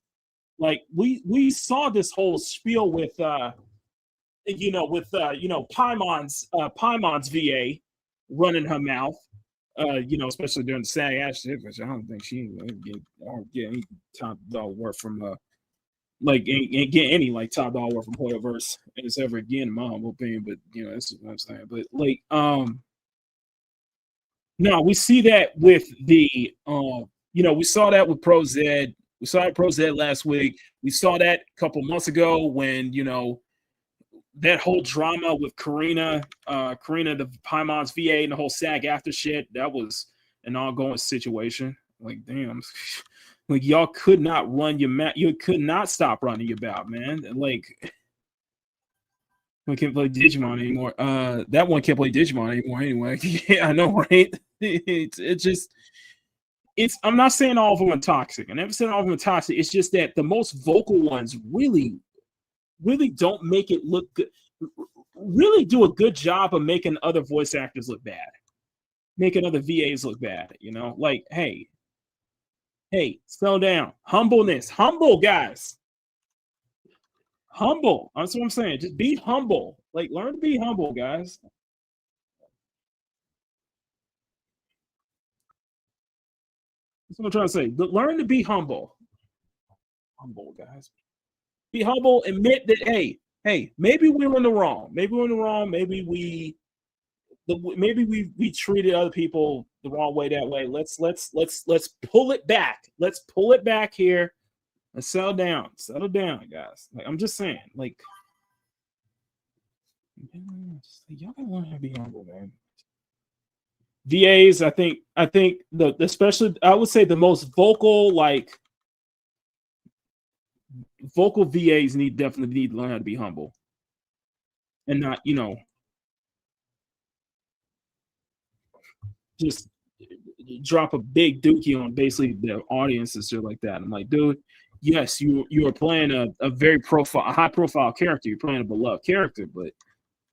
Speaker 1: Like we saw this whole spiel with Paimon's VA running her mouth. Especially during the SAG action, which I don't think she get any top dog work from ain't get any like top dog work from Hoyoverse as ever again, in my humble opinion. But that's what I'm saying. But like no, we see that with the we saw that with ProZ. We saw it ProZ last week. We saw that a couple months ago when that whole drama with Karina, the Paimon's VA, and the whole SAG after shit, that was an ongoing situation. Like, damn, like y'all could not run your mouth. You could not stop running your mouth, man. Like, I can't play Digimon anymore. That one can't play Digimon anymore anyway. Yeah, I know, right? It's just I'm not saying all of them are toxic. I never said all of them are toxic. It's just that the most vocal ones really don't make it look good. Really do a good job of making other voice actors look bad, making other VAs look bad. You know, like, hey, slow down. Humbleness, humble guys. Humble. That's what I'm saying. Just be humble. Like, learn to be humble, guys. That's what I'm trying to say. Learn to be humble. Humble, guys. Be humble. Admit that, hey, maybe we were in the wrong. Maybe we're in the wrong. Maybe we treated other people the wrong way that way. Let's pull it back. Let's pull it back here and settle down, guys. Like, I'm just saying, like, y'all gotta learn how to be humble, man. VAs, I think the especially, I would say the most vocal, like, vocal VAs definitely need to learn how to be humble and not, just drop a big dookie on basically the audience and shit like that. I'm like, dude, yes, you are playing a very high profile character. You're playing a beloved character, but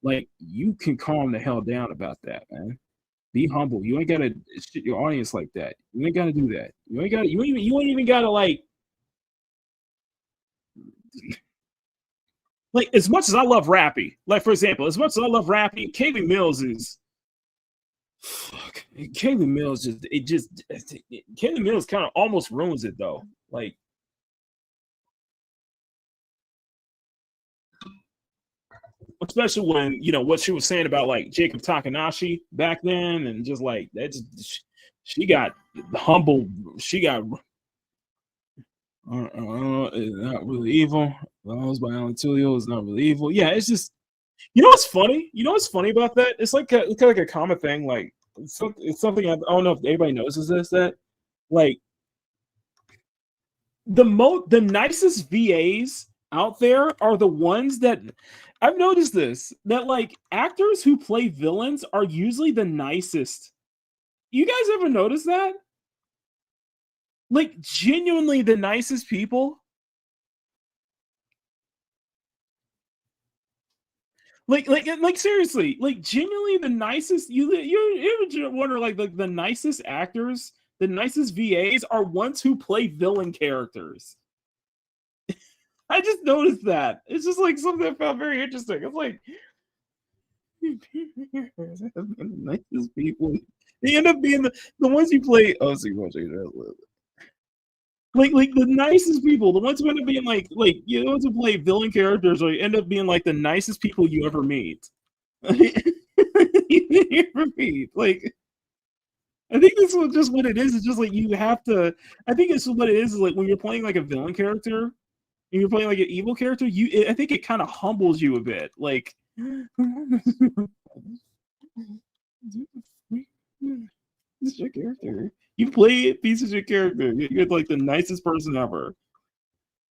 Speaker 1: like, you can calm the hell down about that, man. Be humble. You ain't gotta shit your audience like that. You ain't gotta do that. You ain't even gotta like as much as I love Rappy, like, for example, as much as I love Rappy, Kaylee Mills is Kaylee Mills Kaylee Mills kind of almost ruins it though. Like, especially when what she was saying about like Jacob Takanashi back then, and just like that, she got humble. She got it's not really evil. Lost by Alan Tulio is not really evil. Yeah, it's just, what's funny? What's funny about that? It's like kind of like a common thing. Like, it's something I don't know if anybody notices this, that like the nicest VAs out there are the ones that I've noticed this, that like actors who play villains are usually the nicest. You guys ever notice that? Like, genuinely the nicest people. Like seriously, like genuinely the nicest. You ever wonder like the nicest actors, the nicest VAs are ones who play villain characters. I just noticed that. It's just like something I found very interesting. It's like the nicest people. They end up being the ones you play. Oh, see, like the nicest people, the ones who end up being like the ones who play villain characters, or end up being like the nicest people you ever meet. You ever meet. Like, I think this is just what it is. It's just like you have to. I think it's what it is like when you're playing like a villain character, and you're playing like an evil character. I think it kind of humbles you a bit. Like, this is your character. You play a piece of your character. You're like the nicest person ever.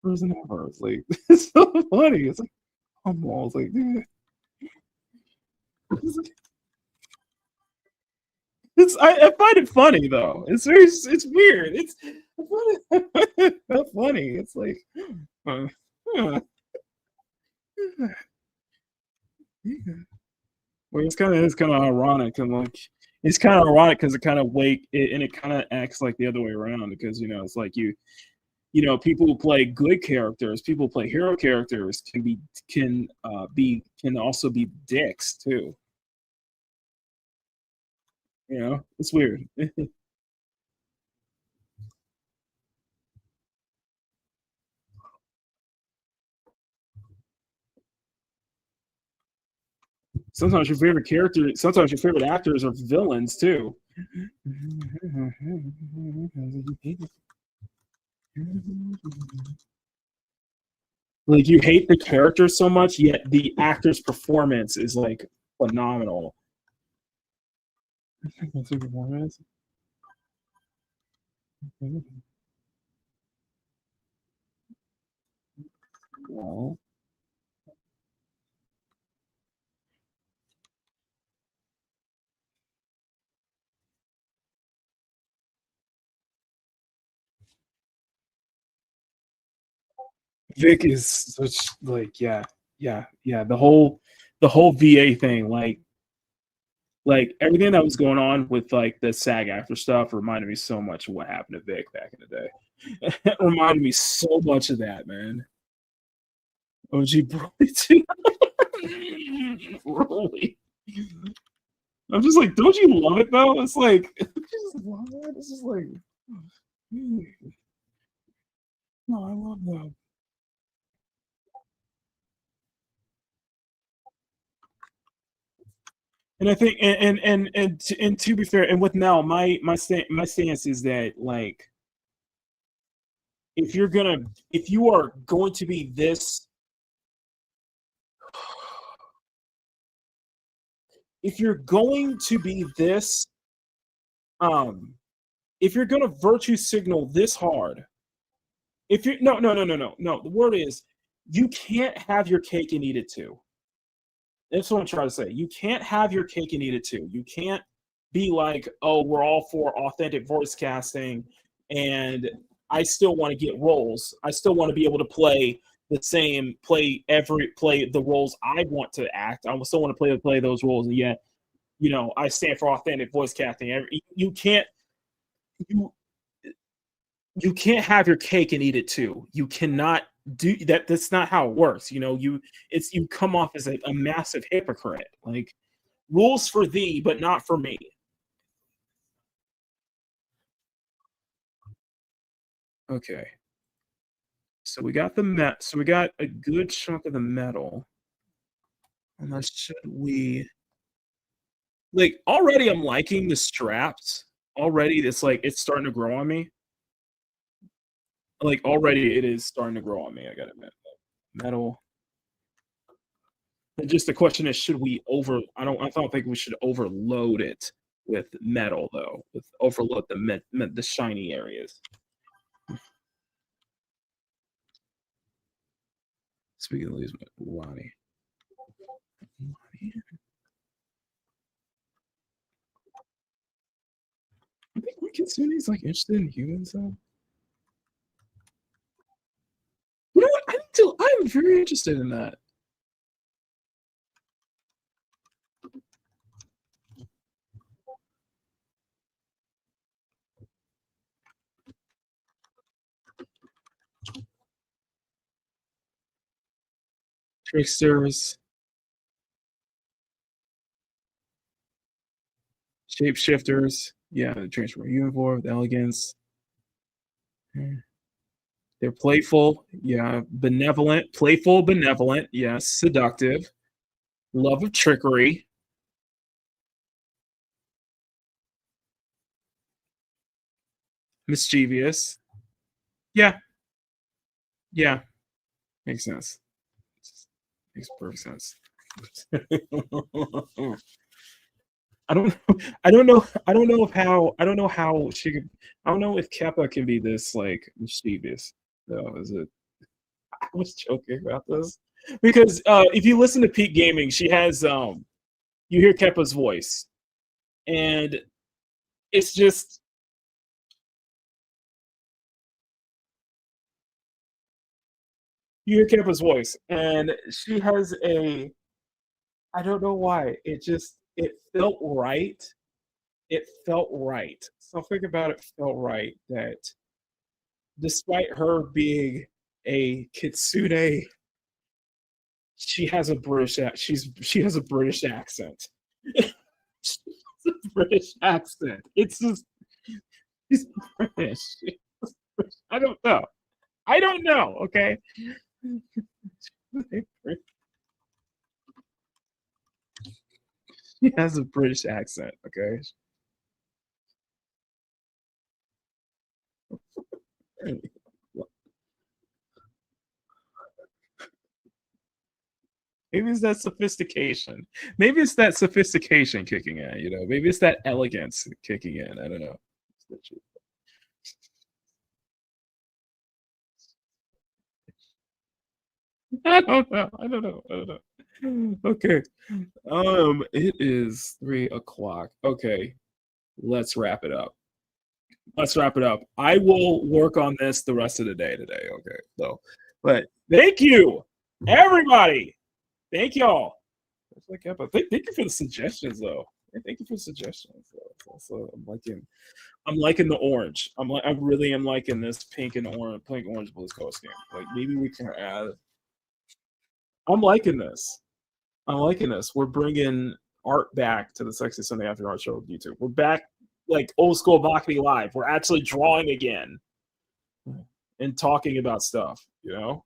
Speaker 1: It's like, it's so funny. It's like humble. It's like, dude. I find it funny though. It's weird. It's funny. It's like, well, it's kind of ironic, and like it's kind of ironic because it kind of and it kind of acts like the other way around, because it's like people who play good characters, people who play hero characters can also be dicks too. It's weird. Sometimes your favorite actors are villains too. Like, you hate the character so much, yet the actor's performance is like phenomenal. Well, Vic is such like yeah. The whole VA thing, like everything that was going on with like the SAG after stuff reminded me so much of what happened to Vic back in the day. It reminded me so much of that, man. OG Broly too. Broly. I'm just like, don't you love it though? It's like, just love it. It's just like, no, I love that. And I think, and to be fair, and with Mel, my stance is that like, if you are going to be this, if you're going to be this, if you're going to virtue signal this hard, if you're no, the word is you can't have your cake and eat it too. That's what I'm trying to say. You can't have your cake and eat it too. You can't be like, oh, we're all for authentic voice casting, and I still want to get roles. I still want to be able to play the roles I want to act. I still want to play those roles, and yet, I stand for authentic voice casting. You can't have your cake and eat it too. You cannot do that. That's not how it works. You come off as a massive hypocrite. Like, rules for thee, but not for me. Okay. So we got so we got a good chunk of the metal. Unless should we like already I'm liking the straps. Already it's like it's starting to grow on me. Like already it is starting to grow on me. I gotta admit. Metal. And just the question is, should we I don't think we should overload it with metal though. With overload the shiny areas. Speaking of these, Lonnie. I think Kitsune's like interested in humans though. You know what? I'm very interested in that. Tricksters. Shapeshifters. Yeah, the transform uniform with elegance. They're playful. Yeah. Benevolent. Playful, benevolent. Yes. Seductive. Love of trickery. Mischievous. Yeah. Yeah. Makes sense. Makes perfect sense. I don't know if Kepa can be this like mischievous. No, is it? I was joking about this because if you listen to Peak Gaming, she has you hear Kepa's voice, and it's just you hear Kepa's voice, and she has I don't know why. It felt right. It felt right. Something about it felt right that despite her being a kitsune, she has a British she has a British accent. She has a British accent. It's just she's British. I don't know. Okay. She has a British accent, okay? Maybe it's that sophistication. Maybe it's that sophistication kicking in, Maybe it's that elegance kicking in. I don't know. I don't know. Okay. It is 3:00. Okay. Let's wrap it up. I will work on this the rest of the day today. Okay. So But thank you, everybody. Thank y'all. Thank you for the suggestions, though. Thank you for the suggestions. Also, I'm liking the orange. I really am liking this pink orange Blues Coast game. Like maybe we can add. I'm liking this. We're bringing art back to the Sexy Sunday After Art show on YouTube. We're back like old school Makini Live. We're actually drawing again and talking about stuff. You know,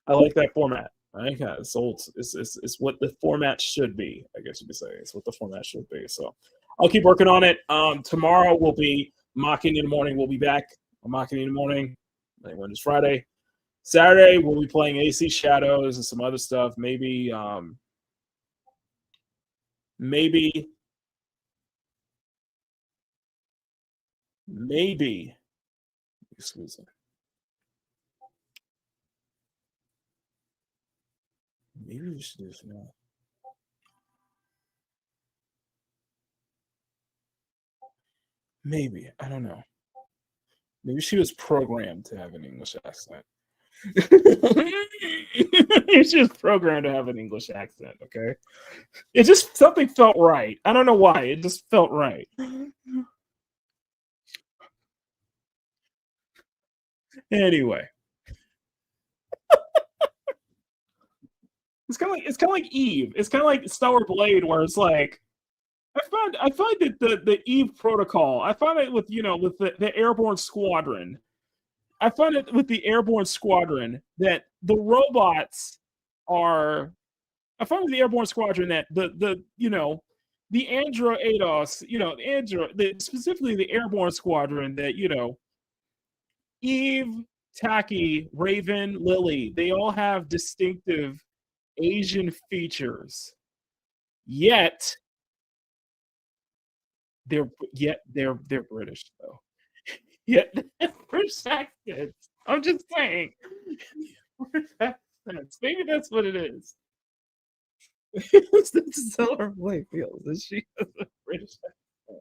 Speaker 1: I like that format. I think it's old. It's what the format should be. I guess you could say it's what the format should be. So I'll keep working on it. Tomorrow will be Makini in the morning. We'll be back on Makini in the morning. When it's Friday. Saturday we'll be playing AC Shadows and some other stuff. Maybe excuse me. Maybe we should do this now. Maybe. I don't know. Maybe she was programmed to have an English accent. She was programmed to have an English accent, okay? It just, something felt right. I don't know why. It just felt right. Anyway. It's kind of like Eve. It's kind of like Stellar Blade, where it's like I find that the Eve protocol. I find it with with the Airborne Squadron. I find it with the Airborne Squadron that the robots are. I find with the Airborne Squadron that the Andro ADOS, specifically the Airborne Squadron that Eve, Taki, Raven, Lily, they all have distinctive Asian features, yet they're British though. Yet British accents. I'm just saying. British accents. Maybe that's what it is. That's how her boy feels. That she has a British accent.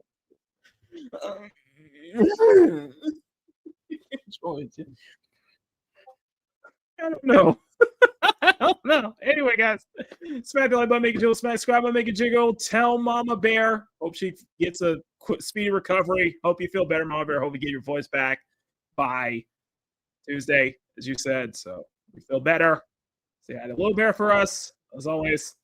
Speaker 1: I don't know. I don't know. Anyway, guys, smack the like button, make it jiggle. Smack subscribe button, make it jiggle. Tell Mama Bear. Hope she gets a speedy recovery. Hope you feel better, Mama Bear. Hope you get your voice back by Tuesday, as you said. So we feel better. Say hi to Little Bear for us, as always.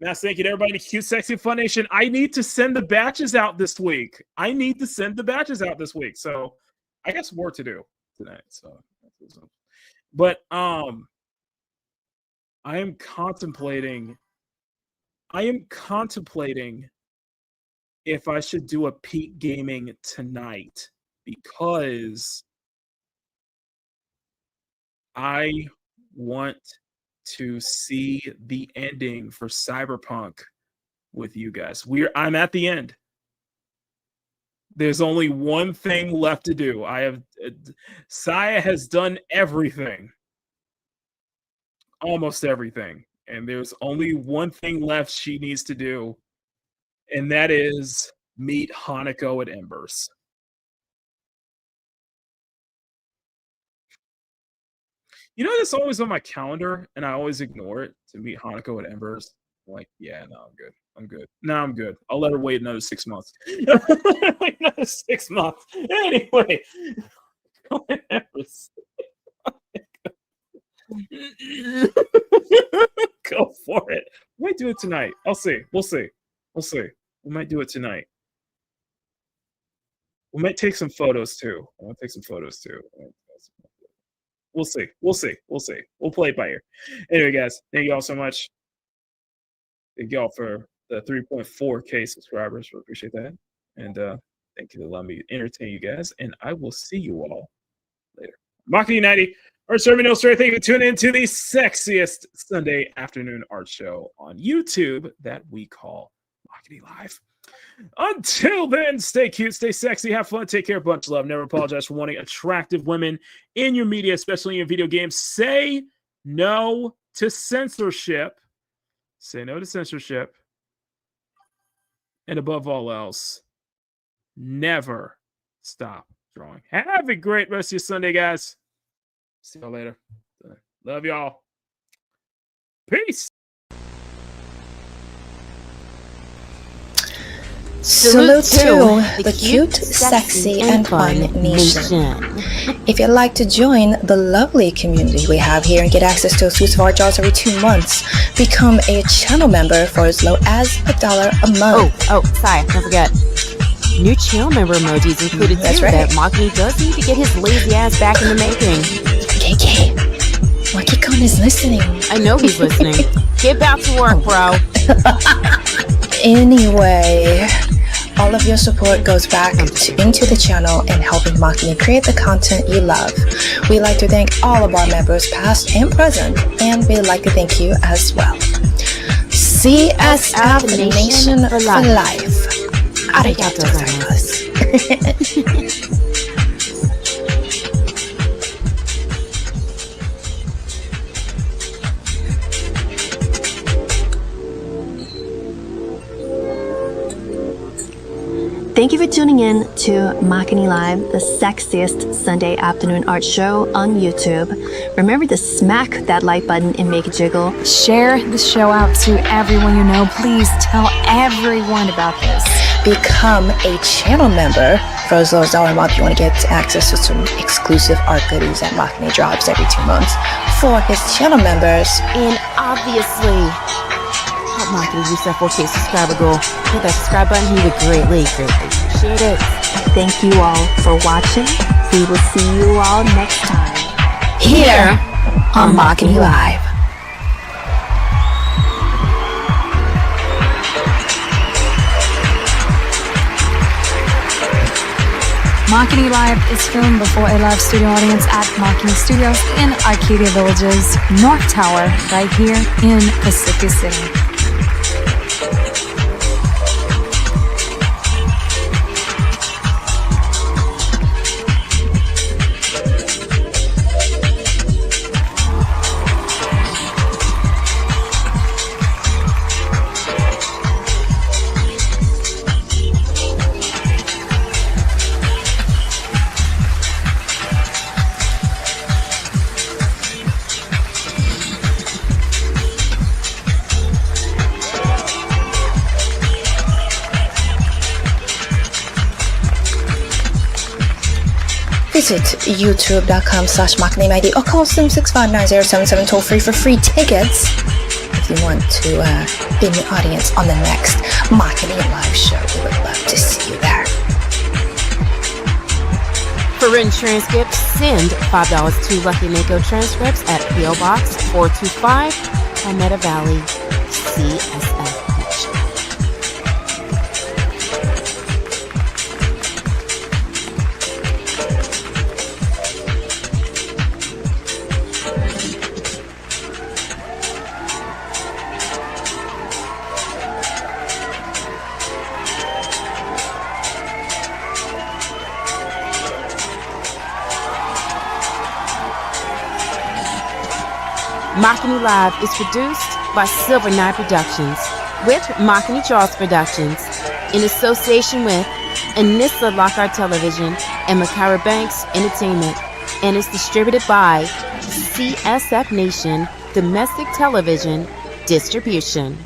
Speaker 1: Mass thank you to everybody in the Cute, Sexy, Fun Nation. I need to send the batches out this week. So I got some work to do tonight. But I am contemplating if I should do a peak gaming tonight, because I want to see the ending for Cyberpunk with you guys. I'm at the end. There's only one thing left to do. Saya has done everything. Almost everything. And there's only one thing left she needs to do, and that is meet Hanako at Embers. That's always on my calendar, and I always ignore it, to meet Hanako at Embers. I'm like, yeah, no, I'm good. No, I'm good. I'll let her wait another 6 months. Wait another 6 months. Anyway. Go for it. We might do it tonight. I'll see. We'll see. We might do it tonight. We might take some photos too. We'll see. We'll play it by ear. Anyway, guys, thank you all so much. Thank you all for the 3.4K subscribers. We appreciate that. And thank you for allowing me to entertain you guys. And I will see you all later. Makini 90. Or serving no straight. Thank you for tuning in to the sexiest Sunday afternoon art show on YouTube that we call Makini Live. Until then, stay cute, stay sexy, have fun, take care, bunch of love. Never apologize for wanting attractive women in your media, especially in your video games. Say no to censorship. Say no to censorship. And above all else, never stop drawing. Have a great rest of your Sunday, guys. See y'all later. Love y'all. Peace.
Speaker 2: Salute to the cute, sexy, and fun nation. If you'd like to join the lovely community we have here and get access to exclusive art jobs every 2 months, become a channel member for as low as $1 a month.
Speaker 3: Oh, sorry, don't forget. New channel member emojis included
Speaker 2: That's
Speaker 3: too
Speaker 2: right.
Speaker 3: that Makini does need to get his lazy ass back in the making.
Speaker 2: KK, Makikon is listening.
Speaker 3: I know he's listening. Get back to work, bro.
Speaker 2: Anyway, all of your support goes back into the channel and helping Makini create the content you love. We'd like to thank all of our members, past and present, and we'd like to thank you as well. CSF Nation for life. Arigato gozaimasu.
Speaker 6: Thank you for tuning in to Makini Live, the sexiest Sunday afternoon art show on YouTube. Remember to smack that like button and make it jiggle.
Speaker 19: Share the show out to everyone you know. Please tell everyone about this.
Speaker 2: Become a channel member for as low as $1 a month. You want to get access to some exclusive art goodies and Makini drops every 2 months for his channel members.
Speaker 3: And obviously, help Makini reach that 4K subscriber goal. Hit that subscribe button. He would greatly appreciate it.
Speaker 6: Thank you all for watching. We will see you all next time
Speaker 2: Here on Makini Live.
Speaker 19: Makini Live is filmed before a live studio audience at Makini Studios in Arcadia Villages, North Tower, right here in Pacific City.
Speaker 2: Visit youtube.com/MakiniMID or call 765-9077 toll free for free tickets if you want to be in the audience on the next Makini Live show. We would love to see you there.
Speaker 3: For written transcripts, send $5 to Lucky Mako Transcripts at P.O. Box 425, Palmetto Valley, CSF. Makini Live is produced by Silver Knight Productions with Makini Charles Productions in association with Anissa Lockhart Television and Makara Banks Entertainment, and is distributed by CSF Nation Domestic Television Distribution.